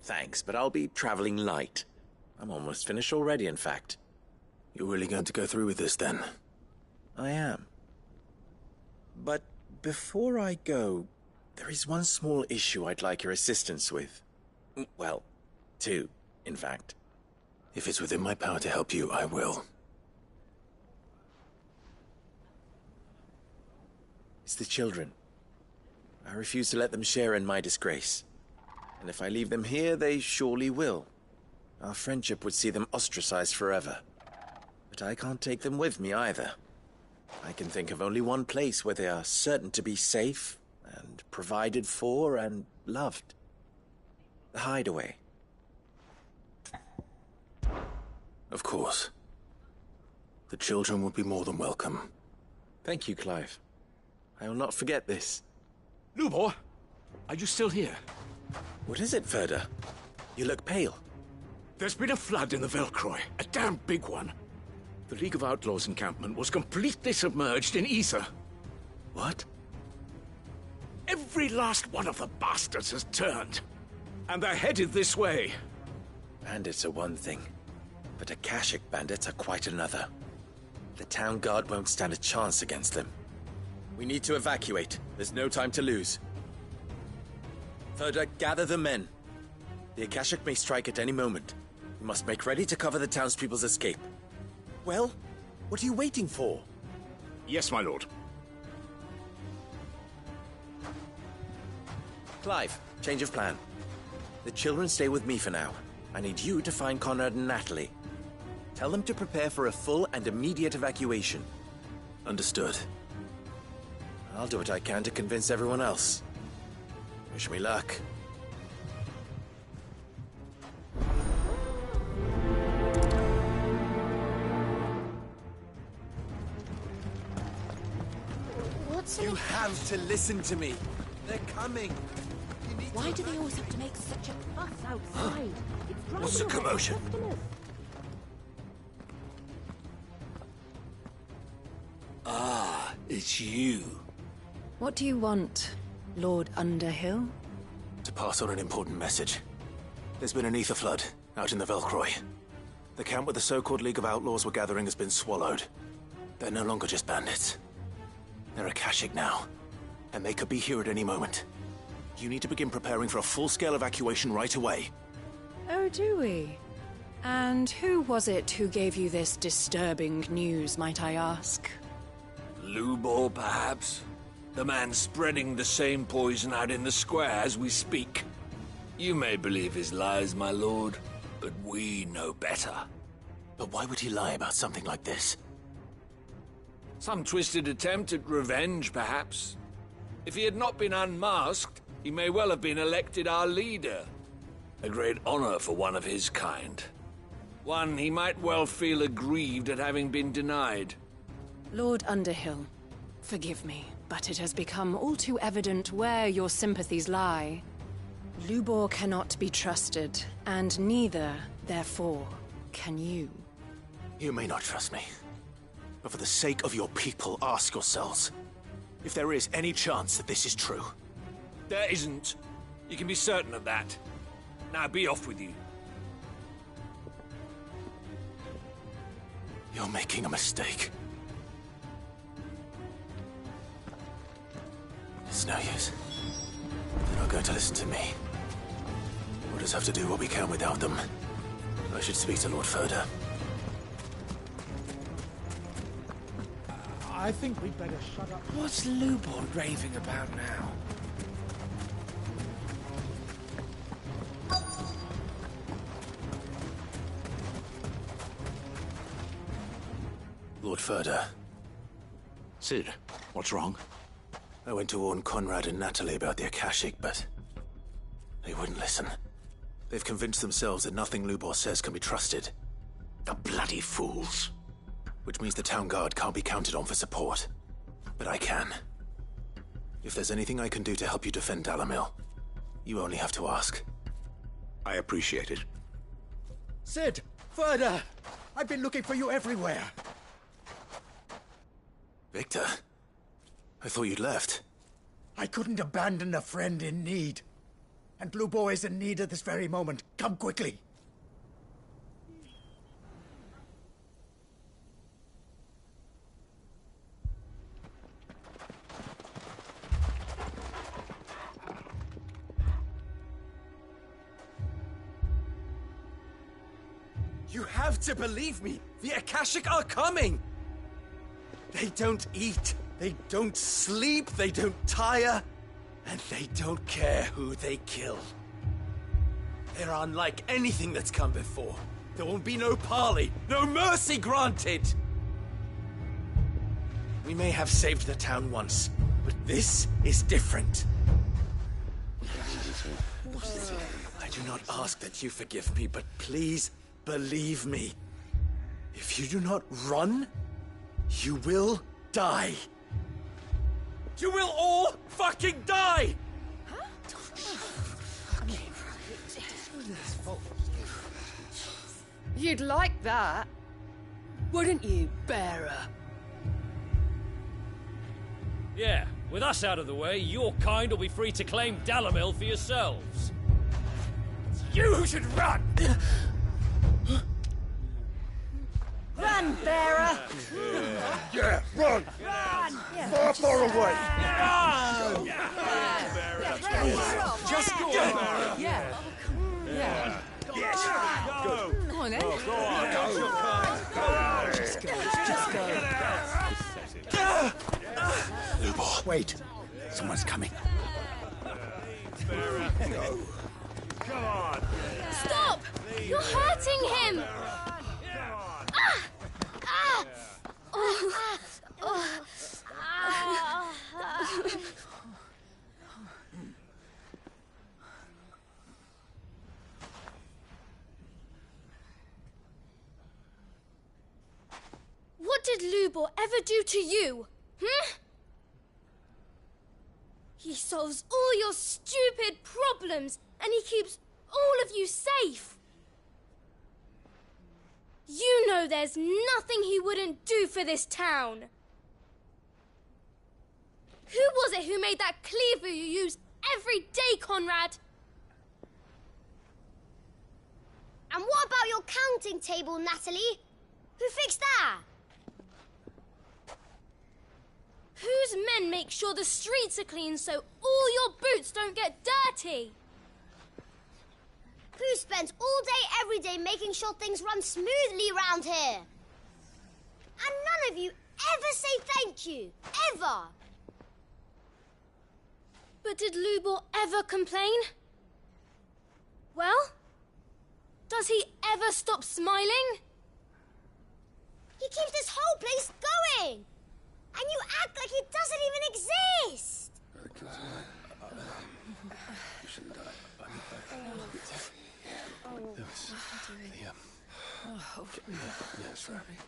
Thanks, but I'll be traveling light. I'm almost finished already, in fact.
You're really going to go through with this, then?
I am. But before I go, there is one small issue I'd like your assistance with. Well, two, in fact.
If it's within my power to help you, I will.
It's the children. I refuse to let them share in my disgrace. And if I leave them here, they surely will. Our friendship would see them ostracized forever. But I can't take them with me either. I can think of only one place where they are certain to be safe, and provided for, and loved. The Hideaway.
Of course. The children would be more than welcome.
Thank you, Clive. I will not forget this.
Lubor, are you still here?
What is it, Ferda? You look pale.
There's been a flood in the Velcroy, a damn big one. The League of Outlaws encampment was completely submerged in ether.
What?
Every last one of the bastards has turned. And they're headed this way.
Bandits are one thing, but Akashic bandits are quite another. The town guard won't stand a chance against them. We need to evacuate. There's no time to lose. Ferda, gather the men. The Akashic may strike at any moment. We must make ready to cover the townspeople's escape. Well, what are you waiting for?
Yes, my lord.
Clive, change of plan. The children stay with me for now. I need you to find Conrad and Natalie. Tell them to prepare for a full and immediate evacuation.
Understood.
I'll do what I can to convince everyone else. Wish me luck. You have to listen to me. They're coming.
Why do they always have to make such a fuss outside?
What's the commotion? Ah, it's you.
What do you want, Lord Underhill?
To pass on an important message. There's been an ether flood out in the Velcroy. The camp where the so-called League of Outlaws were gathering has been swallowed. They're no longer just bandits. They're Akashic now, and they could be here at any moment. You need to begin preparing for a full-scale evacuation right away.
Oh, do we? And who was it who gave you this disturbing news, might I ask?
Lubor, perhaps? The man spreading the same poison out in the square as we speak. You may believe his lies, my lord, but we know better.
But why would he lie about something like this?
Some twisted attempt at revenge, perhaps. If he had not been unmasked, he may well have been elected our leader. A great honor for one of his kind. One he might well feel aggrieved at having been denied.
Lord Underhill, forgive me, but it has become all too evident where your sympathies lie. Lubor cannot be trusted, and neither, therefore, can you.
You may not trust me, but for the sake of your people, ask yourselves if there is any chance that this is true.
There isn't. You can be certain of that. Now be off with you.
You're making a mistake. It's no use. They're not going to listen to me. We'll just have to do what we can without them. I should speak to Lord Ferda.
I think we'd better shut up.
What's Lubor raving about now?
Lord Ferda.
Sid, what's wrong?
I went to warn Conrad and Natalie about the Akashic, but they wouldn't listen. They've convinced themselves that nothing Lubor says can be trusted.
The bloody fools.
Which means the town guard can't be counted on for support. But I can. If there's anything I can do to help you defend Dalamil, you only have to ask.
I appreciate it.
Sid! Ferda! I've been looking for you everywhere.
Victor? I thought you'd left.
I couldn't abandon a friend in need.
and Lubor is in need at this very moment. Come quickly.
You have to believe me! The Akashic are coming! They don't eat, they don't sleep, they don't tire, and they don't care who they kill. They're unlike anything that's come before. There won't be no parley, no mercy granted! We may have saved the town once, but this is different. I do not ask that you forgive me, but please believe me. If you do not run, you will die. You will all fucking die!
You'd like that, wouldn't you, bearer?
Yeah, with us out of the way, your kind will be free to claim Dalamil for yourselves. It's you who should run!
Run, bearer!
Yeah, run!
Run!
Far away!
Run!
Just go! Yeah.
Yes!
Go on, then.
Go on,
Just go.
Lubor, wait. Someone's coming.
Go. Come on!
Stop! You're hurting him! What did Lubor ever do to you? He solves all your stupid problems and he keeps all of you safe. You know there's nothing he wouldn't do for this town. Who was it who made that cleaver you use every day, Conrad?
And what about your counting table, Natalie? Who fixed that?
Whose men make sure the streets are clean so all your boots don't get dirty?
Who spends all day, every day making sure things run smoothly round here? And none of you ever say thank you. Ever.
But did Lubor ever complain? Well, does he ever stop smiling?
He keeps this whole place going. And you act like he doesn't even exist.
You shouldn't die.
Yes, right.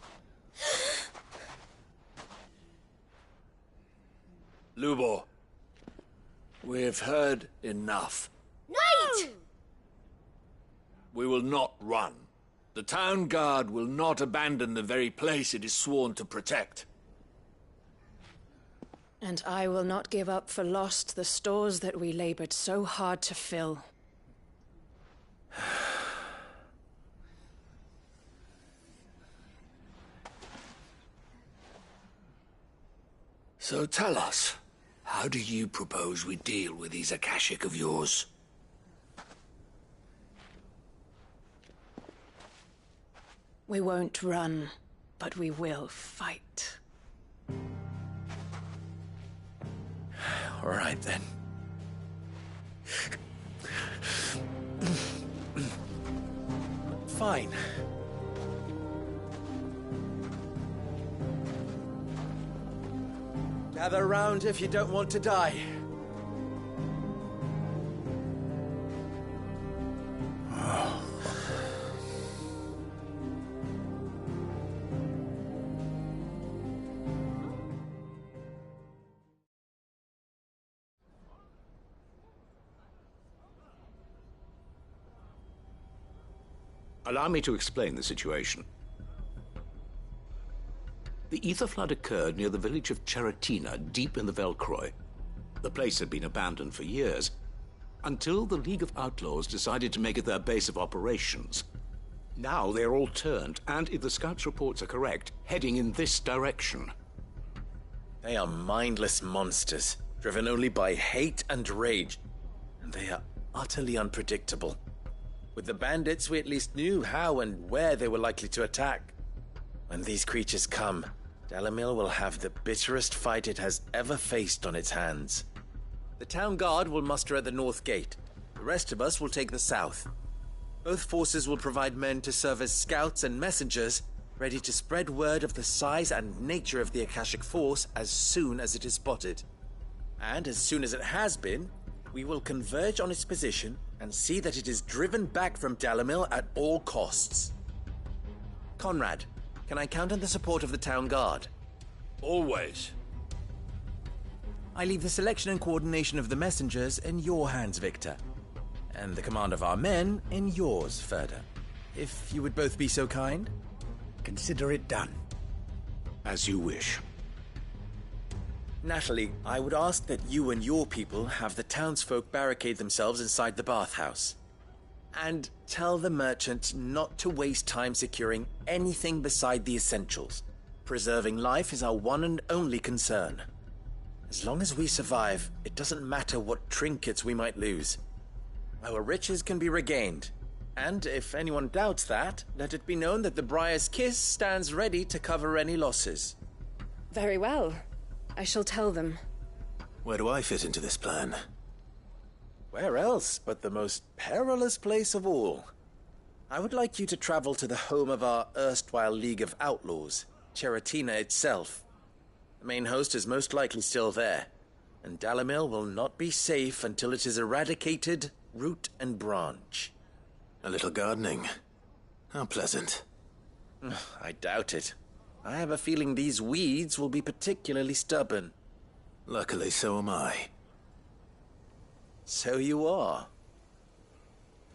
Lubor, we've heard enough.
Wait!
We will not run. The town guard will not abandon the very place it is sworn to protect.
And I will not give up for lost the stores that we labored so hard to fill.
So tell us, how do you propose we deal with these Akashic of yours?
We won't run, but we will fight.
All right, then. Fine. Gather round if you don't want to die.
Allow me to explain the situation. The ether flood occurred near the village of Cheratina, deep in the Velcroy. The place had been abandoned for years. until the League of Outlaws decided to make it their base of operations. Now they're all turned, and if the scouts' reports are correct, heading in this direction.
They are mindless monsters, driven only by hate and rage, and they are utterly unpredictable. With the bandits, we at least knew how and where they were likely to attack. When these creatures come, Dalimil will have the bitterest fight it has ever faced on its hands. The town guard will muster at the north gate. The rest of us will take the south. Both forces will provide men to serve as scouts and messengers, ready to spread word of the size and nature of the Akashic Force as soon as it is spotted. And as soon as it has been, we will converge on its position and see that it is driven back from Dalimil at all costs. Conrad, can I count on the support of the town guard?
Always.
I leave the selection and coordination of the messengers in your hands, Victor. And the command of our men in yours, Ferda. If you would both be so kind.
Consider it done. As you wish.
Natalie, I would ask that you and your people have the townsfolk barricade themselves inside the bathhouse. And tell the merchant not to waste time securing anything beside the essentials. Preserving life is our one and only concern. As long as we survive, it doesn't matter what trinkets we might lose. Our riches can be regained. And if anyone doubts that, let it be known that the Briar's Kiss stands ready to cover any losses.
Very well. I shall tell them.
Where do I fit into this plan?
Where else but the most perilous place of all? I would like you to travel to the home of our erstwhile League of Outlaws, Cheratina itself. The main host is most likely still there, and Dalimil will not be safe until it is eradicated, root and branch.
A little gardening. How pleasant.
I doubt it. I have a feeling these weeds will be particularly stubborn.
Luckily, so am I.
So you are.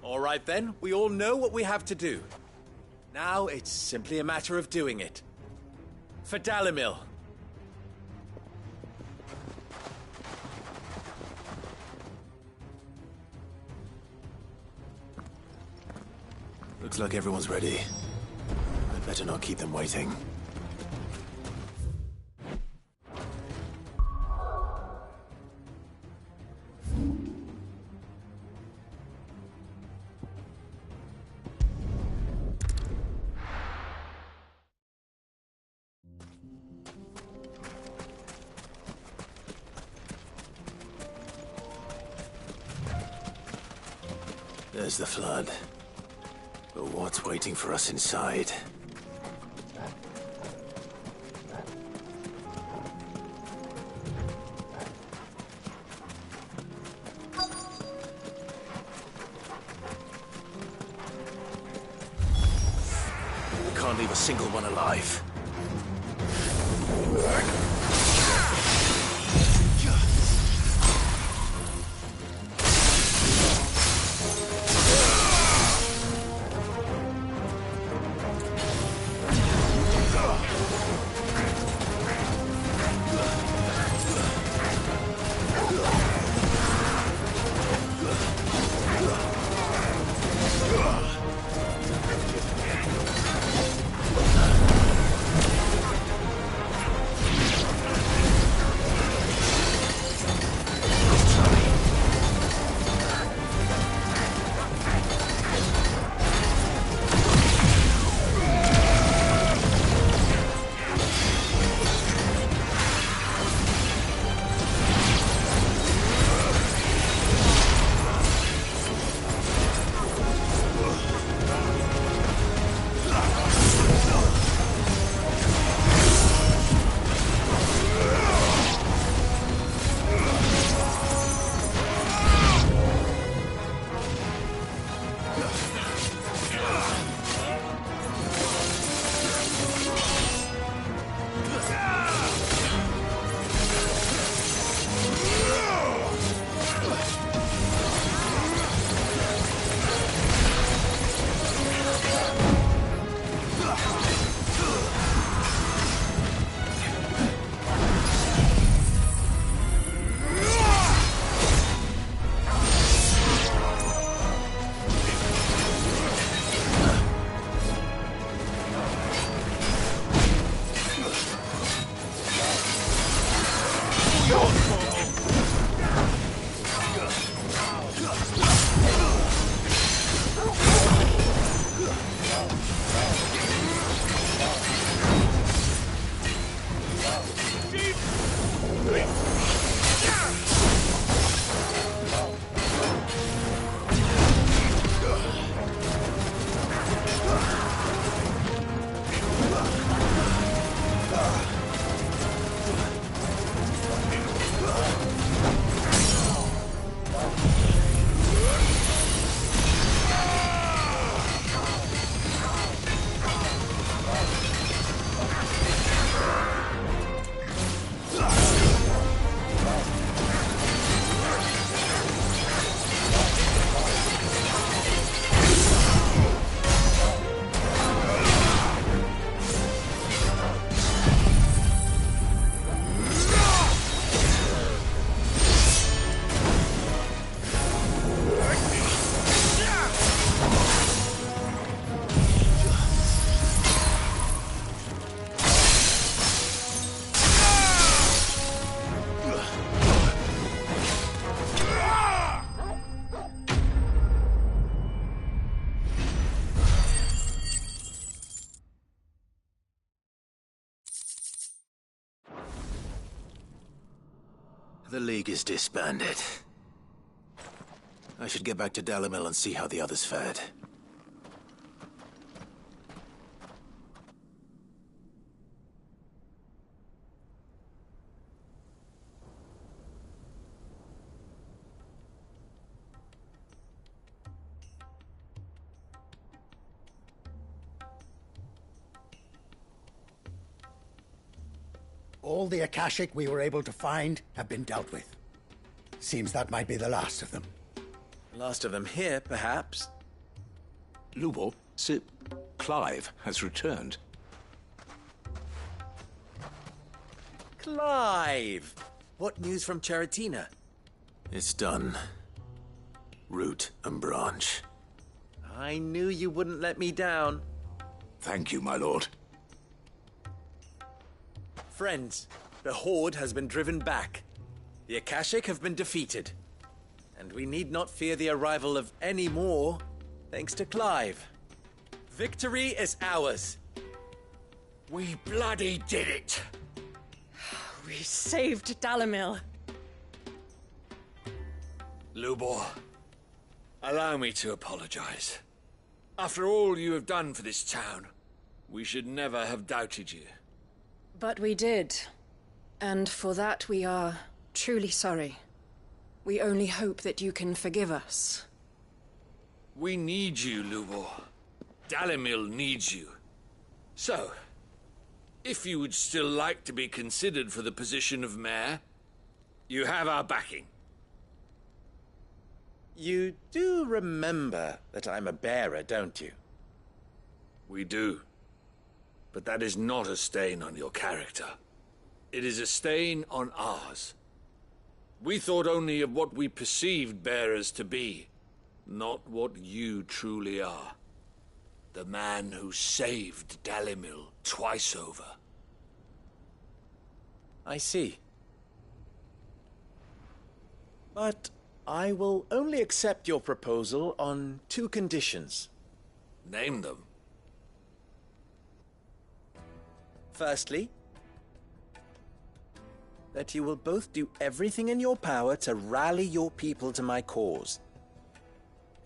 All right then, we all know what we have to do. Now it's simply a matter of doing it. For Dalimil.
Looks like everyone's ready. I'd better not keep them waiting. There's the flood. But what's waiting for us inside? We can't leave a single one alive. The League is disbanded. I should get back to Dalimil and see how the others fared.
All the Akashic we were able to find have been dealt with. Seems that might be the last of them.
Last of them here, perhaps.
Lubo, Clive has returned.
Clive! What news from Charatina?
It's done. Root and branch.
I knew you wouldn't let me down.
Thank you, my lord.
Friends, the Horde has been driven back. The Akashic have been defeated. And we need not fear the arrival of any more, thanks to Clive. Victory is ours.
We bloody did it!
We saved Dalimil.
Lubor, allow me to apologize. After all you have done for this town, we should never have doubted you.
But we did. And for that we are truly sorry. We only hope that you can forgive us.
We need you, Lubor. Dalimil needs you. So, if you would still like to be considered for the position of mayor, you have our backing.
You do remember that I'm a bearer, don't you?
We do. But that is not a stain on your character. It is a stain on ours. We thought only of what we perceived bearers to be, not what you truly are. The man who saved Dalimil twice over.
I see. But I will only accept your proposal on 2 conditions.
Name them.
Firstly, that you will both do everything in your power to rally your people to my cause.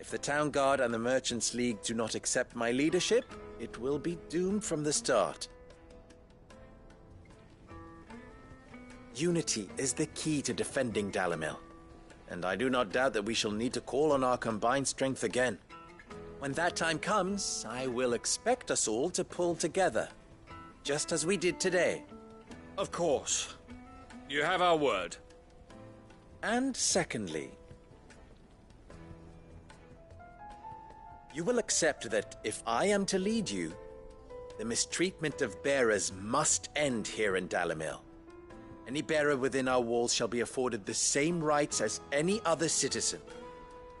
If the Town Guard and the Merchants League do not accept my leadership, it will be doomed from the start. Unity is the key to defending Dalimil, and I do not doubt that we shall need to call on our combined strength again. When that time comes, I will expect us all to pull together, just as we did today.
Of course. You have our word.
And secondly, you will accept that if I am to lead you, the mistreatment of bearers must end here in Dalimil. Any bearer within our walls shall be afforded the same rights as any other citizen.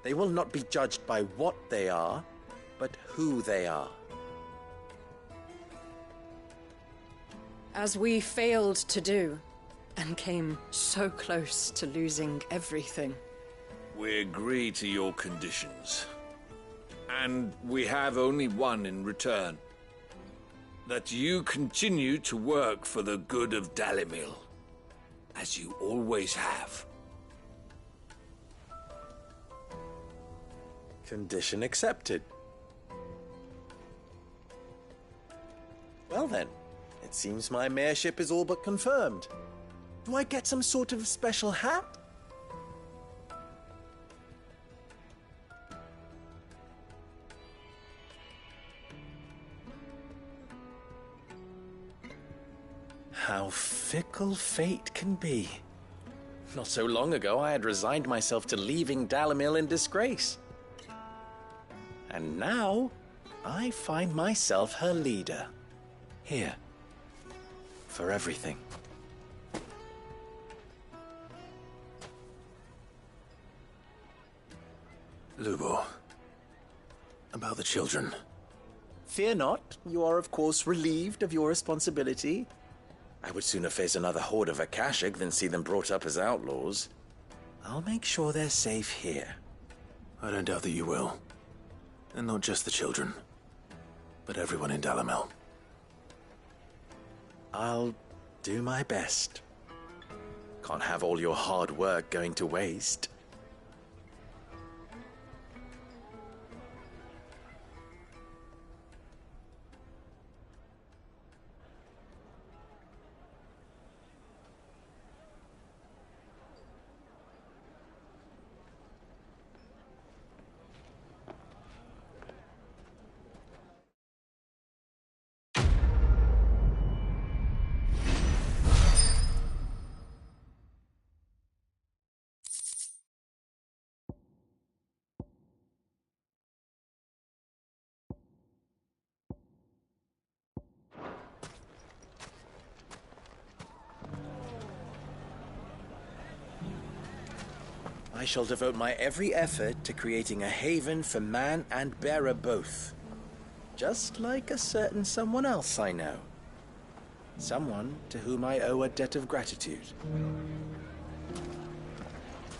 They will not be judged by what they are, but who they are.
As we failed to do, and came so close to losing everything.
We agree to your conditions. And we have only one in return. That you continue to work for the good of Dalimil, as you always have.
Condition accepted. Well then, it seems my mayorship is all but confirmed. Do I get some sort of special hat? How fickle fate can be. Not so long ago, I had resigned myself to leaving Dalimil in disgrace. And now, I find myself her leader. Here. For everything.
Lubo. About the children.
Fear not. You are, of course, relieved of your responsibility. I would sooner face another horde of Akashic than see them brought up as outlaws. I'll make sure they're safe here.
I don't doubt that you will. And not just the children, but everyone in Dalimil.
I'll do my best. Can't have all your hard work going to waste. I shall devote my every effort to creating a haven for man and bearer both. Just like a certain someone else I know. Someone to whom I owe a debt of gratitude.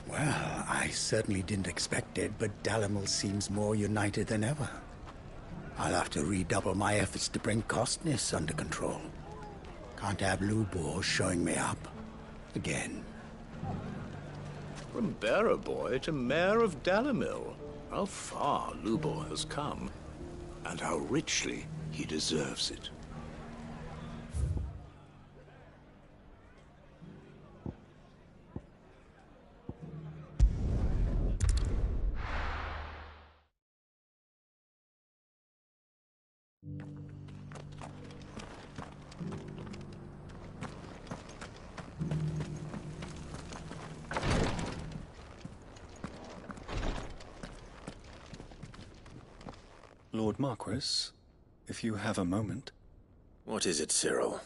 Well, I certainly didn't expect it, but Dalimil seems more united than ever. I'll have to redouble my efforts to bring Costness under control. Can't have Lubor showing me up again.
From bearer boy to mayor of Dalimil, how far Lubor has come, and how richly he deserves it.
Lord Marquis, if you have a moment.
What is it, Cyril?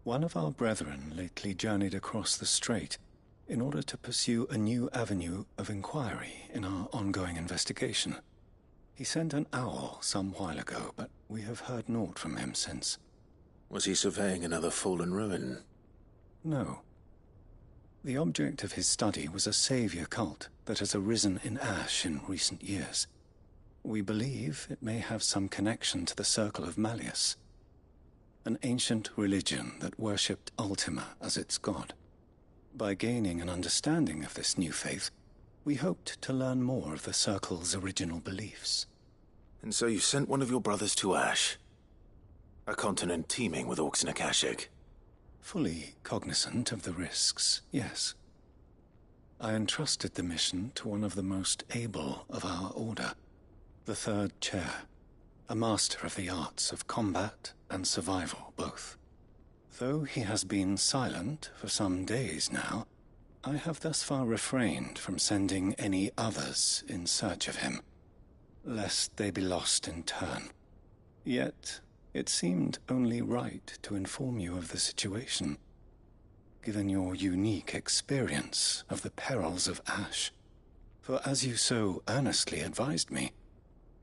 One of our brethren lately journeyed across the strait in order to pursue a new avenue of inquiry in our ongoing investigation. He sent an owl some while ago, but we have heard naught from him since.
Was he surveying another fallen ruin?
No. The object of his study was a savior cult that has arisen in Ash in recent years. We believe it may have some connection to the Circle of Malleus, an ancient religion that worshipped Ultima as its god. By gaining an understanding of this new faith, we hoped to learn more of the Circle's original beliefs.
And so you sent one of your brothers to Ash, a continent teeming with orcs and Akashic.
Fully cognizant of the risks, yes. I entrusted the mission to one of the most able of our order, the third chair, a master of the arts of combat and survival both. Though he has been silent for some days now, I have thus far refrained from sending any others in search of him, lest they be lost in turn. Yet, it seemed only right to inform you of the situation, given your unique experience of the perils of Ash. For as you so earnestly advised me,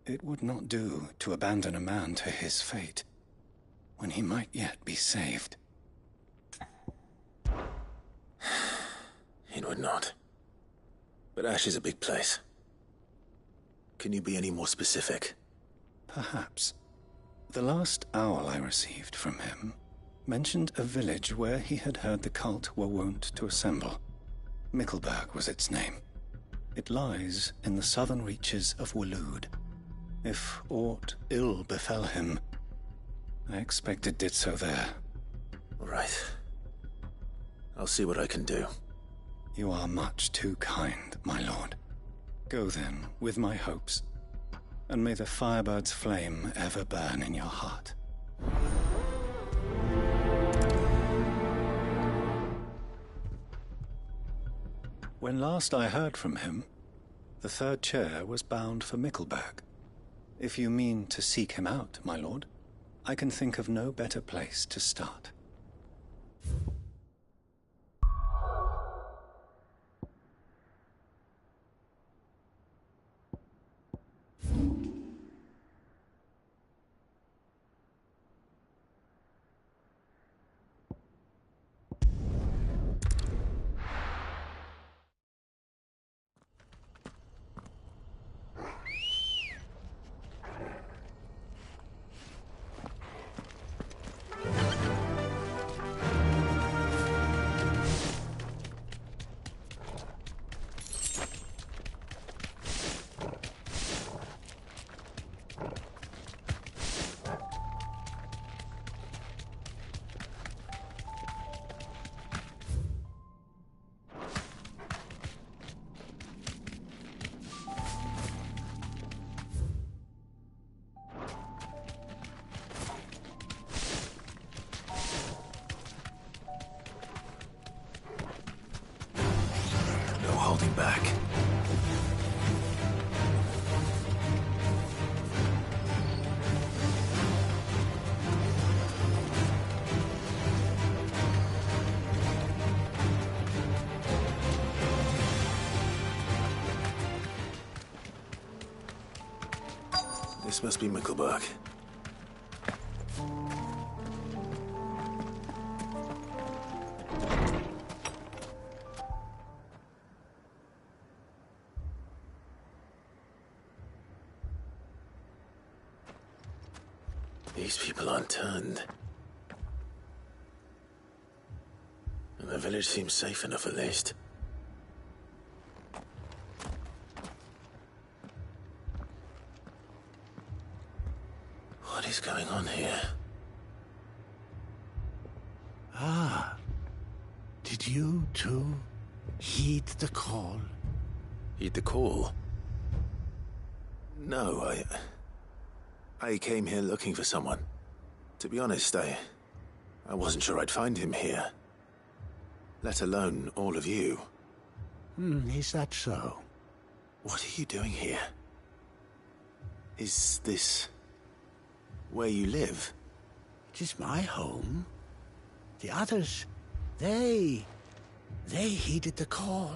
it would not do to abandon a man to his fate, when he might yet be saved.
It would not. But Ash is a big place. Can you be any more specific?
Perhaps. The last owl I received from him mentioned a village where he had heard the cult were wont to assemble. Mickleburg was its name. It lies in the southern reaches of Waloed. If aught ill befell him, I expect it did so there.
All right. I'll see what I can do.
You are much too kind, my lord. Go then, with my hopes, and may the Firebird's flame ever burn in your heart. When last I heard from him, the third chair was bound for Mickleburg. If you mean to seek him out, my lord, I can think of no better place to start.
turning back. This must be Mickelberg. These people aren't turned. And the village seems safe enough at least. What is going on here?
Ah. Did you, too, heed the call?
Heed the call? No, I came here looking for someone. To be honest, I wasn't sure I'd find him here. Let alone all of you.
Is that so?
What are you doing here? Is this where you live?
It is my home. The others, they heeded the call.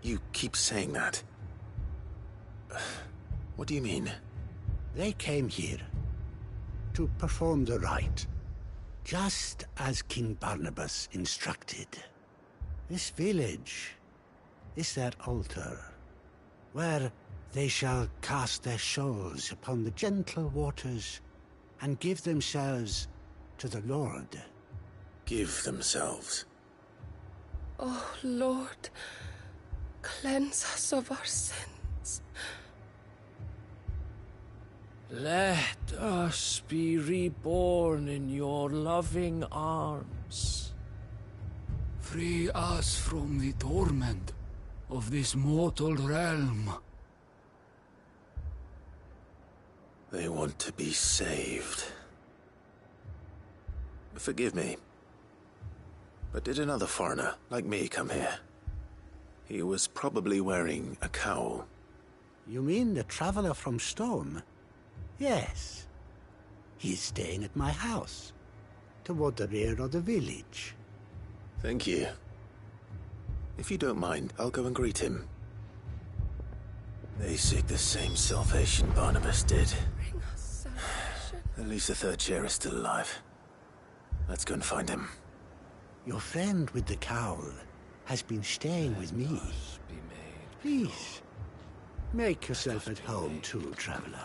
You keep saying that. What do you mean?
They came here to perform the rite, just as King Barnabas instructed. This village is their altar, where they shall cast their souls upon the gentle waters and give themselves to the Lord.
Give themselves?
Oh, Lord, cleanse us of our sins.
Let us be reborn in your loving arms.
Free us from the torment of this mortal realm.
They want to be saved. Forgive me, but did another foreigner like me come here? He was probably wearing a cowl.
You mean the traveler from Stone? Yes. He is staying at my house, toward the rear of the village.
Thank you. If you don't mind, I'll go and greet him. They seek the same salvation Barnabas did.
Bring us salvation.
At least the third chair is still alive. Let's go and find him.
Your friend with the cowl has been staying with me. Please, make yourself at home too, traveler.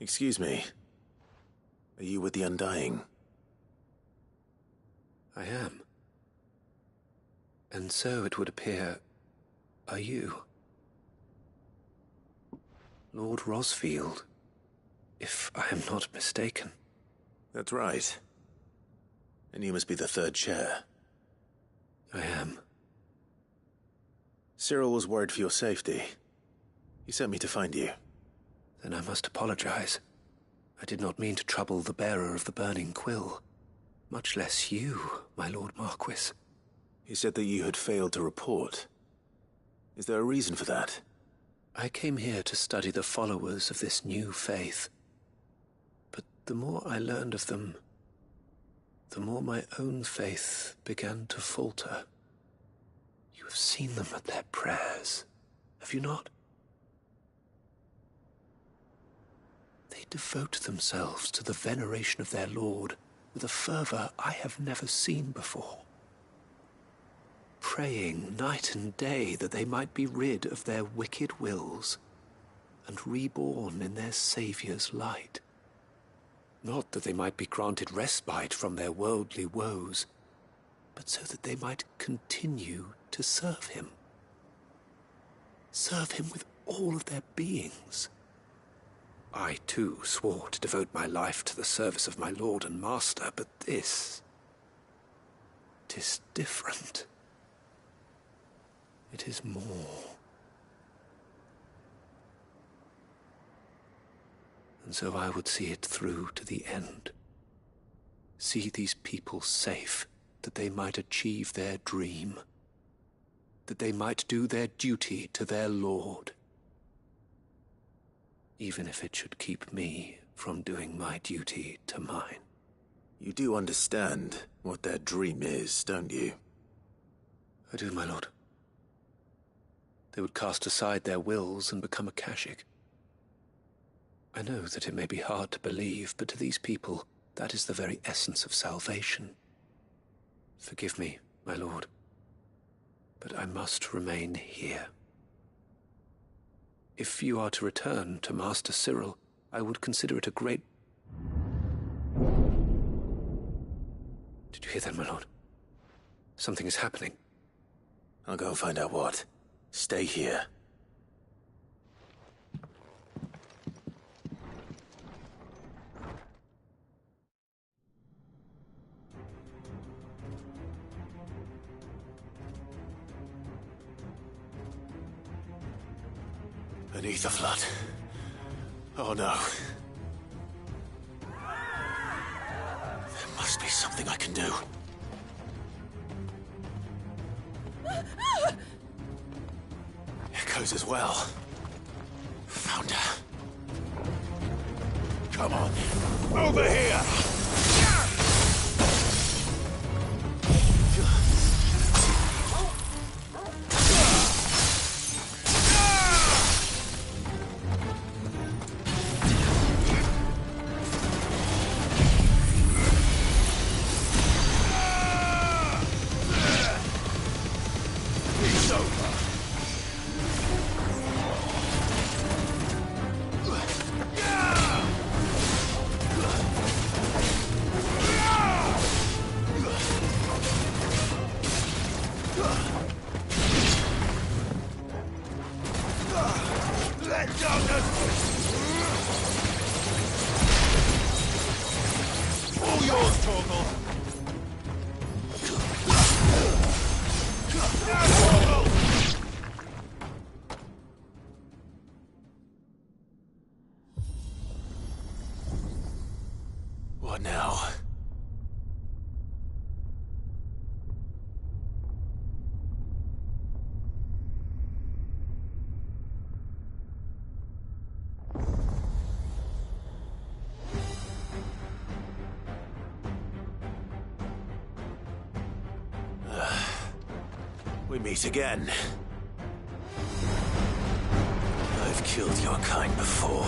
Excuse me. Are you with the Undying?
I am. And so it would appear, are you? Lord Rosfield, if I am not mistaken.
That's right. And you must be the third chair.
I am.
Cyril was worried for your safety. He sent me to find you.
Then I must apologize. I did not mean to trouble the bearer of the burning quill. Much less you, my Lord Marquis.
He said that you had failed to report. Is there a reason for that?
I came here to study the followers of this new faith. The more I learned of them, the more my own faith began to falter. You have seen them at their prayers, have you not? They devote themselves to the veneration of their Lord with a fervor I have never seen before, praying night and day that they might be rid of their wicked wills and reborn in their Saviour's light. Not that they might be granted respite from their worldly woes, but so that they might continue to serve him. Serve him with all of their beings. I, too, swore to devote my life to the service of my Lord and Master, but this... 'tis different. It is more. And so I would see it through to the end. See these people safe, that they might achieve their dream. That they might do their duty to their Lord. Even if it should keep me from doing my duty to mine.
You do understand what their dream is, don't you?
I do, my lord. They would cast aside their wills and become Akashic. I know that it may be hard to believe, but to these people, that is the very essence of salvation. Forgive me, my lord, but I must remain here. If you are to return to Master Cyril, I would consider it a great... Did you hear that, my lord? Something is happening.
I'll go and find out what. Stay here. Beneath the flood. Oh no. There must be something I can do. Echoes as well. Found her. Come on. Over here! What now? We meet again. I've killed your kind before.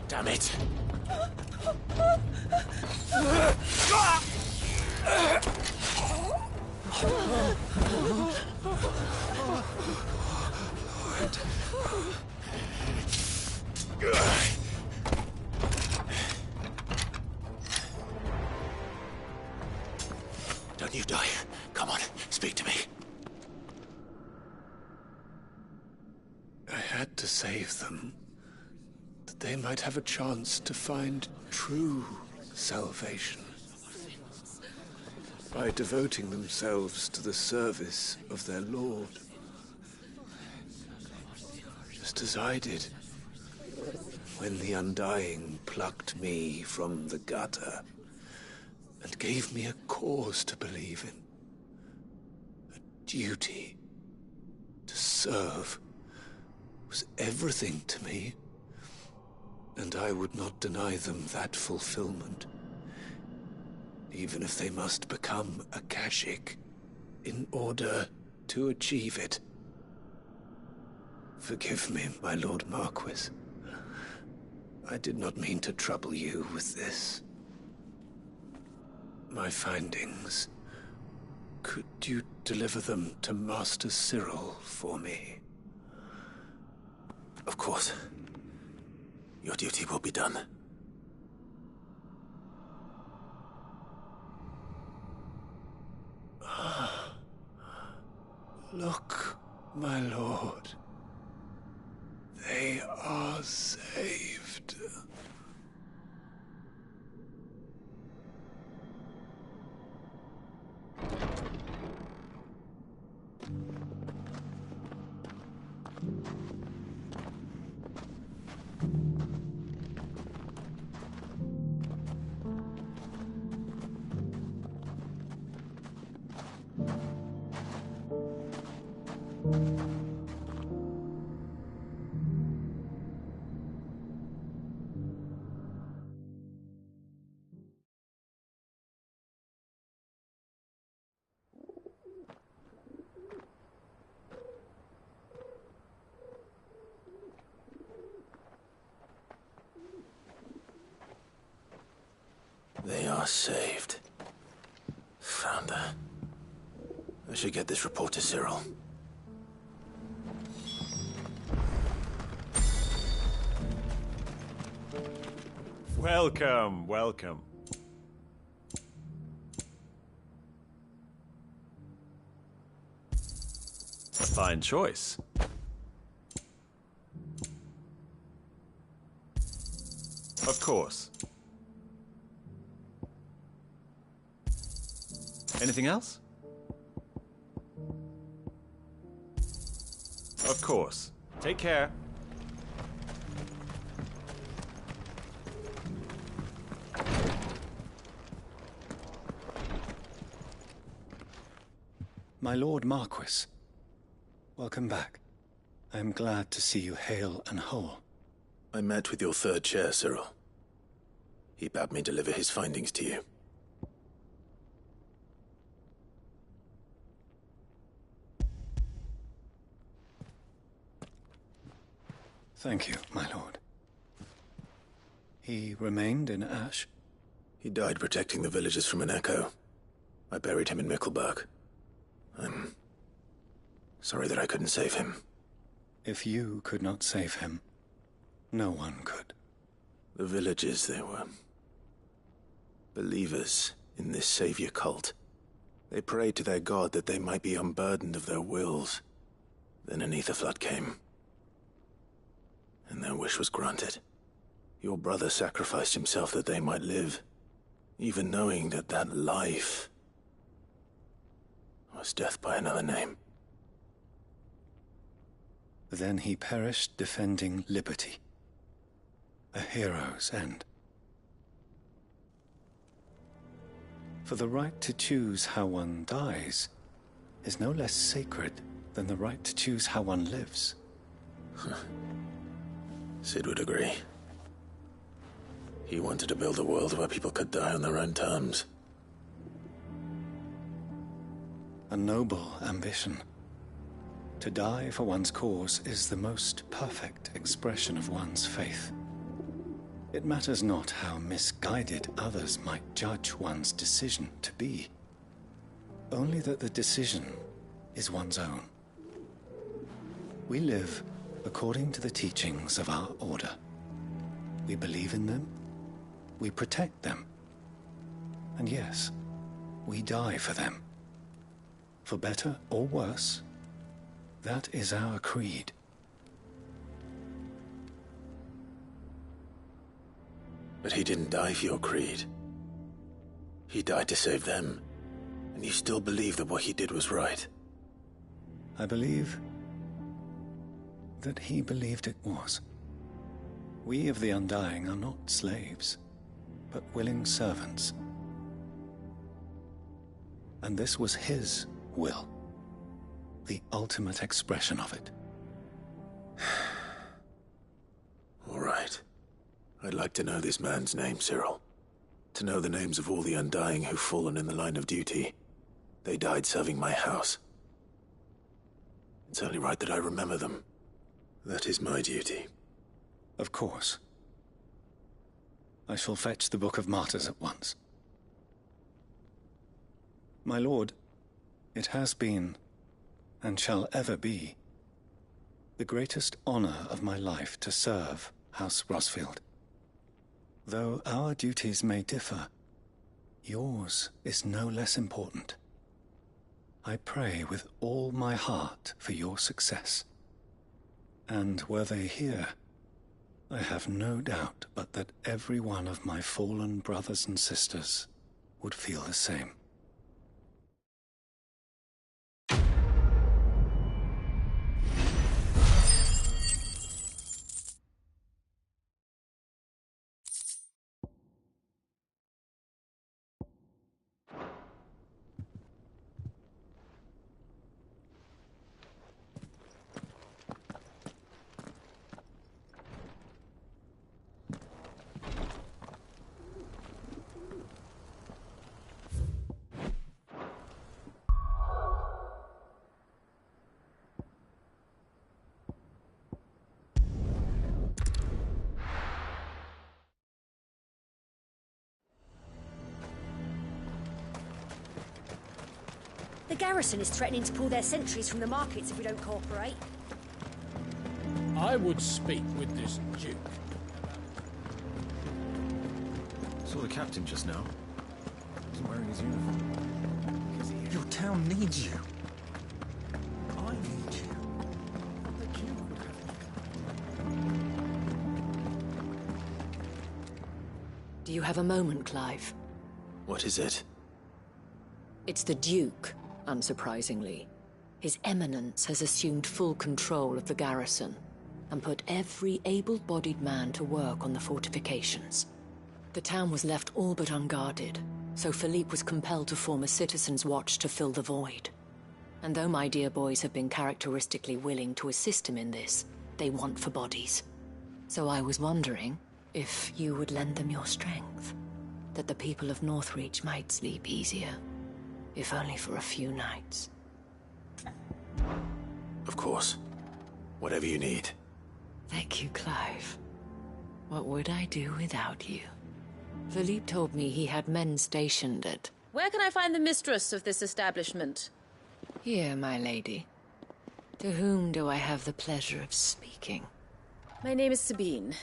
Damn it! Don't you die. Come on, speak to me.
I had to save them, that they might have a chance to find true salvation. By devoting themselves to the service of their Lord. Just as I did, when the Undying plucked me from the gutter and gave me a cause to believe in. A duty to serve was everything to me, and I would not deny them that fulfillment, even if they must become a Kashik in order to achieve it. Forgive me, my Lord Marquis. I did not mean to trouble you with this. My findings. Could you deliver them to Master Cyril for me?
Of course. Your duty will be done.
Look, my lord. They are saved.
They are saved. Founder. I should get this report to Cyril.
Welcome, welcome. A fine choice. Of course. Anything else? Of course. Take care.
My Lord Marquis, welcome back. I am glad to see you hale and whole.
I met with your third chair, Cyril. He bade me deliver his findings to you.
Thank you, my lord. He remained in Ash?
He died protecting the villagers from an echo. I buried him in Mickelberg. I'm sorry that I couldn't save him.
If you could not save him, no one could.
The villagers, they were believers in this savior cult. They prayed to their god that they might be unburdened of their wills. Then an ether flood came, and their wish was granted. Your brother sacrificed himself that they might live, even knowing that that life was death by another name.
Then he perished defending liberty. A hero's end. For the right to choose how one dies is no less sacred than the right to choose how one lives.
Sid would agree. He wanted to build a world where people could die on their own terms.
A noble ambition. To die for one's cause is the most perfect expression of one's faith. It matters not how misguided others might judge one's decision to be. Only that the decision is one's own. We live according to the teachings of our order. We believe in them, we protect them, and yes, we die for them. For better or worse, that is our creed.
But he didn't die for your creed. He died to save them. And you still believe that what he did was right?
I believe that he believed it was. We of the Undying are not slaves, but willing servants. And this was his will, the ultimate expression of it.
All right. I'd like to know this man's name, Cyril. To know the names of all the Undying who've fallen in the line of duty. They died serving my house. It's only right that I remember them. That is my duty.
Of course. I shall fetch the Book of Martyrs at once. My lord, it has been, and shall ever be, the greatest honor of my life to serve House Rosfield. Though our duties may differ, yours is no less important. I pray with all my heart for your success. And were they here, I have no doubt but that every one of my fallen brothers and sisters would feel the same.
The garrison is threatening to pull their sentries from the markets if we don't cooperate.
I would speak with this Duke.
Saw the captain just now. He wasn't wearing his uniform. Your town needs you. I need you. The Duke would have you.
Do you have a moment, Clive?
What is it?
It's the Duke, unsurprisingly. His Eminence has assumed full control of the garrison and put every able-bodied man to work on the fortifications. The town was left all but unguarded, so Philippe was compelled to form a citizens' watch to fill the void. And though my dear boys have been characteristically willing to assist him in this, they want for bodies. So I was wondering if you would lend them your strength, that the people of Northreach might sleep easier, if only for a few nights.
Of course. Whatever you need.
Thank you, Clive. What would I do without you? Philippe told me he had men stationed at...
Where can I find the mistress of this establishment?
Here, my lady. To whom do I have the pleasure of speaking?
My name is Sabine,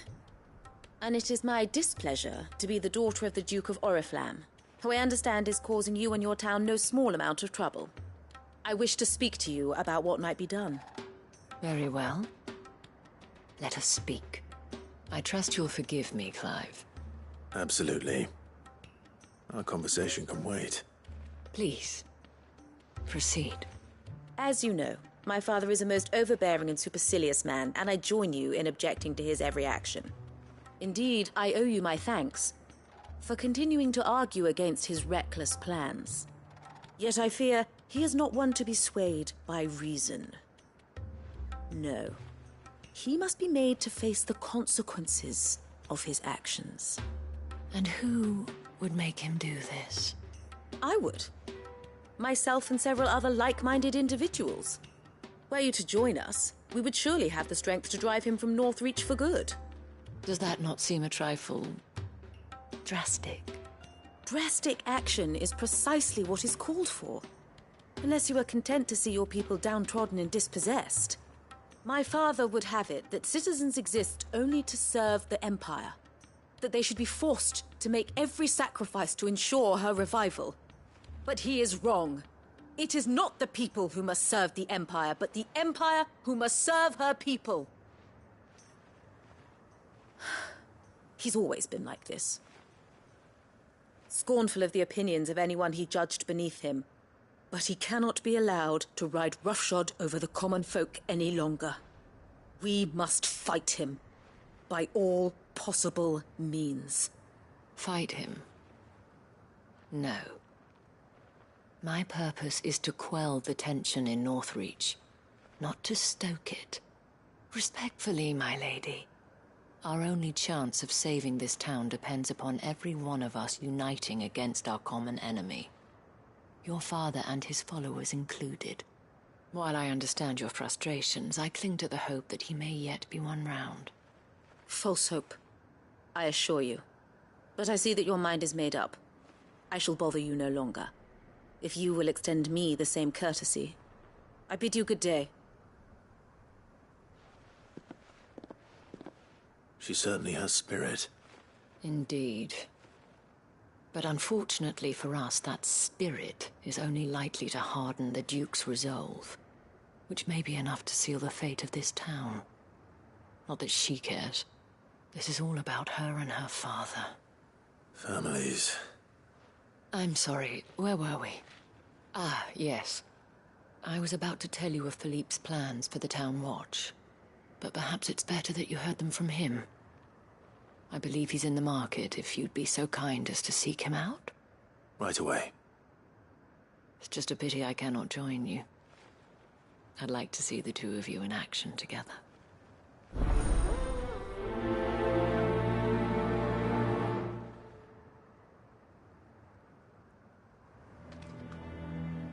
and it is my displeasure to be the daughter of the Duke of Oriflamme, who I understand is causing you and your town no small amount of trouble. I wish to speak to you about what might be done.
Very well. Let us speak. I trust you'll forgive me, Clive.
Absolutely. Our conversation can wait.
Please, proceed.
As you know, my father is a most overbearing and supercilious man, and I join you in objecting to his every action. Indeed, I owe you my thanks for continuing to argue against his reckless plans. Yet I fear he is not one to be swayed by reason. No. He must be made to face the consequences of his actions.
And who would make him do this?
I would. Myself and several other like-minded individuals. Were you to join us, we would surely have the strength to drive him from Northreach for good.
Does that not seem a trifle drastic?
Drastic action is precisely what is called for. Unless you are content to see your people downtrodden and dispossessed. My father would have it that citizens exist only to serve the Empire. That they should be forced to make every sacrifice to ensure her revival. But he is wrong. It is not the people who must serve the Empire, but the Empire who must serve her people. He's always been like this. Scornful of the opinions of anyone he judged beneath him. But he cannot be allowed to ride roughshod over the common folk any longer. We must fight him. By all possible means.
Fight him? No. My purpose is to quell the tension in Northreach, not to stoke it. Respectfully, my lady. Our only chance of saving this town depends upon every one of us uniting against our common enemy. Your father and his followers included. While I understand your frustrations, I cling to the hope that he may yet be won round.
False hope, I assure you. But I see that your mind is made up. I shall bother you no longer. If you will extend me the same courtesy, I bid you good day.
She certainly has spirit.
Indeed. But unfortunately for us, that spirit is only likely to harden the Duke's resolve, which may be enough to seal the fate of this town. Not that she cares. This is all about her and her father.
Families.
I'm sorry, where were we? Ah, yes. I was about to tell you of Philippe's plans for the town watch, but perhaps it's better that you heard them from him. I believe he's in the market, if you'd be so kind as to seek him out.
Right away.
It's just a pity I cannot join you. I'd like to see the two of you in action together.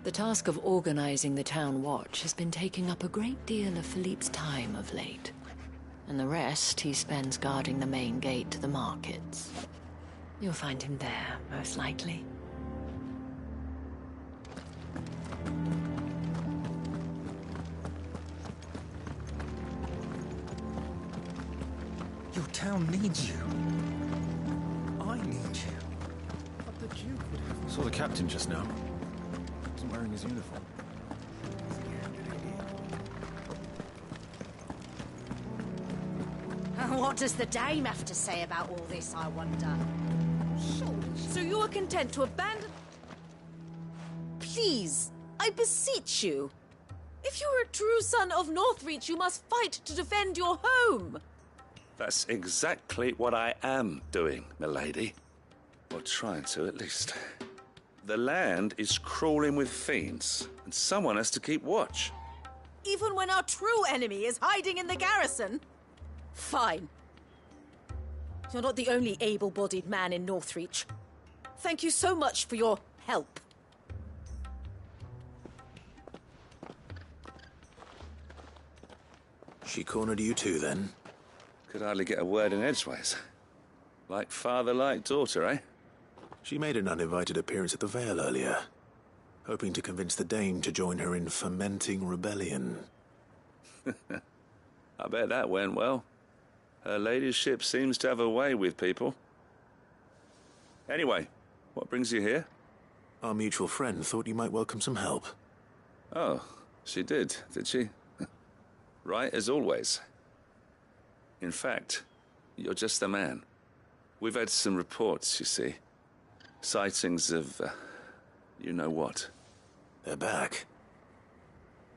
The task of organizing the town watch has been taking up a great deal of Philippe's time of late. And the rest he spends guarding the main gate to the markets. You'll find him there, most likely.
Your town needs you. I need you. But the Duke would have... Saw the captain just now. Wasn't wearing his uniform.
What does the dame have to say about all this, I wonder?
So you are content to abandon... Please, I beseech you. If you are a true son of Northreach, you must fight to defend your home.
That's exactly what I am doing, milady. Or trying to, at least. The land is crawling with fiends, and someone has to keep watch.
Even when our true enemy is hiding in the garrison? Fine. You're not the only able-bodied man in Northreach. Thank you so much for your help.
She cornered you too, then?
Could hardly get a word in edgeways. Like father, like daughter, eh?
She made an uninvited appearance at the Vale earlier, hoping to convince the Dane to join her in fomenting rebellion.
I bet that went well. Her ladyship seems to have a way with people. Anyway, what brings you here?
Our mutual friend thought you might welcome some help.
Oh, she did she? Right as always. In fact, you're just the man. We've had some reports, you see. Sightings of, you know what.
They're back.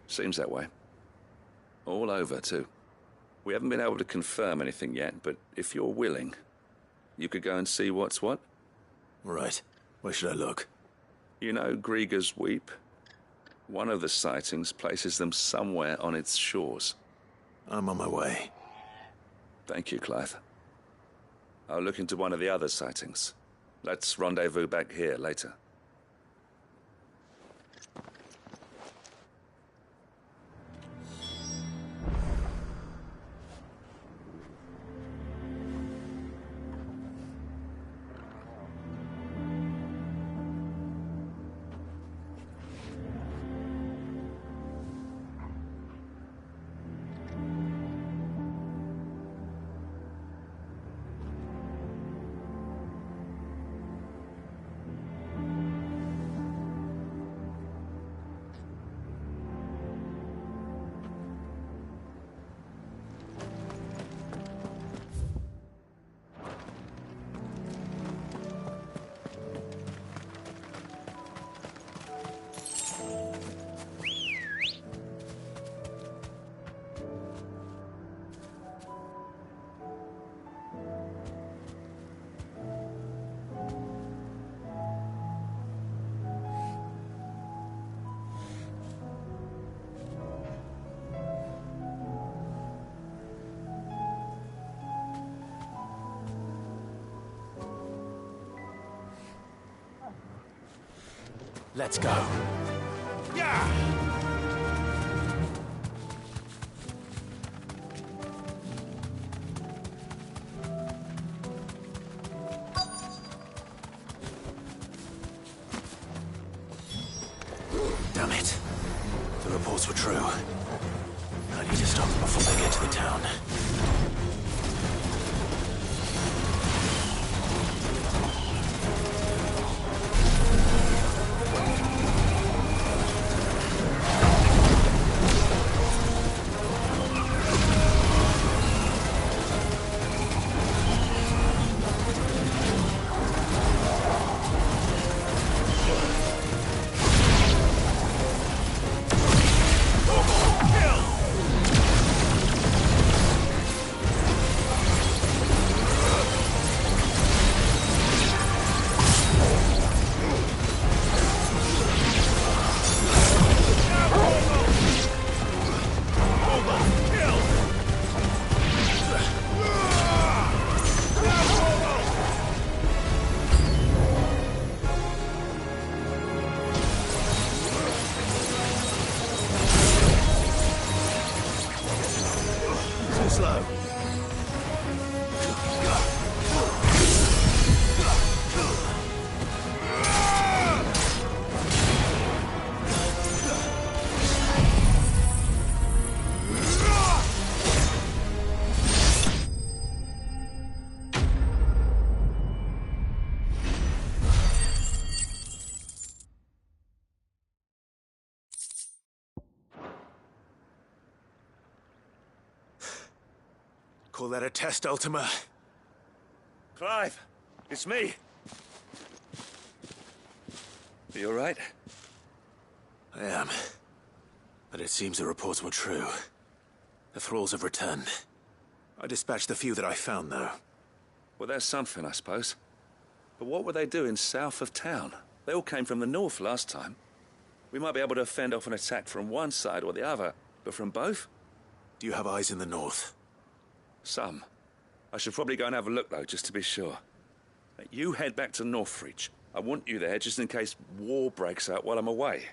Seems that way. All over, too. We haven't been able to confirm anything yet, but if you're willing, you could go and see what's what.
Right. Where should I look?
You know Grieger's Weep? One of the sightings places them somewhere on its shores.
I'm on my way.
Thank you, Clive. I'll look into one of the other sightings. Let's rendezvous back here later.
Let's go.
Yeah!
Damn it. The reports were true. I need to stop them before they get to the town. Call that a test, Ultima?
Clive, it's me. Are you all right?
I am. But it seems the reports were true. The thralls have returned. I dispatched the few that I found, though.
Well, that's something, I suppose. But what were they doing south of town? They all came from the north last time. We might be able to fend off an attack from one side or the other, but from both?
Do you have eyes in the north?
Some. I should probably go and have a look, though, just to be sure. You head back to Northreach. I want you there just in case war breaks out while I'm away.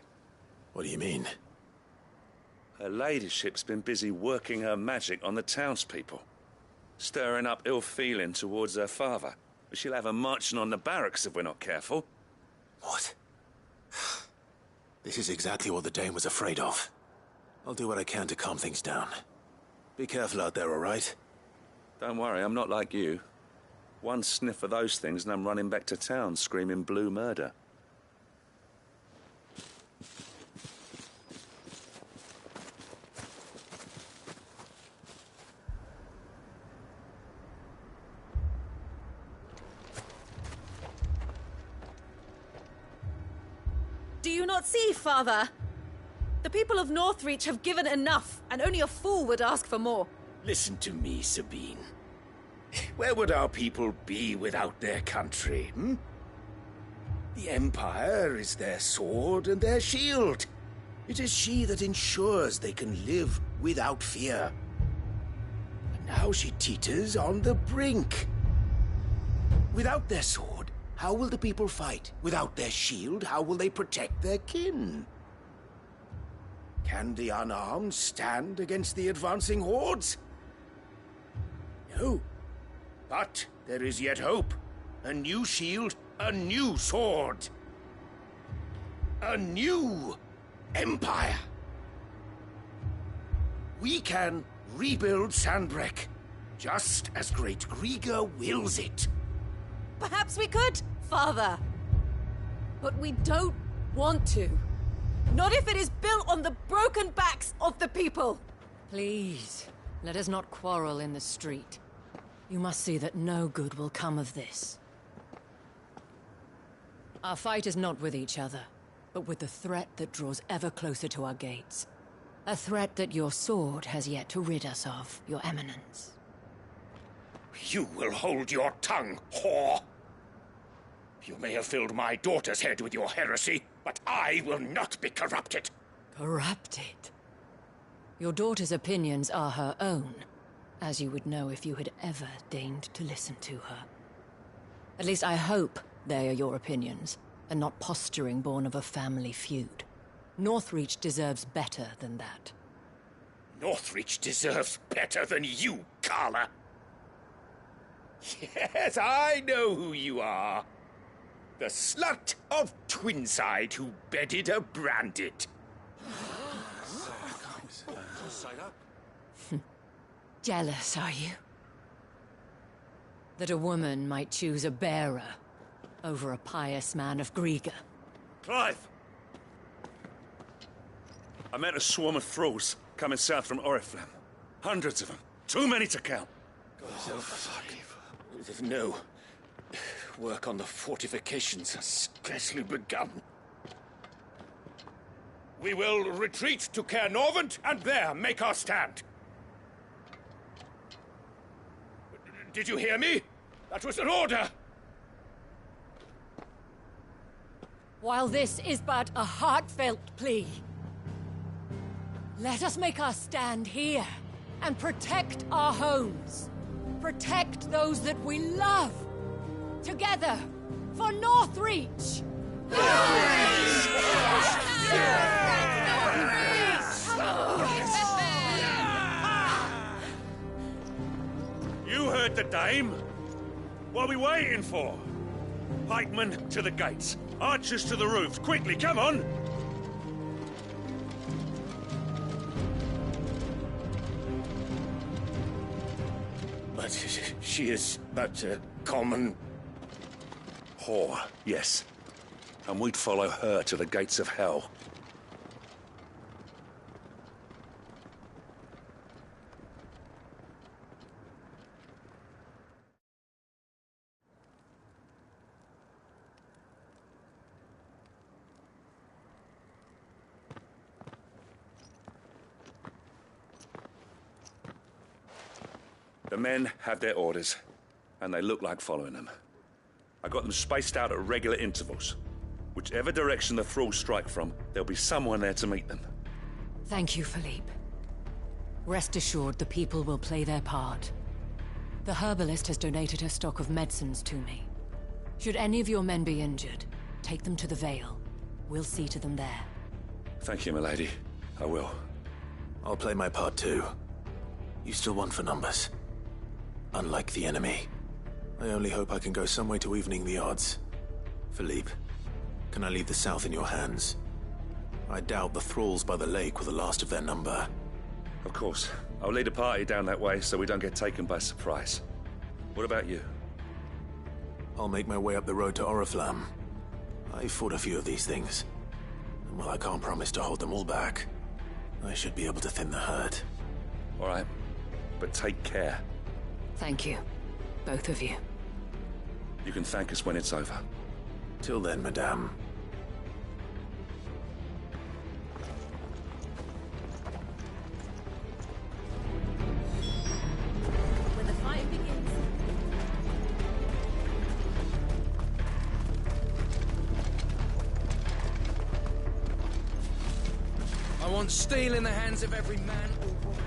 What do you mean?
Her ladyship's been busy working her magic on the townspeople. Stirring up ill feeling towards her father. But she'll have her marching on the barracks if we're not careful.
What? This is exactly what the Dane was afraid of. I'll do what I can to calm things down. Be careful out there, all right?
Don't worry, I'm not like you. One sniff of those things and I'm running back to town screaming blue murder.
Do you not see, Father? The people of Northreach have given enough, and only a fool would ask for more.
Listen to me, Sabine. Where would our people be without their country, hmm? The Empire is their sword and their shield. It is she that ensures they can live without fear. But now she teeters on the brink. Without their sword, how will the people fight? Without their shield, how will they protect their kin? Can the unarmed stand against the advancing hordes? No. But there is yet hope. A new shield, a new sword. A new empire. We can rebuild Sandbreck, just as Great Grieger wills it.
Perhaps we could, Father. But we don't want to. Not if it is built on the broken backs of the people.
Please, let us not quarrel in the street. You must see that no good will come of this. Our fight is not with each other, but with the threat that draws ever closer to our gates. A threat that your sword has yet to rid us of, Your Eminence.
You will hold your tongue, whore! You may have filled my daughter's head with your heresy, but I will not be corrupted.
Corrupted? Your daughter's opinions are her own, as you would know if you had ever deigned to listen to her. At least I hope they are your opinions, and not posturing born of a family feud. Northreach deserves better than that.
Northreach deserves better than you, Carla. Yes, I know who you are. The slut of Twinside who bedded a Branded.
Jealous, are you? That a woman might choose a bearer over a pious man of Griega.
Clive! I met a swarm of thralls coming south from Oriflamme. Hundreds of them. Too many to count.
No. Work on the fortifications has scarcely begun. We will retreat to Caer Norvent and there make our stand. Did you hear me? That was an order!
While this is but a heartfelt plea, let us make our stand here and protect our homes. Protect those that we love. Together, for Northreach!
You heard the dame. What are we waiting for? Pikemen to the gates. Archers to the roofs. Quickly, come on!
But she is but a common...
whore, yes. And we'd follow her to the gates of hell. The men have their orders, and they look like following them. I got them spaced out at regular intervals. Whichever direction the thralls strike from, there'll be someone there to meet them.
Thank you, Philippe. Rest assured the people will play their part. The herbalist has donated her stock of medicines to me. Should any of your men be injured, take them to the Vale. We'll see to them there.
Thank you, milady. I will.
I'll play my part too. You still want for numbers. Unlike the enemy. I only hope I can go some way to evening the odds. Philippe, can I leave the south in your hands? I doubt the thralls by the lake were the last of their number.
Of course. I'll lead a party down that way so we don't get taken by surprise. What about you?
I'll make my way up the road to Oriflamme. I fought a few of these things. And while I can't promise to hold them all back, I should be able to thin the herd.
All right. But take care.
Thank you. Both of you.
You can thank us when it's over.
Till then, madame.
When the fight begins.
I want steel in the hands of every man or woman.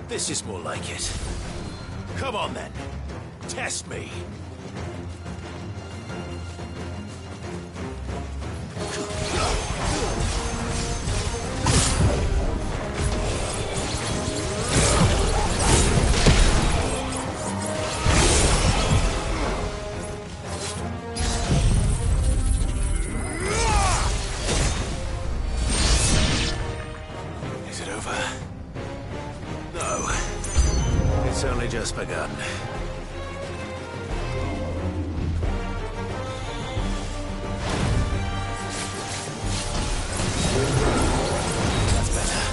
This is more like it. Come on then. Test me. Is it over? No. It's only just begun. That's better.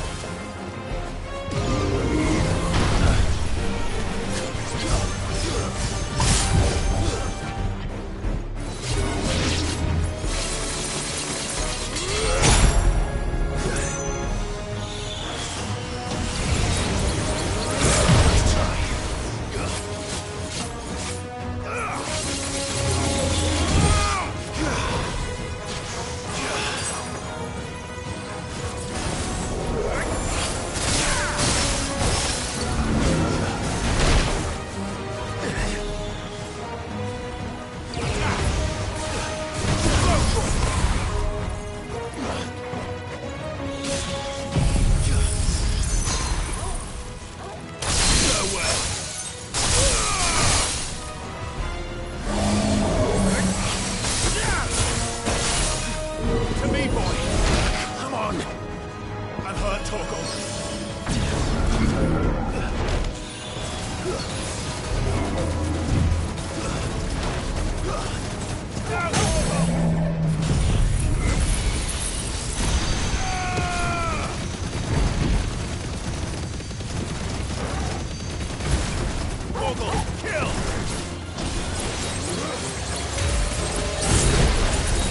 Toggle! Kill!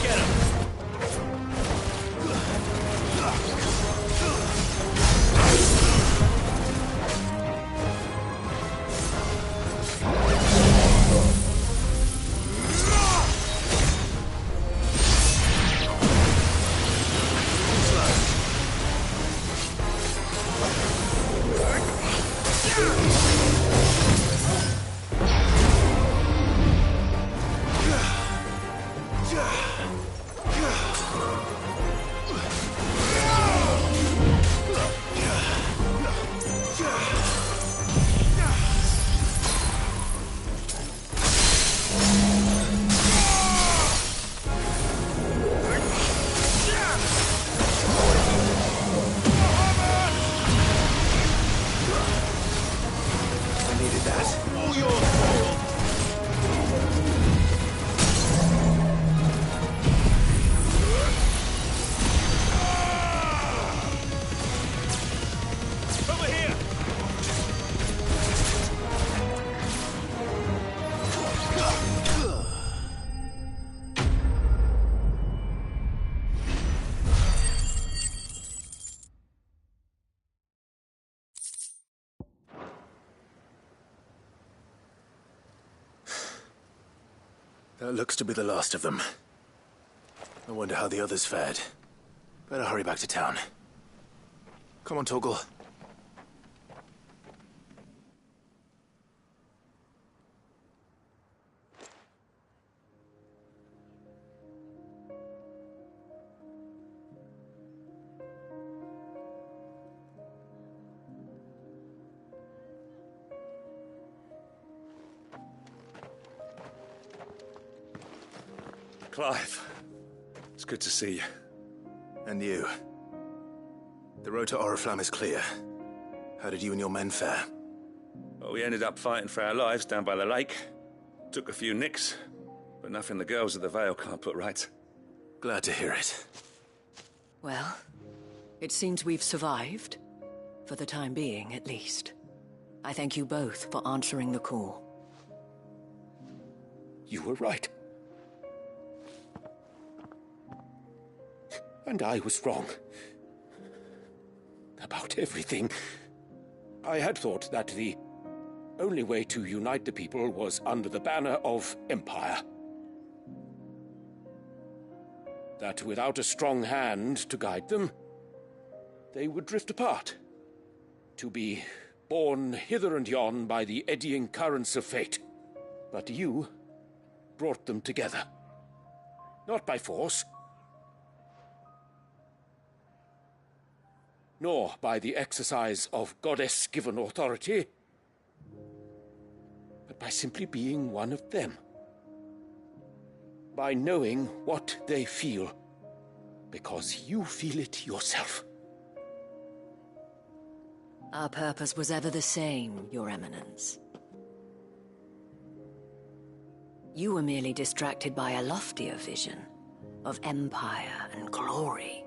Get him! That looks to be the last of them. I wonder how the others fared. Better hurry back to town. Come on, Toggle.
Clive, it's good to see you.
And you. The road to Oriflamme is clear. How did you and your men fare?
Well, we ended up fighting for our lives down by the lake. Took a few nicks, but nothing the girls of the Vale can't put right.
Glad to hear it.
Well, it seems we've survived. For the time being, at least. I thank you both for answering the call.
You were right. And I was wrong. About everything. I had thought that the only way to unite the people was under the banner of Empire. That without a strong hand to guide them, they would drift apart. To be borne hither and yon by the eddying currents of fate. But you brought them together. Not by force, nor by the exercise of goddess-given authority, but by simply being one of them. By knowing what they feel, because you feel it yourself.
Our purpose was ever the same, Your Eminence. You were merely distracted by a loftier vision of empire and glory,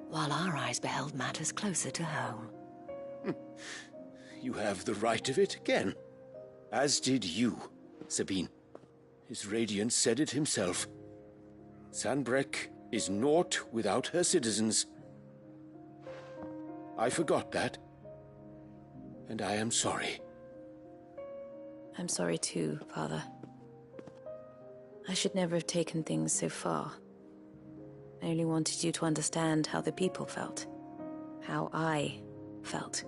while our eyes beheld matters closer to home.
You have the right of it again. As did you, Sabine. His Radiance said it himself. Sanbreque is naught without her citizens. I forgot that. And I am sorry.
I'm sorry too, Father. I should never have taken things so far. I only wanted you to understand how the people felt. How I felt.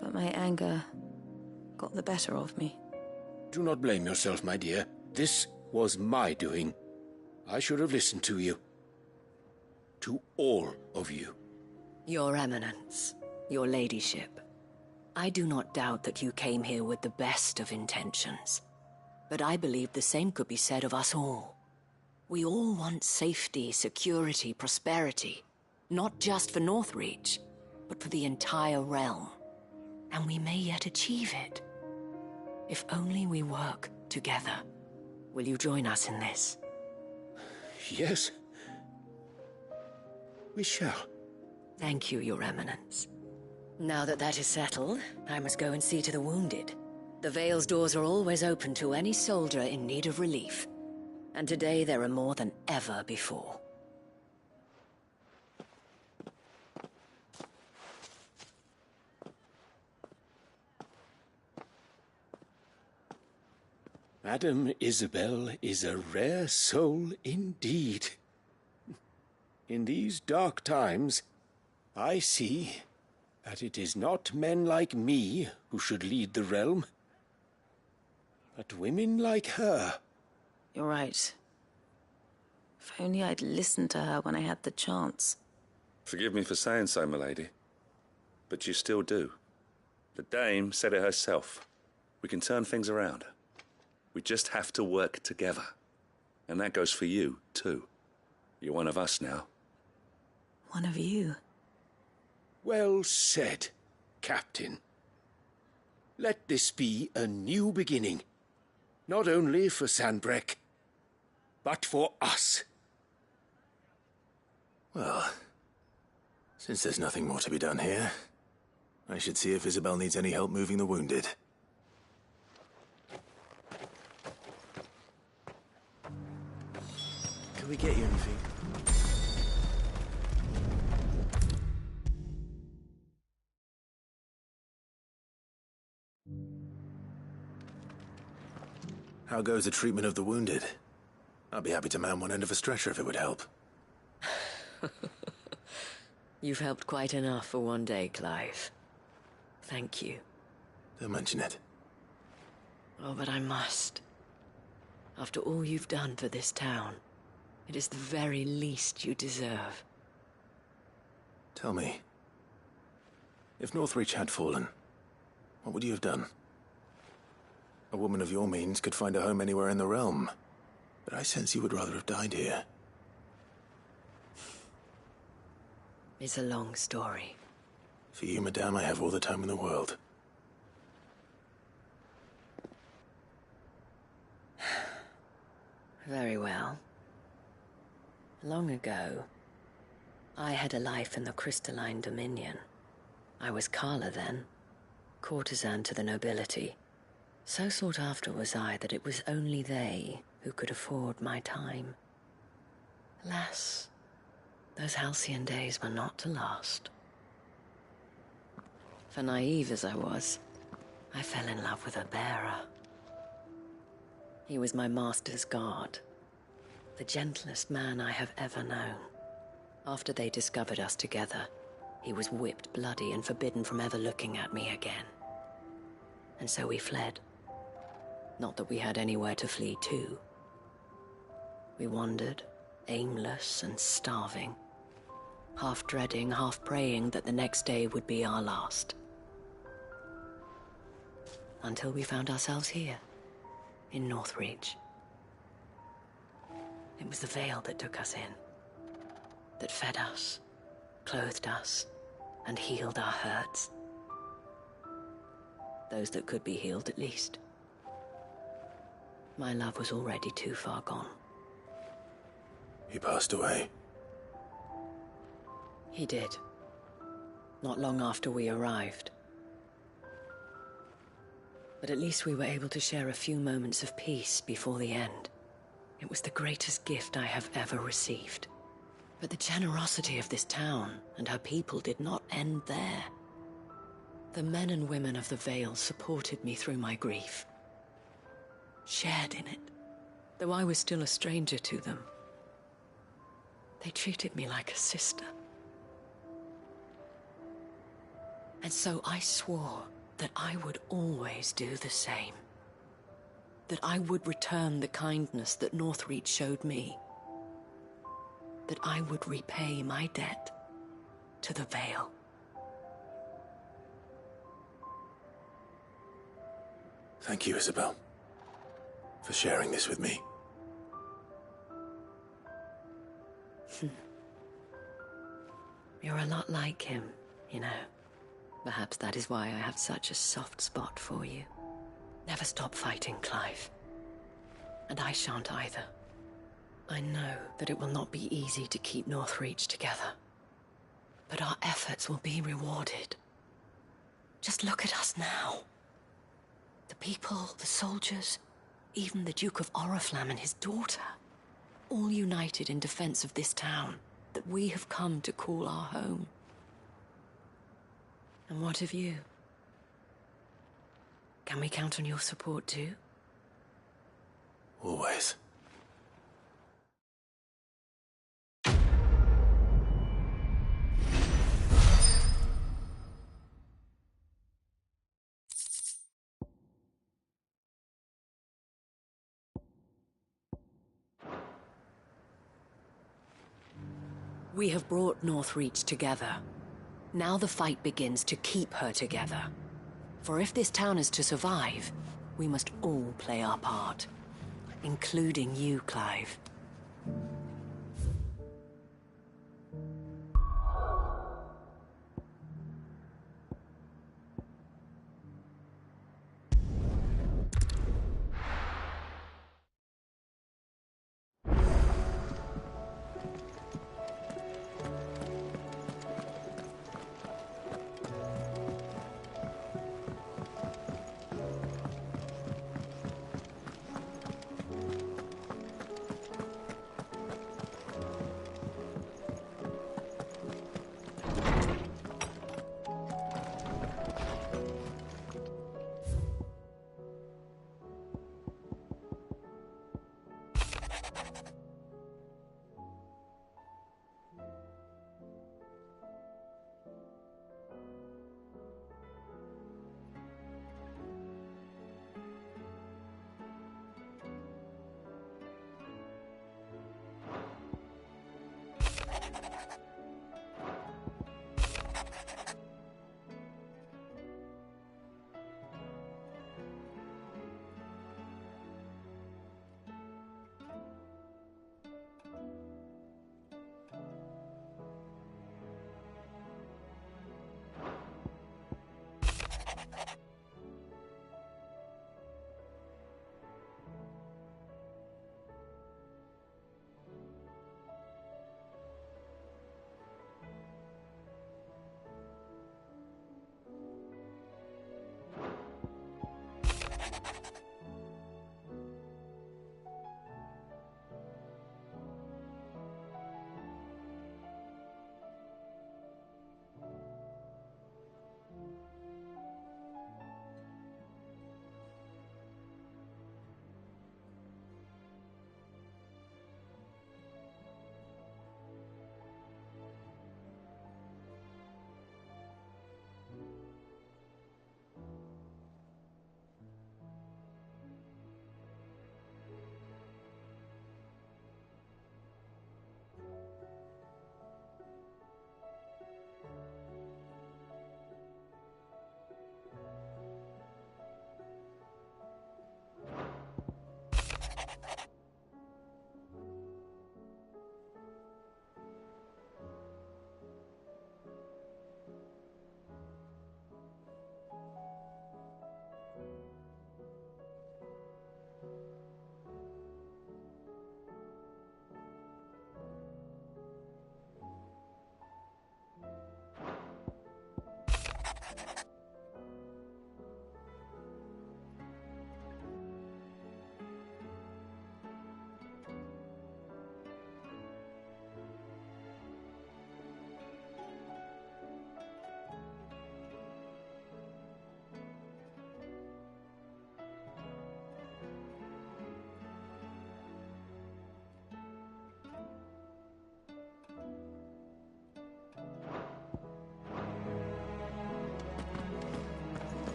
But my anger got the better of me.
Do not blame yourself, my dear. This was my doing. I should have listened to you. To all of you.
Your Eminence, your Ladyship, I do not doubt that you came here with the best of intentions. But I believe the same could be said of us all. We all want safety, security, prosperity. Not just for Northreach, but for the entire realm. And we may yet achieve it. If only we work together. Will you join us in this?
Yes. We shall.
Thank you, Your Eminence. Now that that is settled, I must go and see to the wounded. The Vale's doors are always open to any soldier in need of relief. And today there are more than ever before.
Madame Isabel is a rare soul indeed. In these dark times, I see that it is not men like me who should lead the realm, but women like her.
You're right. If only I'd listened to her when I had the chance.
Forgive me for saying so, milady, but you still do. The dame said it herself. We can turn things around. We just have to work together. And that goes for you, too. You're one of us now.
One of you?
Well said, Captain. Let this be a new beginning. Not only for Sanbreque, but for us.
Well, since there's nothing more to be done here, I should see if Isabel needs any help moving the wounded. Can we get you anything? How goes the treatment of the wounded? I'd be happy to man one end of a stretcher if it would help.
You've helped quite enough for one day, Clive. Thank you.
Don't mention it.
Oh, but I must. After all you've done for this town, it is the very least you deserve.
Tell me, if Northreach had fallen, what would you have done? A woman of your means could find a home anywhere in the realm, but I sense you would rather have died here.
It's a long story.
For you, madame, I have all the time in the world.
Very well. Long ago, I had a life in the Crystalline Dominion. I was Carla then, courtesan to the nobility. So sought after was I that it was only they who could afford my time. Alas, those halcyon days were not to last. For naive as I was, I fell in love with a bearer. He was my master's guard, the gentlest man I have ever known. After they discovered us together, he was whipped bloody and forbidden from ever looking at me again. And so we fled. Not that we had anywhere to flee to. We wandered, aimless and starving, half dreading, half praying that the next day would be our last. Until we found ourselves here, in Northreach. It was the Vale that took us in, that fed us, clothed us, and healed our hurts. Those that could be healed, at least. My love was already too far gone.
He passed away.
He did. Not long after we arrived. But at least we were able to share a few moments of peace before the end. It was the greatest gift I have ever received. But the generosity of this town and her people did not end there. The men and women of the Vale supported me through my grief. Shared in it, though I was still a stranger to them. They treated me like a sister. And so I swore that I would always do the same. That I would return the kindness that Northreach showed me. That I would repay my debt to the Vale.
Thank you, Isabel, for sharing this with me.
You're a lot like him, you know. Perhaps that is why I have such a soft spot for you. Never stop fighting, Clive. And I shan't either. I know that it will not be easy to keep Northreach together. But our efforts will be rewarded. Just look at us now. The people, the soldiers, even the Duke of Oriflamme and his daughter, all united in defense of this town that we have come to call our home. And what of you? Can we count on your support too?
Always.
We have brought Northreach together. Now the fight begins to keep her together. For if this town is to survive, we must all play our part. Including you, Clive.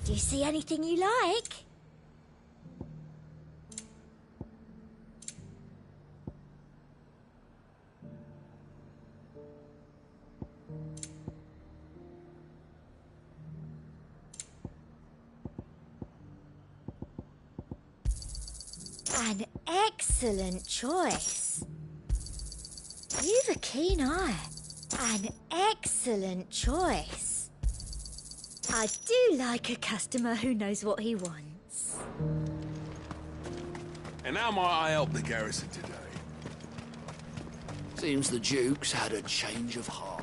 Do you see anything you like? An excellent choice. You've a keen eye. An excellent choice. I do like a customer who knows what he wants.
And how might I help the garrison today?
Seems the Duke's had a change of heart.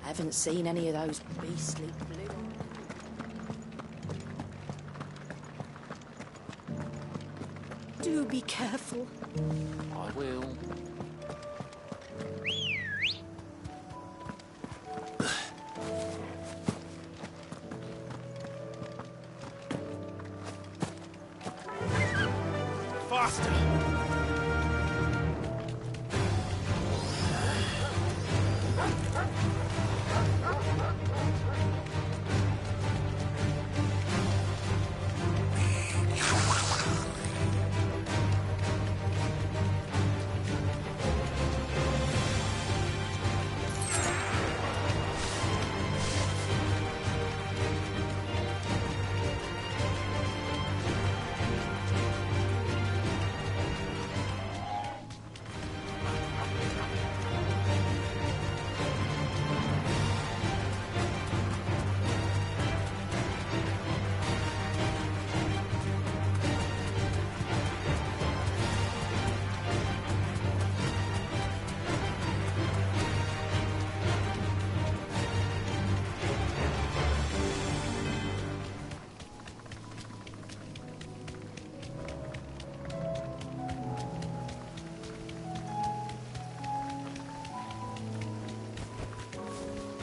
Haven't seen any of those beastly blue.
Do be careful.
I will.
Faster!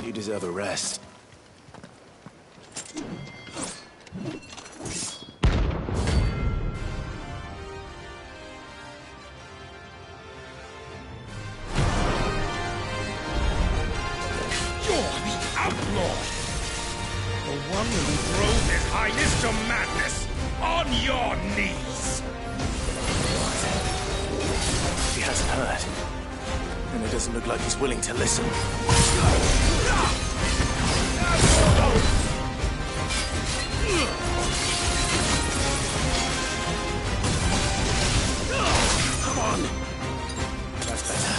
You deserve a rest.
Outlaw! The one who drove his highness to madness! On your knees!
He hasn't heard. And it doesn't look like he's willing to listen. Come on! That's better.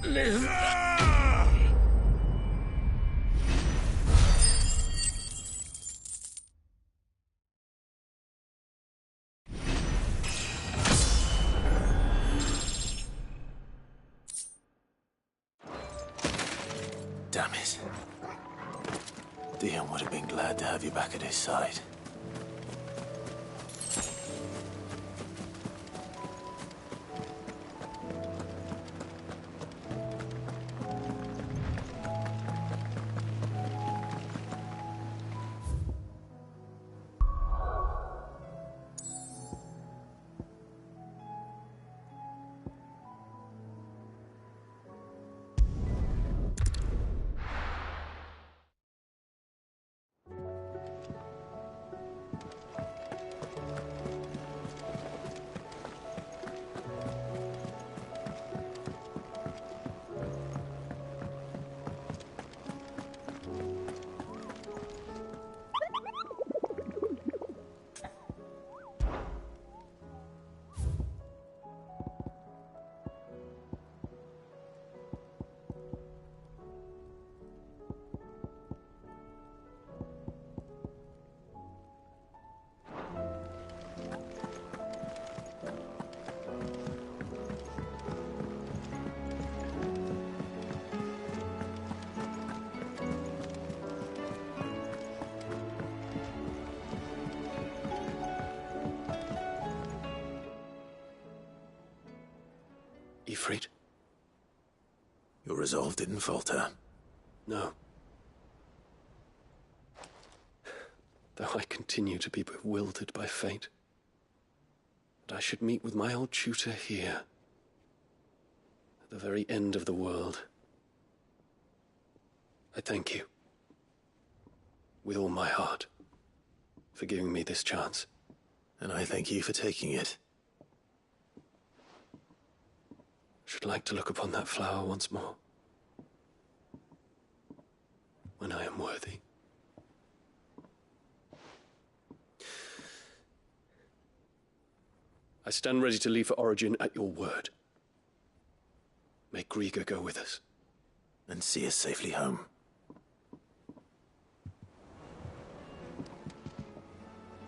live.
Damn it. Dion would have been glad to have you back at his side.
Ifrit?
Your resolve didn't falter.
No. Though I continue to be bewildered by fate. But I should meet with my old tutor here. At the very end of the world. I thank you. With all my heart. For giving me this chance.
And I thank you for taking it.
Should like to look upon that flower once more. When I am worthy. I stand ready to leave for Origin at your word. May Griga go with us.
And see us safely home.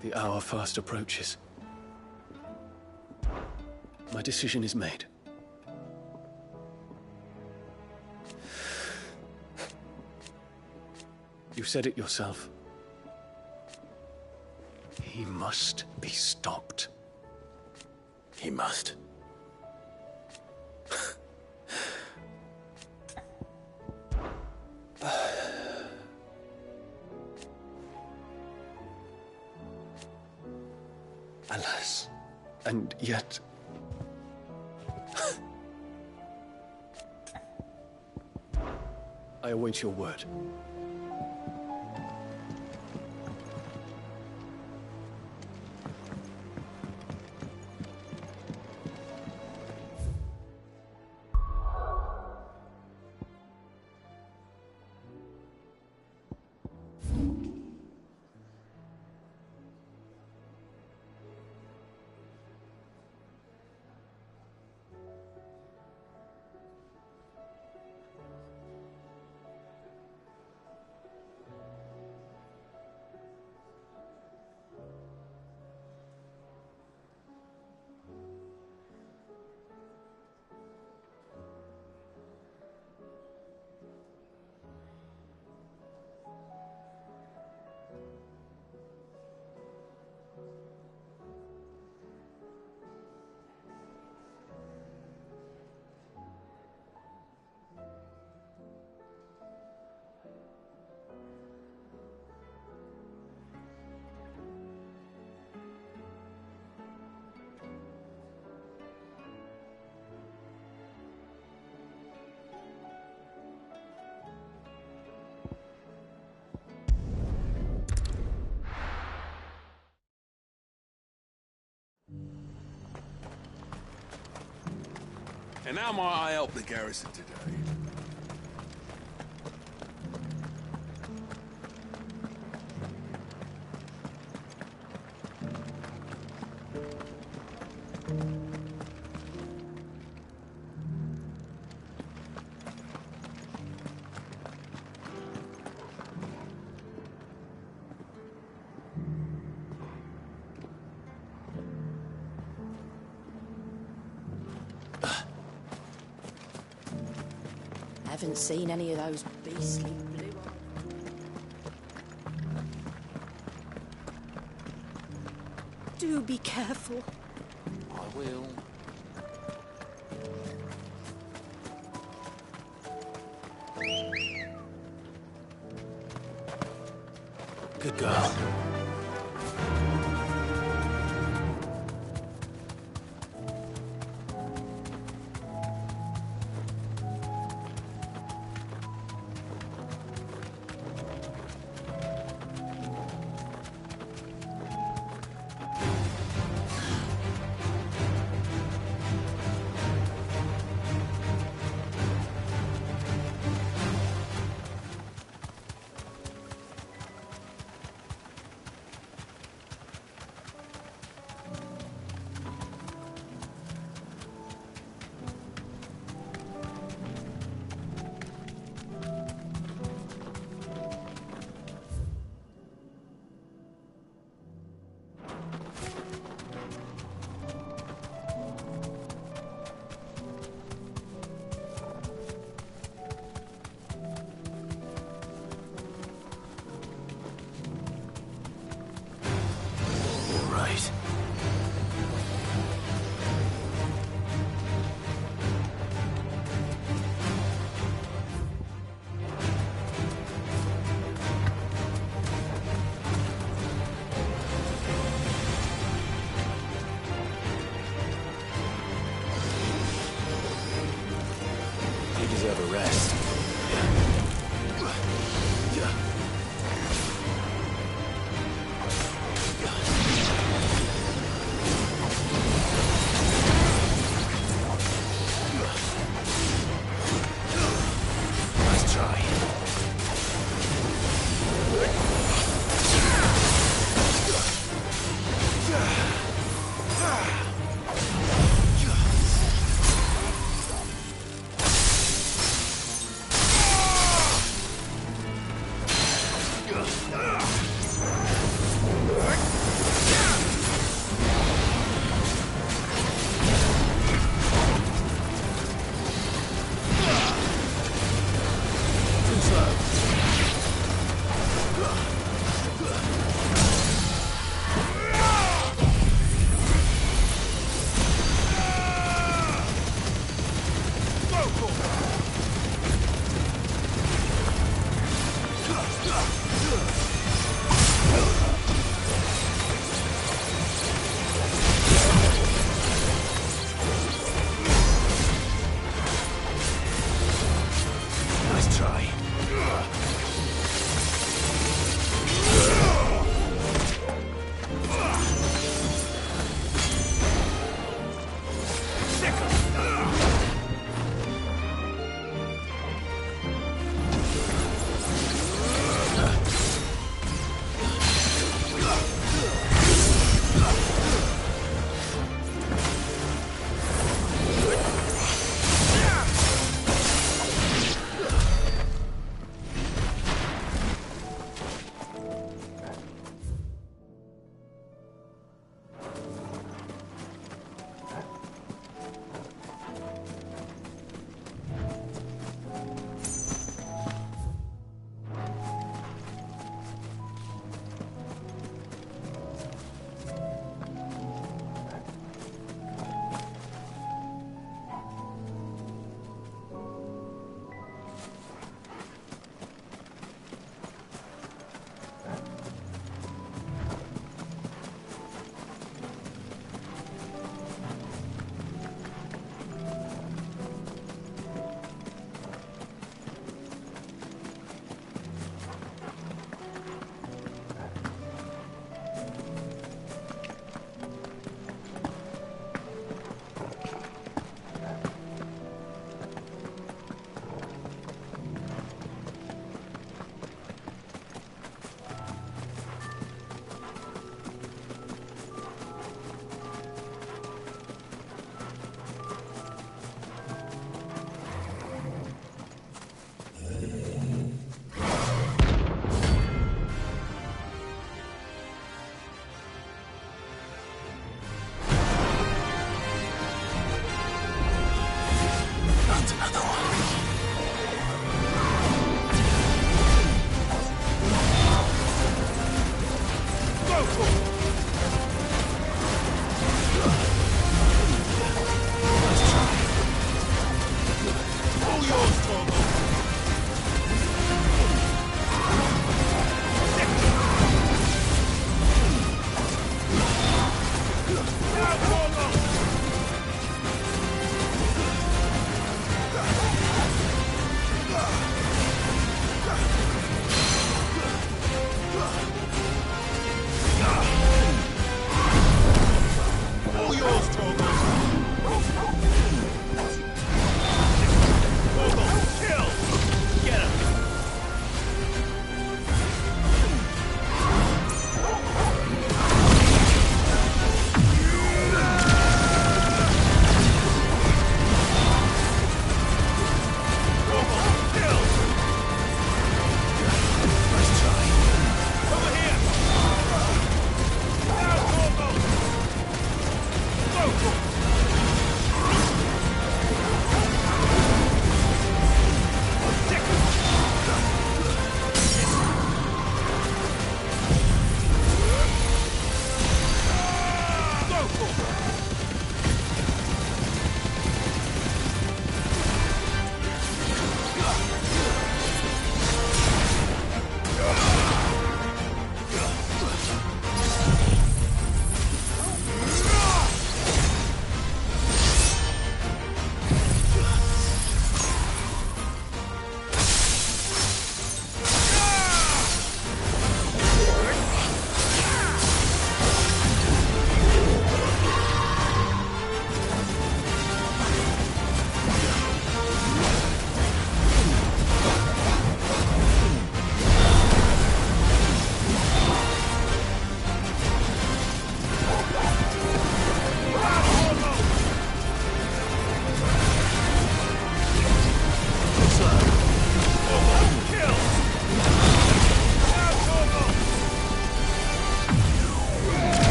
The hour fast approaches. My decision is made. You said it yourself. He must be stopped.
He must.
Alas, and yet... I await your word.
And how might I help the garrison today?
Haven't seen any of those beastly blue eyes. Do be careful.
I will.
Good girl. Deserve a rest. Nice try.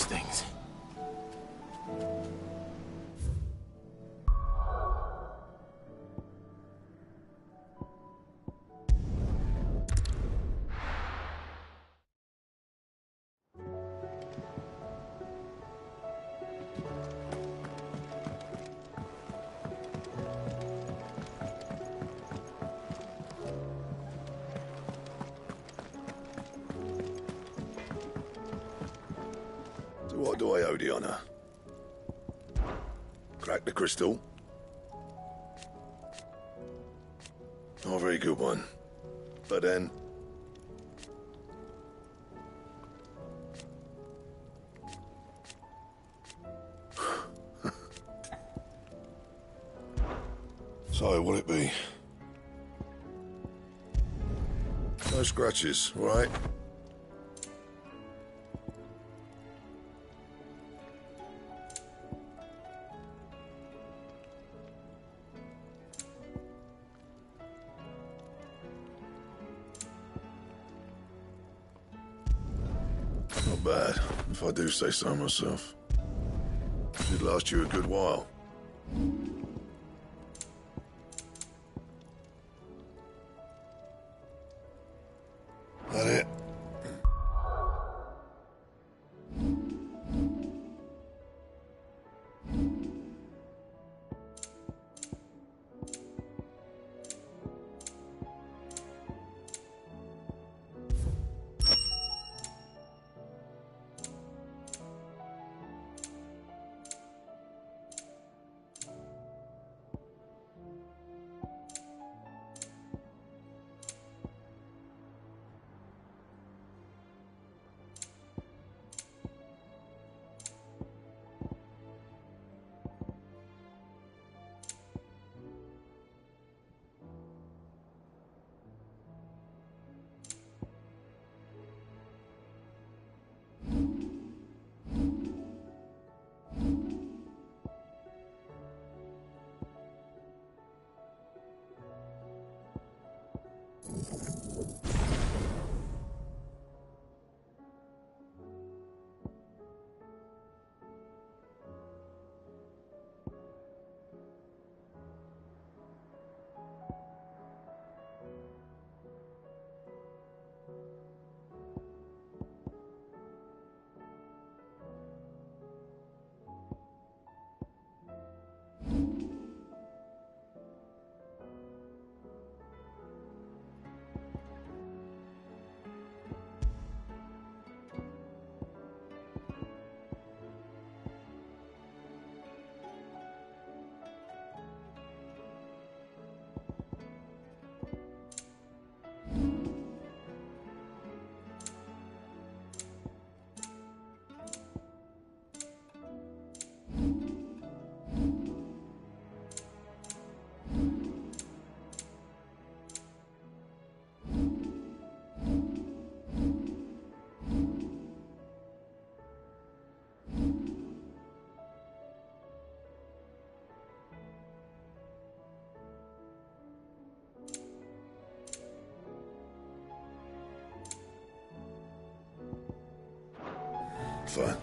these things.
To what do I owe the honor? Crack the crystal? Oh, very good one. But then... So, what'll it be? No scratches, right? Not bad, if I do say so myself. Should last you a good while. That it? Fine.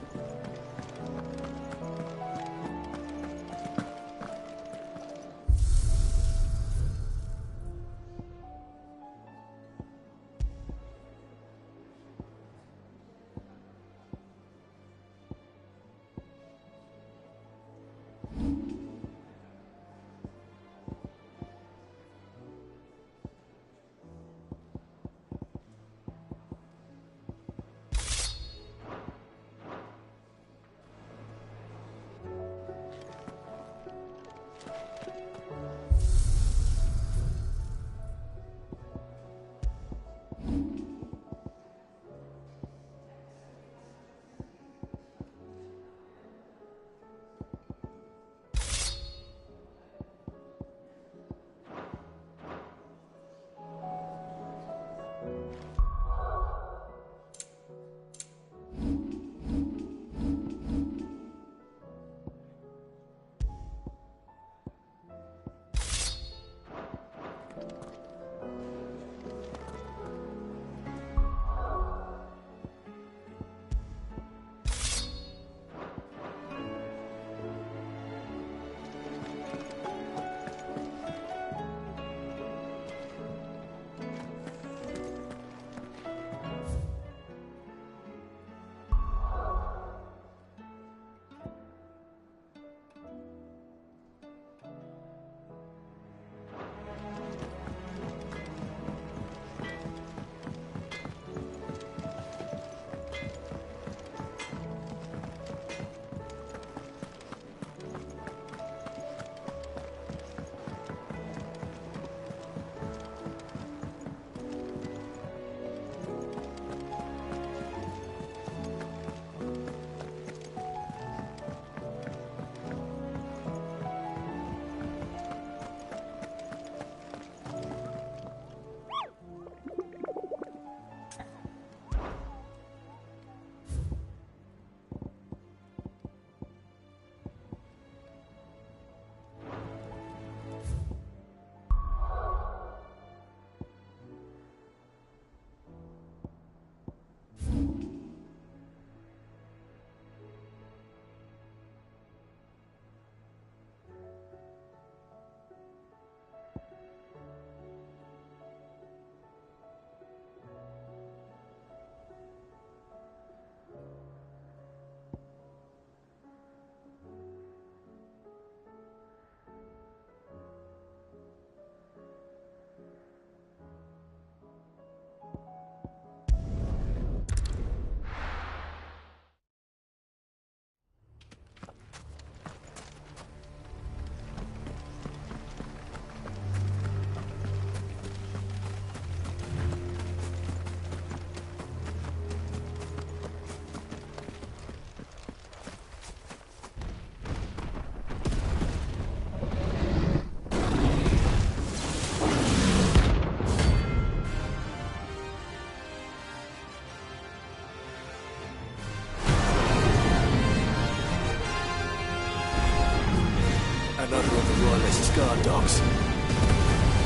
guard dogs.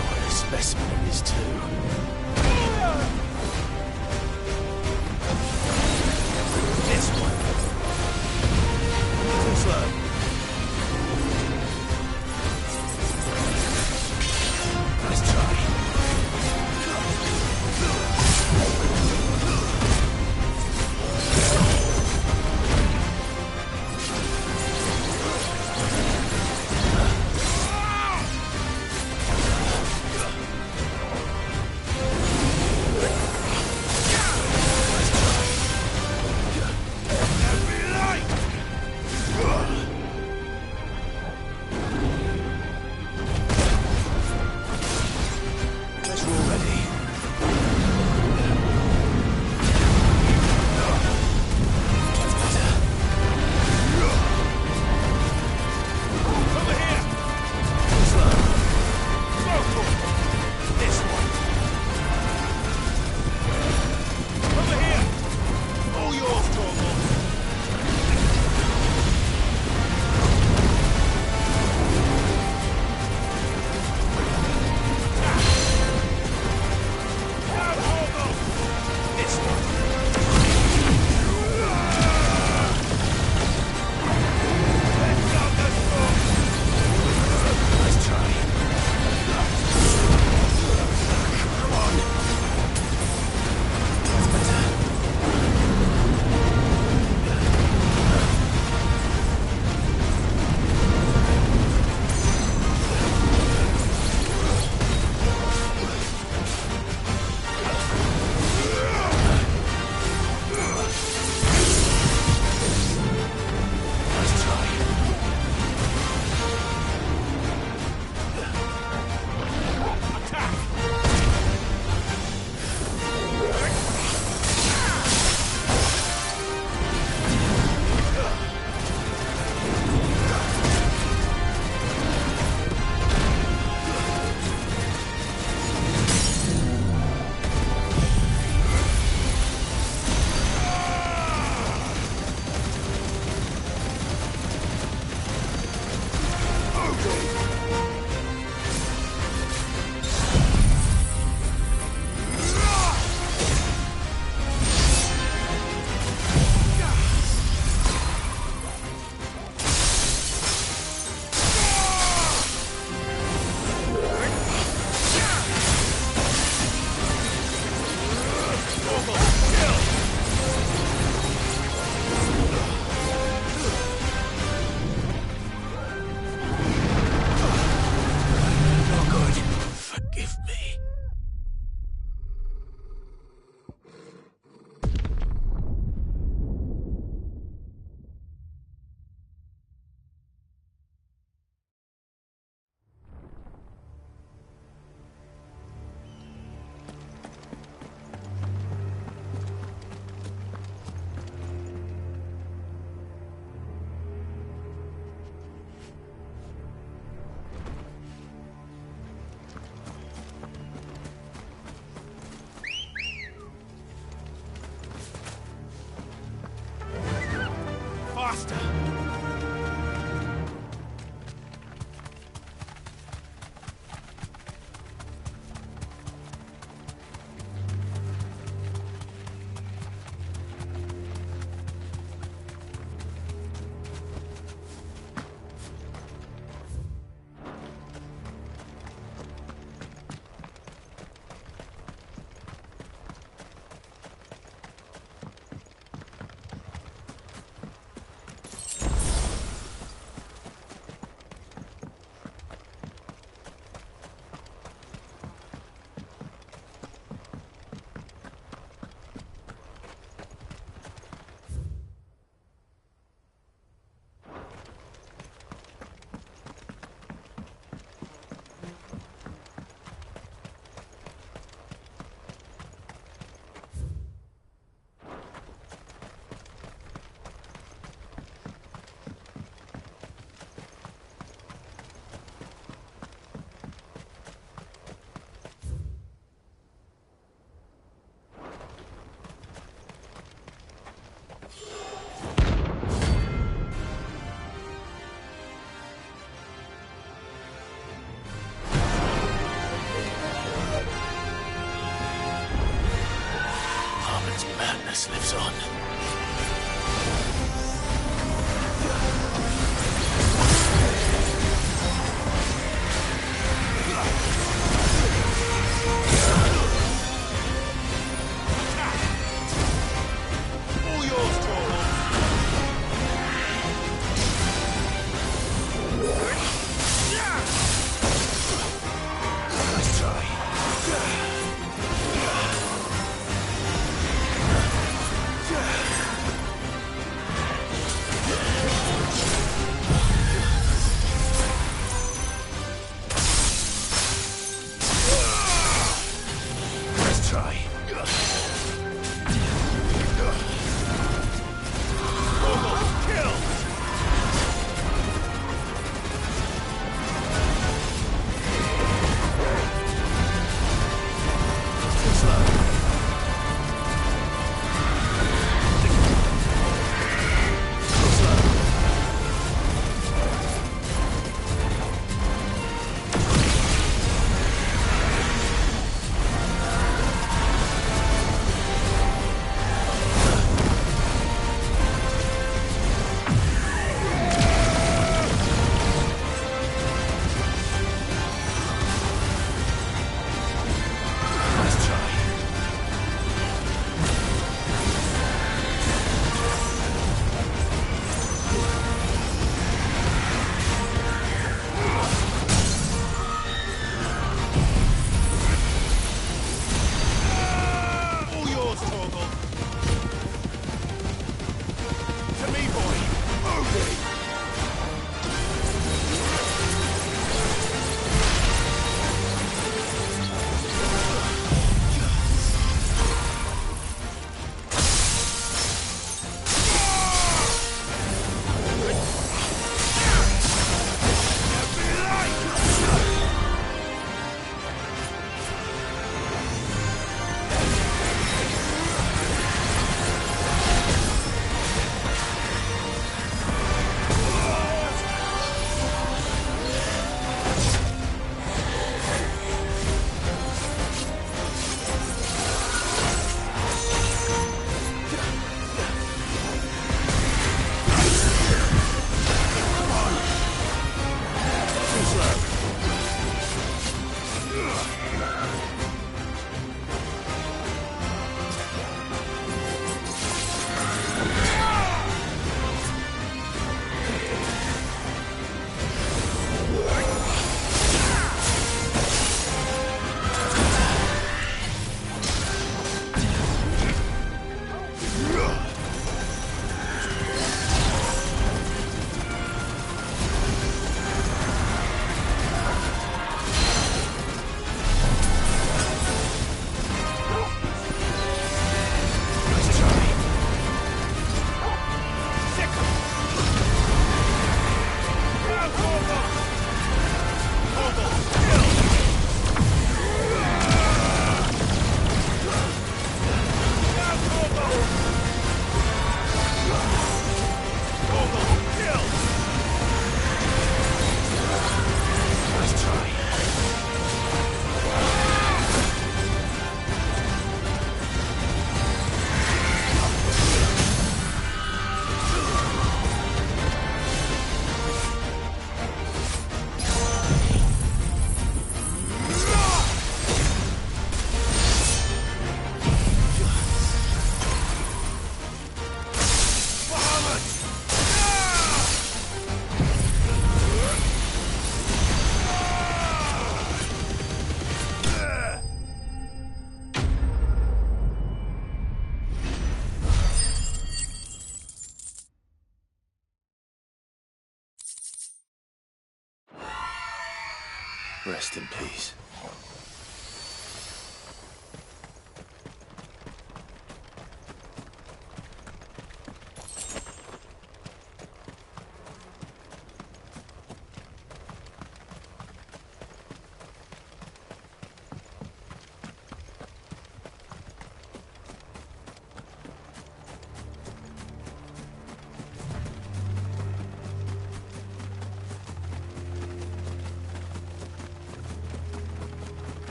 Quite a specimen of his too. This one. Too slow. Nice try.
Onyx lives on.
All yours, Torvald. Nice try. Let's try. Kill! Too slow. Too slow. Let's try. All yours, Torvald. To me, boy. Okay. Too slow. Let's try. Sickle. Now, Torvald. Torvald, kill. Now, Torvald. Torvald, kill. Let's try.
Rest in peace.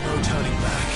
There's no turning back.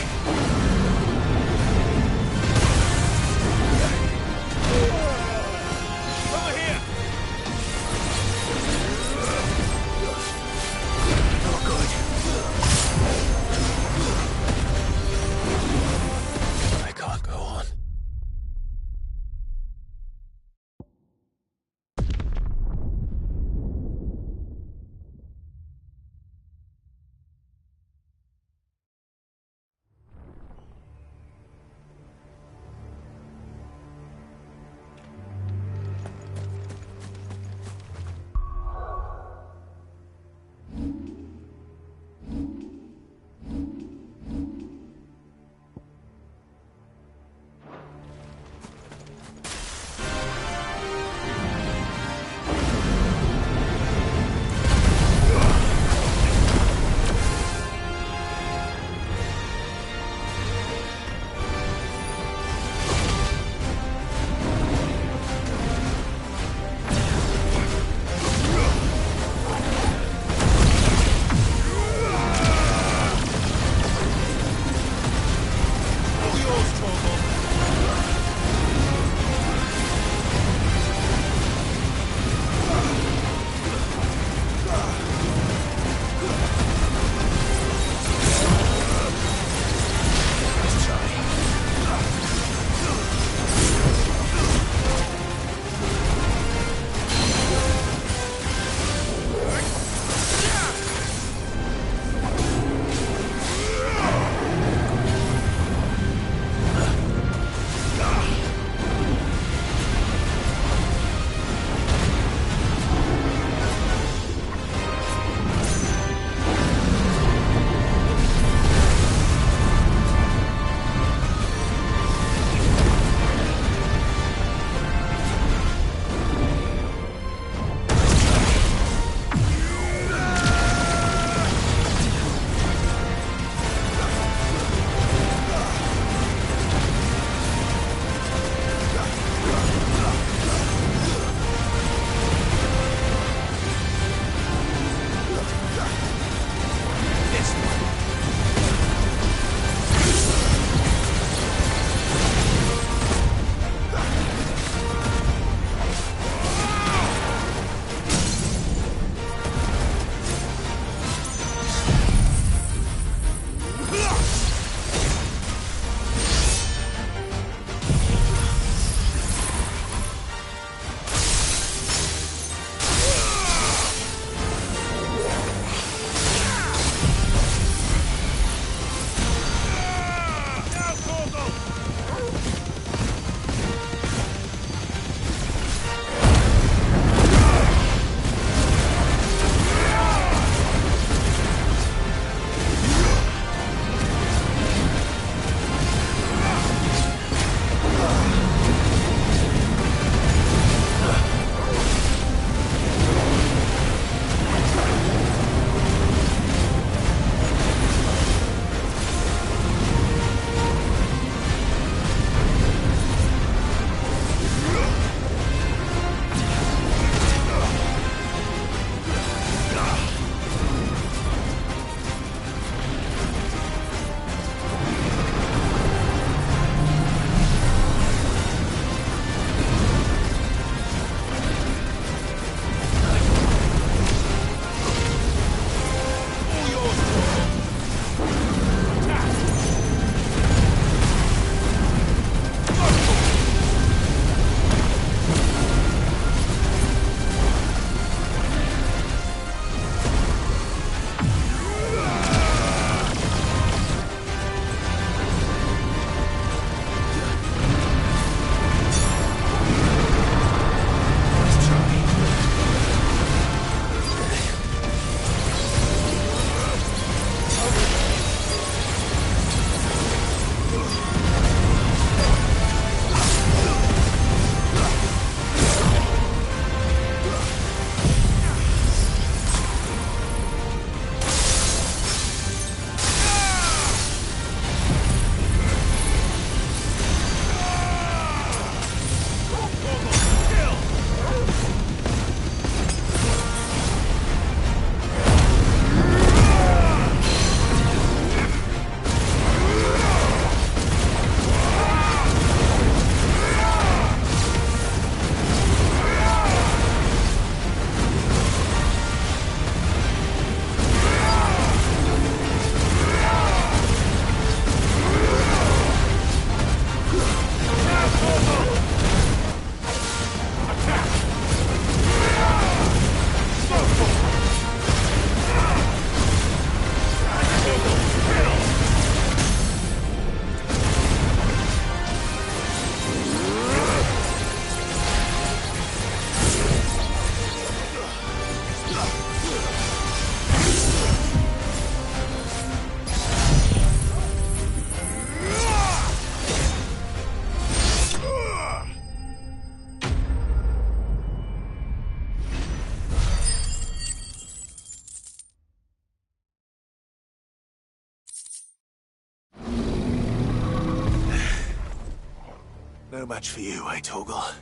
No match for you, eh, Torgal?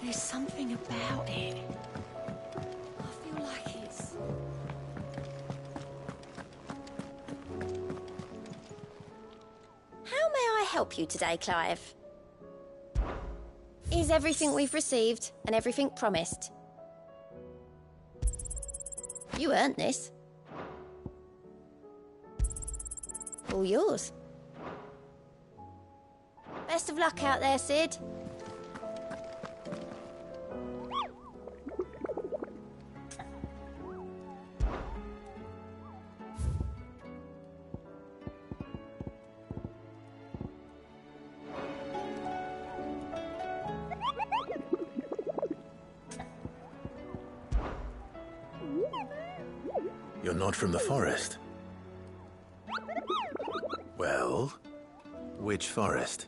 There's something about it.
I feel like it's...
How may I help you today, Clive? Is everything we've received and everything promised? You earned this. All yours. Best of luck out there, Sid.
You're not from the forest. Well, which forest?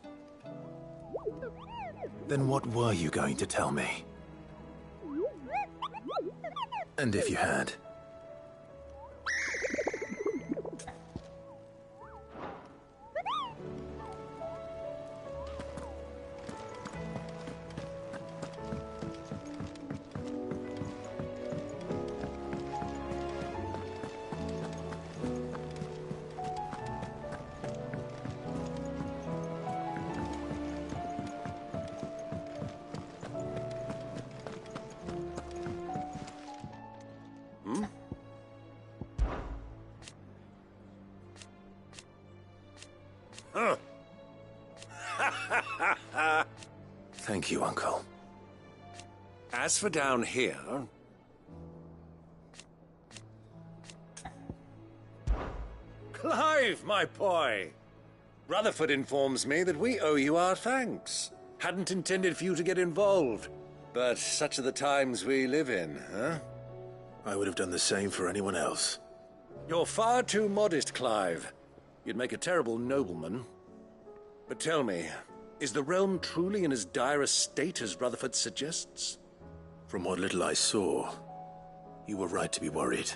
Then what were you going to tell me? And if you had? Thank you, Uncle.
As for down here... Clive, my boy! Rutherford informs me that we owe you our thanks. Hadn't intended for you to get involved, but such are the times we live in, huh?
I would have done the same for anyone else.
You're far too modest, Clive. You'd make a terrible nobleman. But tell me, is the realm truly in as dire a state as Rutherford suggests?
From what little I saw, you were right to be worried.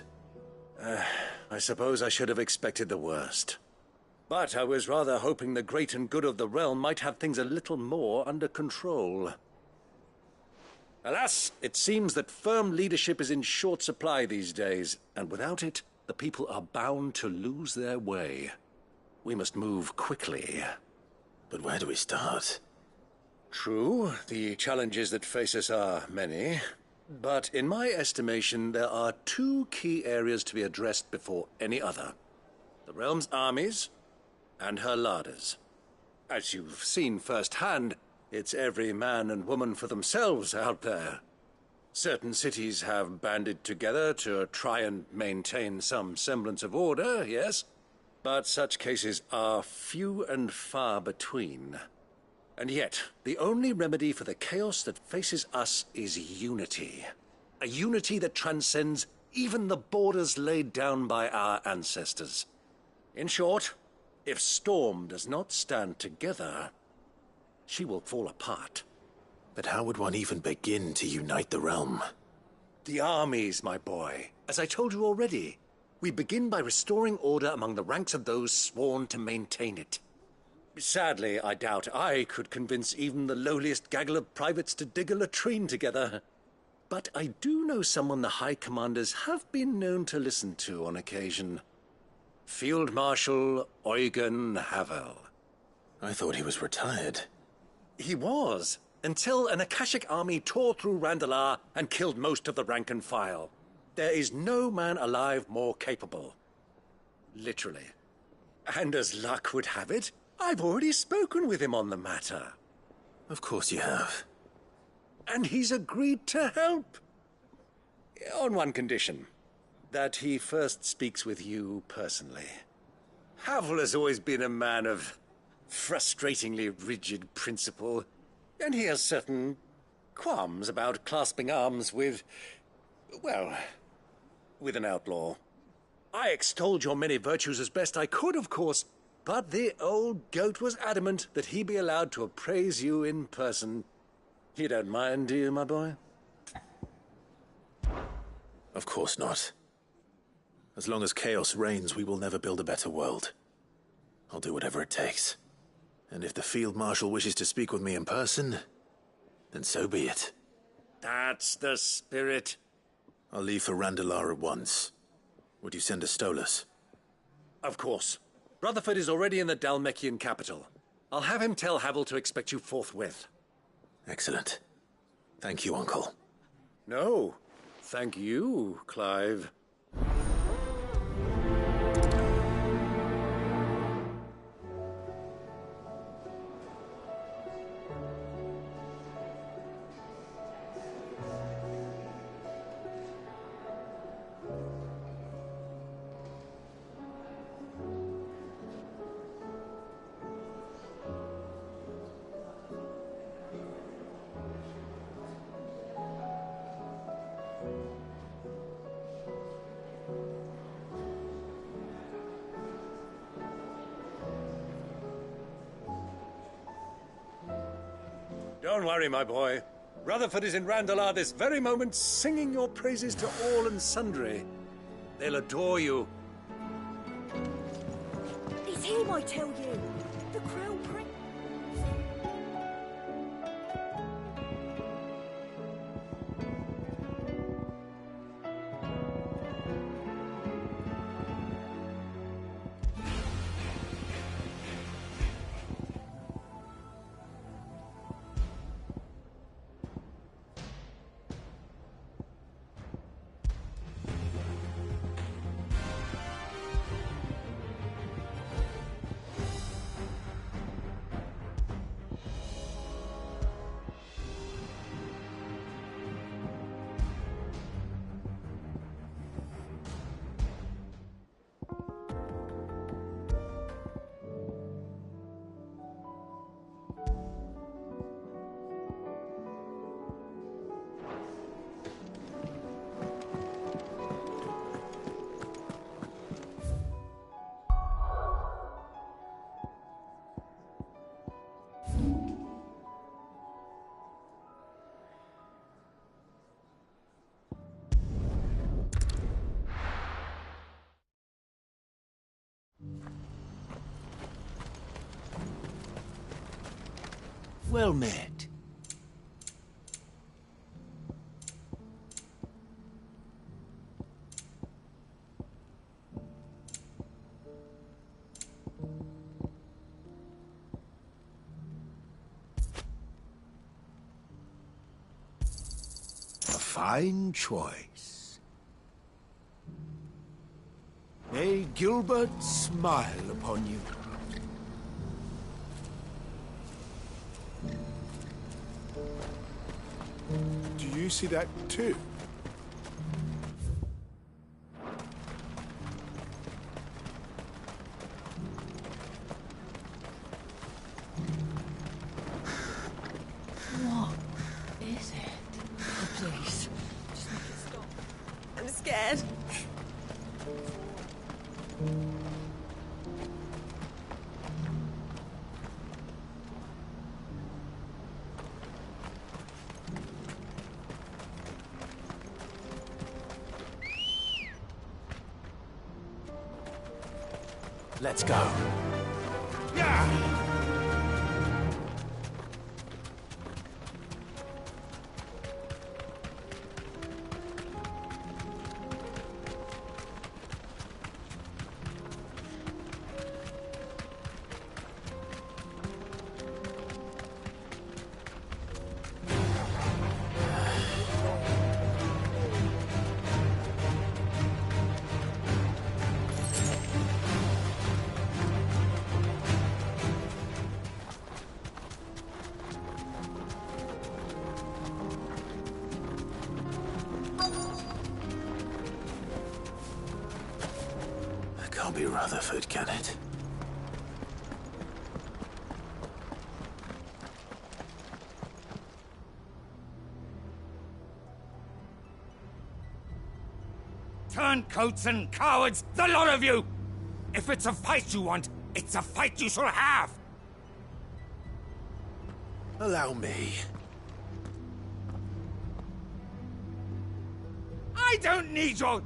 I suppose I should have expected the worst. But I was rather hoping the great and good of the realm might have things a little more under control. Alas, it seems that firm leadership is in short supply these days, and without it, the people are bound to lose their way. We must move quickly.
But where do we start?
True, the challenges that face us are many. But in my estimation, there are two key areas to be addressed before any other. The realm's armies and her larders. As you've seen firsthand, it's every man and woman for themselves out there. Certain cities have banded together to try and maintain some semblance of order, yes? But such cases are few and far between. And yet, the only remedy for the chaos that faces us is unity. A unity that transcends even the borders laid down by our ancestors. In short, if Storm does not stand together, she will fall apart.
But how would one even begin to unite the realm?
The armies, my boy. As I told you already, we begin by restoring order among the ranks of those sworn to maintain it. Sadly, I doubt I could convince even the lowliest gaggle of privates to dig a latrine together. But I do know someone the High Commanders have been known to listen to on occasion. Field Marshal Eugen Havel.
I thought he was retired.
He was, until an Akashic army tore through Randalar and killed most of the rank and file. There is no man alive more capable. Literally. And as luck would have it, I've already spoken with him on the matter.
Of course you have.
And he's agreed to help. On one condition. That he first speaks with you personally. Havel has always been a man of frustratingly rigid principle, and he has certain qualms about clasping arms with, well, with an outlaw.
I extolled your many virtues as best I could, of course, but the old goat was adamant that he be allowed to appraise you in person. You don't mind, do you, my boy?
Of course not. As long as chaos reigns, we will never build a better world. I'll do whatever it takes. And if the Field Marshal wishes to speak with me in person, then so be it.
That's the spirit.
I'll leave for Randalar at once. Would you send a Stolas?
Of course. Rutherford is already in the Dalmekian capital. I'll have him tell Havel to expect you forthwith.
Excellent. Thank you, Uncle.
No, thank you, Clive. Don't worry, my boy. Rutherford is in Randalar this very moment, singing your praises to all and sundry. They'll adore you.
It's him, I tell you. The Crown Prince.
Well met. A fine choice. May Gilbert smile upon you.
Do you see that too?
What is it? Oh, please. Just make it stop.
I'm scared.
Let's go.
Can't be Rutherford, can it?
Time
turncoats and cowards, the lot of you! If it's a fight you want, it's a fight you shall have!
Allow me.
I don't need your...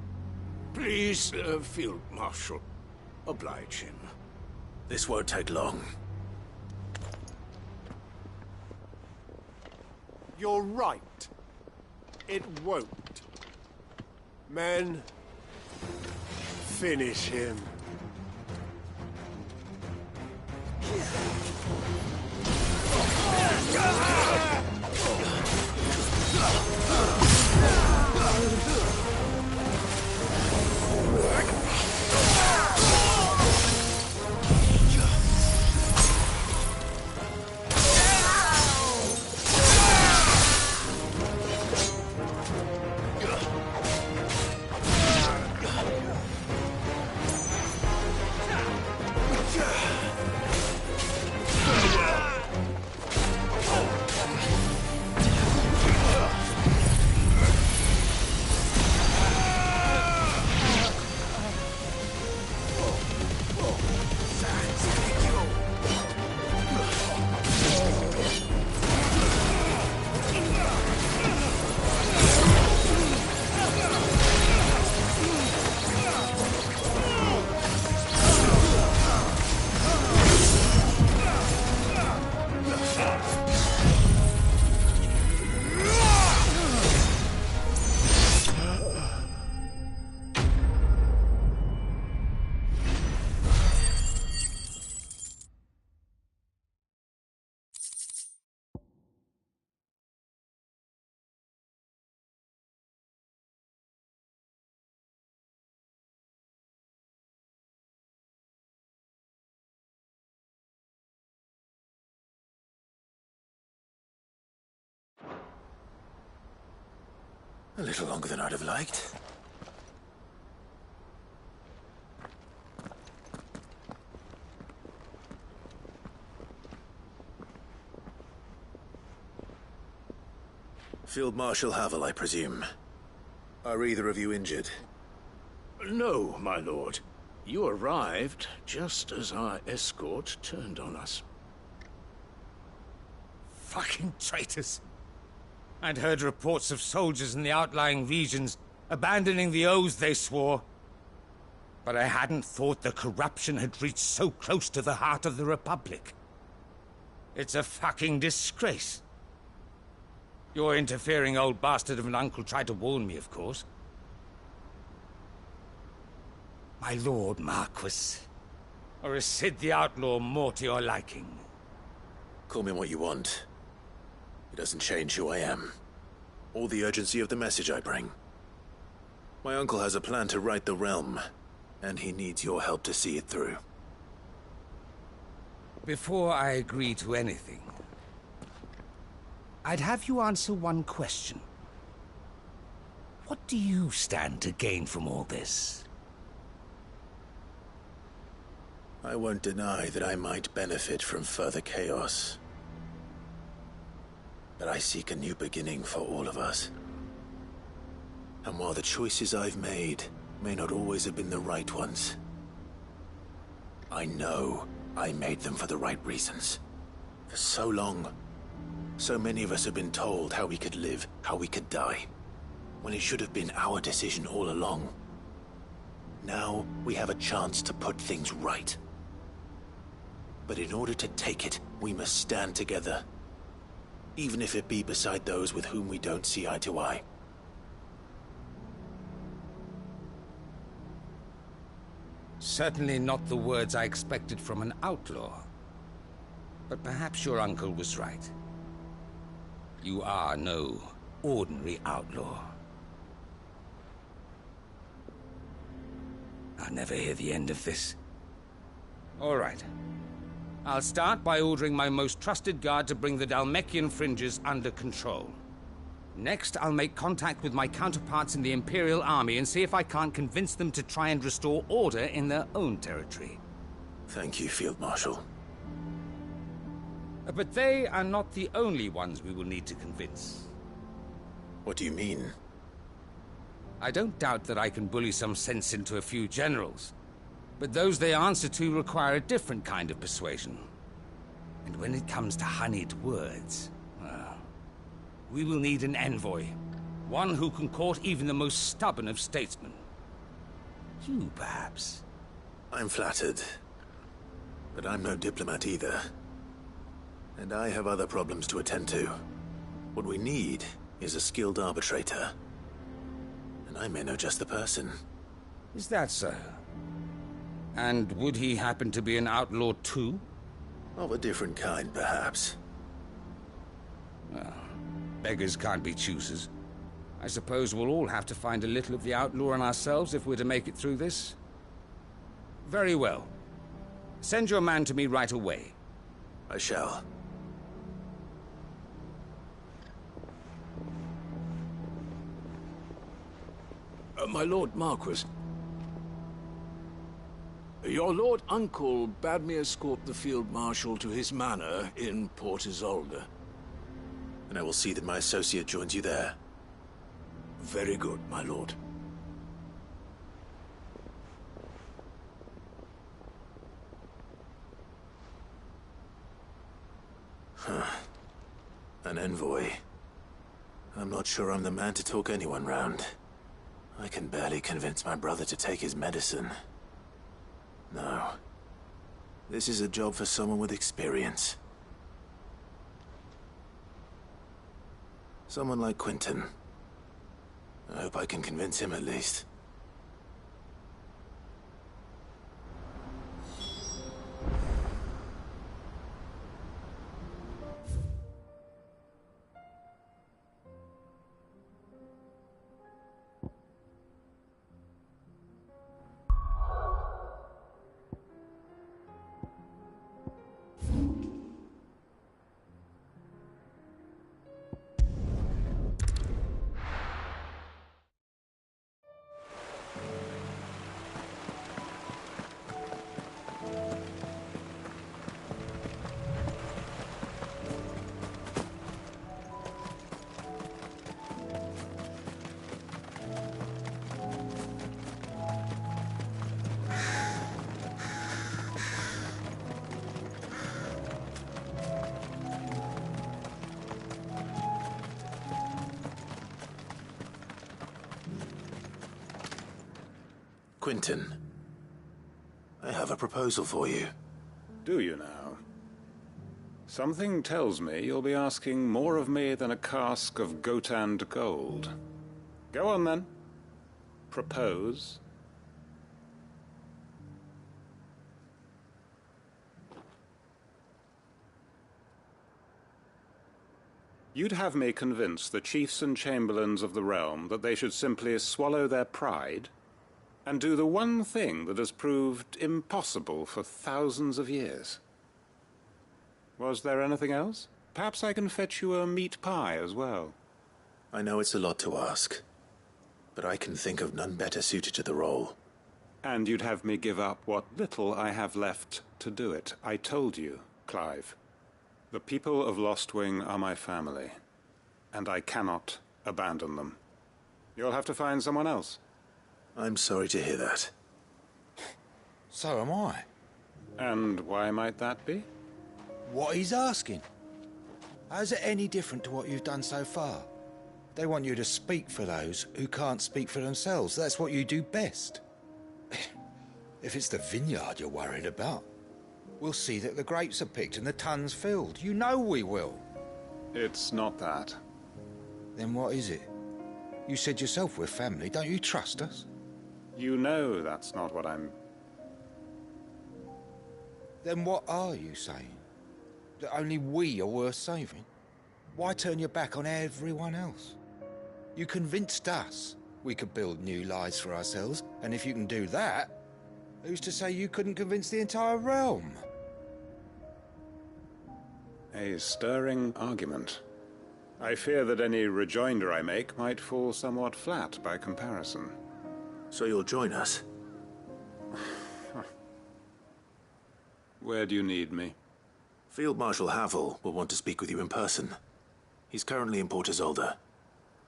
Please, Field Marshal, oblige him.
This won't take long.
You're right. It won't. Men, finish him.
A little longer than I'd have liked. Field Marshal Havel, I presume. Are either of you injured?
No, my lord. You arrived just as our escort turned on us.
Fucking traitors. I'd heard reports of soldiers in the outlying regions abandoning the oaths they swore. But I hadn't thought the corruption had reached so close to the heart of the Republic. It's a fucking disgrace. Your interfering old bastard of an uncle tried to warn me, of course. My lord Marquis. Or is Sid the Outlaw more to your liking?
Call me what you want. It doesn't change who I am, or the urgency of the message I bring. My uncle has a plan to right the realm, and he needs your help to see it through.
Before I agree to anything, I'd have you answer one question. What do you stand to gain from all this?
I won't deny that I might benefit from further chaos. But I seek a new beginning for all of us. And while the choices I've made may not always have been the right ones, I know I made them for the right reasons. For so long, so many of us have been told how we could live, how we could die, when it should have been our decision all along. Now we have a chance to put things right. But in order to take it, we must stand together. Even if it be beside those with whom we don't see eye to eye.
Certainly not the words I expected from an outlaw. But perhaps your uncle was right. You are no ordinary outlaw. I'll never hear the end of this. All right. I'll start by ordering my most trusted guard to bring the Dhalmekian fringes under control. Next, I'll make contact with my counterparts in the Imperial Army and see if I can't convince them to try and restore order in their own territory.
Thank you, Field Marshal.
But they are not the only ones we will need to convince.
What do you mean?
I don't doubt that I can bully some sense into a few generals, but those they answer to require a different kind of persuasion. And when it comes to honeyed words, well, we will need an envoy. One who can court even the most stubborn of statesmen. You, perhaps?
I'm flattered. But I'm no diplomat either. And I have other problems to attend to. What we need is a skilled arbitrator. And I may know just the person.
Is that so? And would he happen to be an outlaw too?
Of a different kind, perhaps.
Well, beggars can't be choosers. I suppose we'll all have to find a little of the outlaw in ourselves if we're to make it through this. Very well. Send your man to me right away.
I shall.
My Lord Marquis. Your Lord Uncle bade me escort the Field Marshal to his manor in Port Isolde.
And I will see that my associate joins you there.
Very good, my lord.
An envoy. I'm not sure I'm the man to talk anyone round. I can barely convince my brother to take his medicine. No. This is a job for someone with experience. Someone like Quentin. I hope I can convince him at least. Quentin, I have a proposal for you.
Do you now? Something tells me you'll be asking more of me than a cask of Gotand gold. Go on then. Propose. You'd have me convince the chiefs and chamberlains of the realm that they should simply swallow their pride and do the one thing that has proved impossible for thousands of years. Was there anything else? Perhaps I can fetch you a meat pie as well.
I know it's a lot to ask, but I can think of none better suited to the role.
And you'd have me give up what little I have left to do it. I told you, Clive. The people of Lostwing are my family, and I cannot abandon them. You'll have to find someone else.
I'm sorry to hear that.
So am I.
And why might that be?
What he's asking. How's it any different to what you've done so far? They want you to speak for those who can't speak for themselves. That's what you do best. If it's the vineyard you're worried about, we'll see that the grapes are picked and the tons filled. You know we will.
It's not that.
Then what is it? You said yourself we're family. Don't you trust us?
You know that's not what I'm...
Then what are you saying? That only we are worth saving? Why turn your back on everyone else? You convinced us we could build new lives for ourselves, and if you can do that, who's to say you couldn't convince the entire realm?
A stirring argument. I fear that any rejoinder I make might fall somewhat flat by comparison.
So you'll join us?
Where do you need me?
Field Marshal Havel will want to speak with you in person. He's currently in Port Isolde.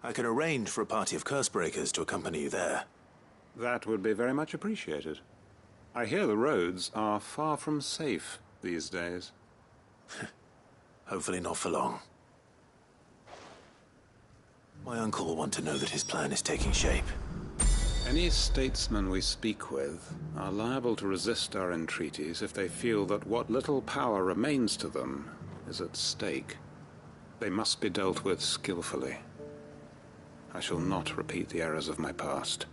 I can arrange for a party of Cursebreakers to accompany you there.
That would be very much appreciated. I hear the roads are far from safe these days.
Hopefully not for long. My uncle will want to know that his plan is taking shape.
Any statesmen we speak with are liable to resist our entreaties if they feel that what little power remains to them is at stake. They must be dealt with skillfully. I shall not repeat the errors of my past.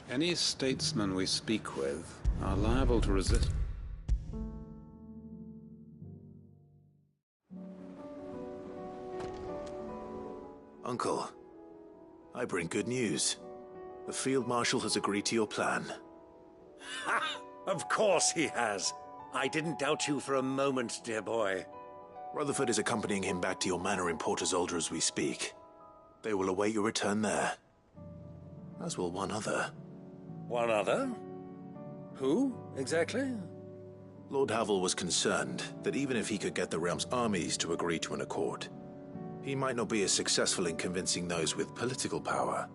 Any statesmen we speak with are liable to resist...
Uncle, I bring good news. The Field Marshal has agreed to your plan.
Ha! Of course he has. I didn't doubt you for a moment, dear boy.
Rutherford is accompanying him back to your manor in Port Isolde as we speak. They will await your return there. As will one other.
One other? Who, exactly?
Lord Havel was concerned that even if he could get the realm's armies to agree to an accord, he might not be as successful in convincing those with political power.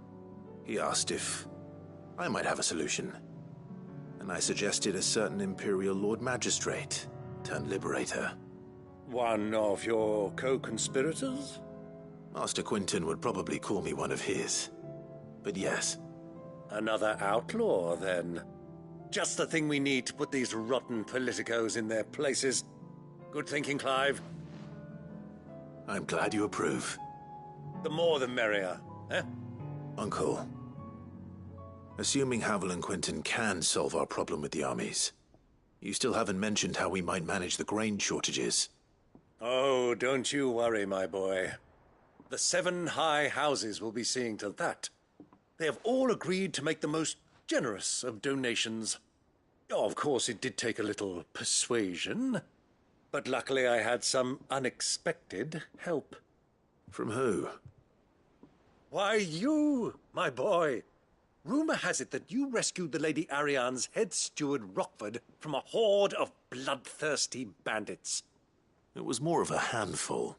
He asked if I might have a solution, and I suggested a certain Imperial Lord Magistrate turned Liberator.
One of your co-conspirators?
Master Quinton would probably call me one of his, but yes.
Another outlaw, then. Just the thing we need to put these rotten politicos in their places. Good thinking, Clive.
I'm glad you approve.
The more the merrier, eh?
Uncle, assuming Havel and Quinton can solve our problem with the armies, you still haven't mentioned how we might manage the grain shortages.
Oh, don't you worry, my boy. The 7 high houses will be seeing to that. They have all agreed to make the most generous of donations. Oh, of course, it did take a little persuasion, but luckily I had some unexpected help.
From who?
Why, you, my boy. Rumor has it that you rescued the Lady Ariane's head steward Rockford from a horde of bloodthirsty bandits.
It was more of a handful.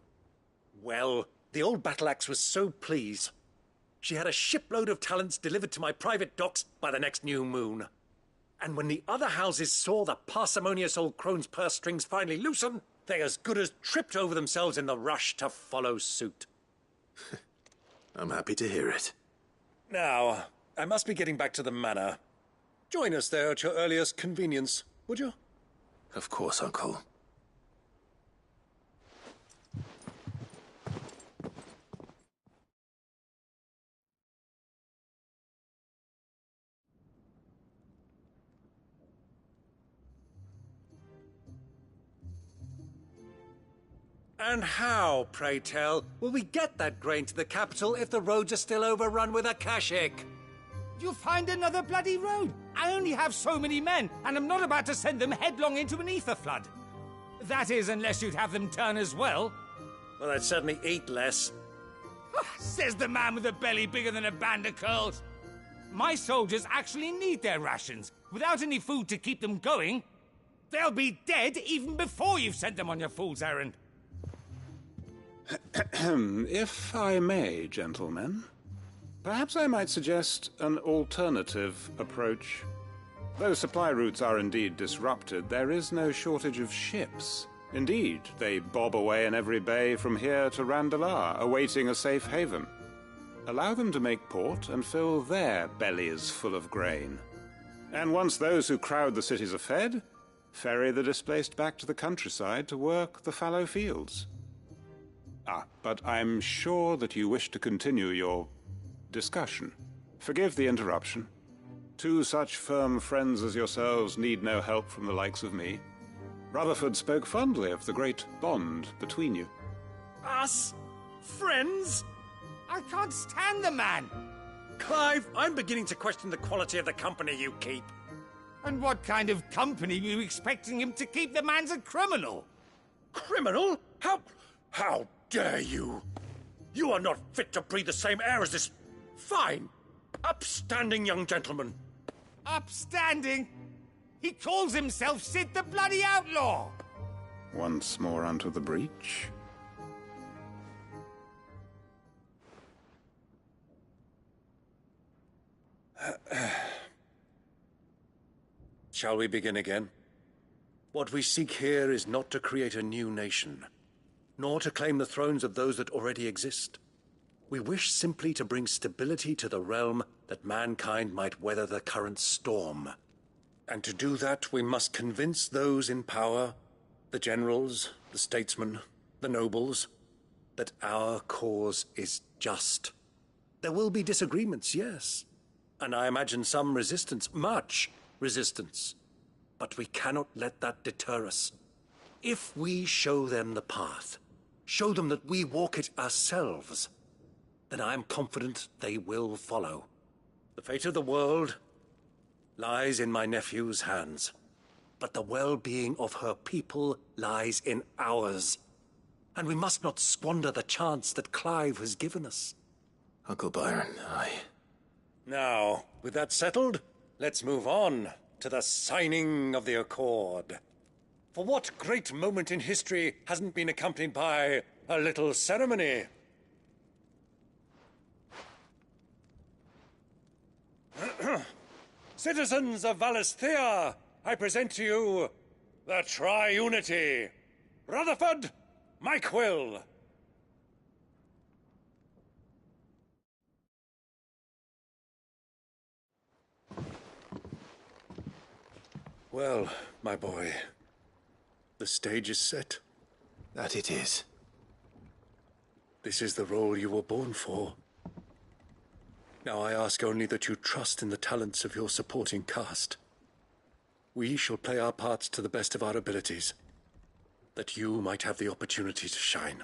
Well, the old battle axe was so pleased. She had a shipload of talents delivered to my private docks by the next new moon. And when the other houses saw the parsimonious old crone's purse strings finally loosen, they as good as tripped over themselves in the rush to follow suit.
I'm happy to hear it.
Now, I must be getting back to the manor. Join us there at your earliest convenience, would you?
Of course, Uncle.
And how, pray tell, will we get that grain to the capital if the roads are still overrun with Akashic?
You'll find another bloody road. I only have so many men, and I'm not about to send them headlong into an ether flood. That is, unless you'd have them turn as well.
Well, I'd certainly eat less.
Says the man with a belly bigger than a band of curls. My soldiers actually need their rations. Without any food to keep them going, they'll be dead even before you've sent them on your fool's errand.
If I may, gentlemen, perhaps I might suggest an alternative approach. Though supply routes are indeed disrupted, there is no shortage of ships. Indeed, they bob away in every bay from here to Randalar, awaiting a safe haven. Allow them to make port and fill their bellies full of grain. And once those who crowd the cities are fed, ferry the displaced back to the countryside to work the fallow fields. But I'm sure that you wish to continue your discussion. Forgive the interruption. 2 such firm friends as yourselves need no help from the likes of me. Rutherford spoke fondly of the great bond between you.
Us? Friends?
I can't stand the man!
Clive, I'm beginning to question the quality of the company you keep.
And what kind of company were you expecting him to keep? The man's a criminal!
Criminal? How dare you? You are not fit to breathe the same air as this fine, upstanding young gentleman.
Upstanding? He calls himself Sid the Bloody Outlaw!
Once more onto the breach.
Shall we begin again? What we seek here is not to create a new nation, nor to claim the thrones of those that already exist. We wish simply to bring stability to the realm that mankind might weather the current storm. And to do that, we must convince those in power, the generals, the statesmen, the nobles, that our cause is just. There will be disagreements, yes, and I imagine some resistance, much resistance. But we cannot let that deter us. If we show them the path, show them that we walk it ourselves, then I am confident they will follow. The fate of the world lies in my nephew's hands, but the well-being of her people lies in ours. And we must not squander the chance that Clive has given us.
Uncle Byron,
Now, with that settled, let's move on to the signing of the Accord. For what great moment in history hasn't been accompanied by a little ceremony? Citizens of Valisthea, I present to you the Triunity. Rutherford, Mike Will. Well, my boy, the stage is set.
That it is.
This is the role you were born for. Now I ask only that you trust in the talents of your supporting cast. We shall play our parts to the best of our abilities, that you might have the opportunity to shine.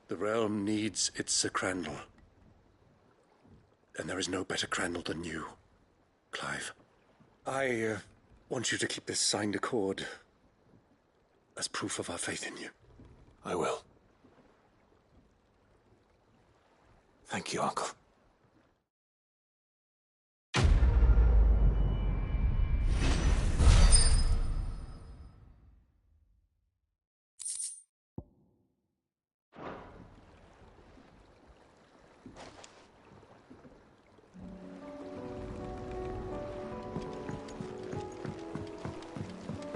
The realm needs its Sir Crandall. And there is no better Crandall than you, Clive. I want you to keep this signed accord as proof of our faith in you.
I will. Thank you, Uncle.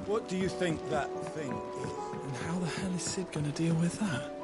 What do you think that thing is?
And how the hell is Sid gonna deal with that?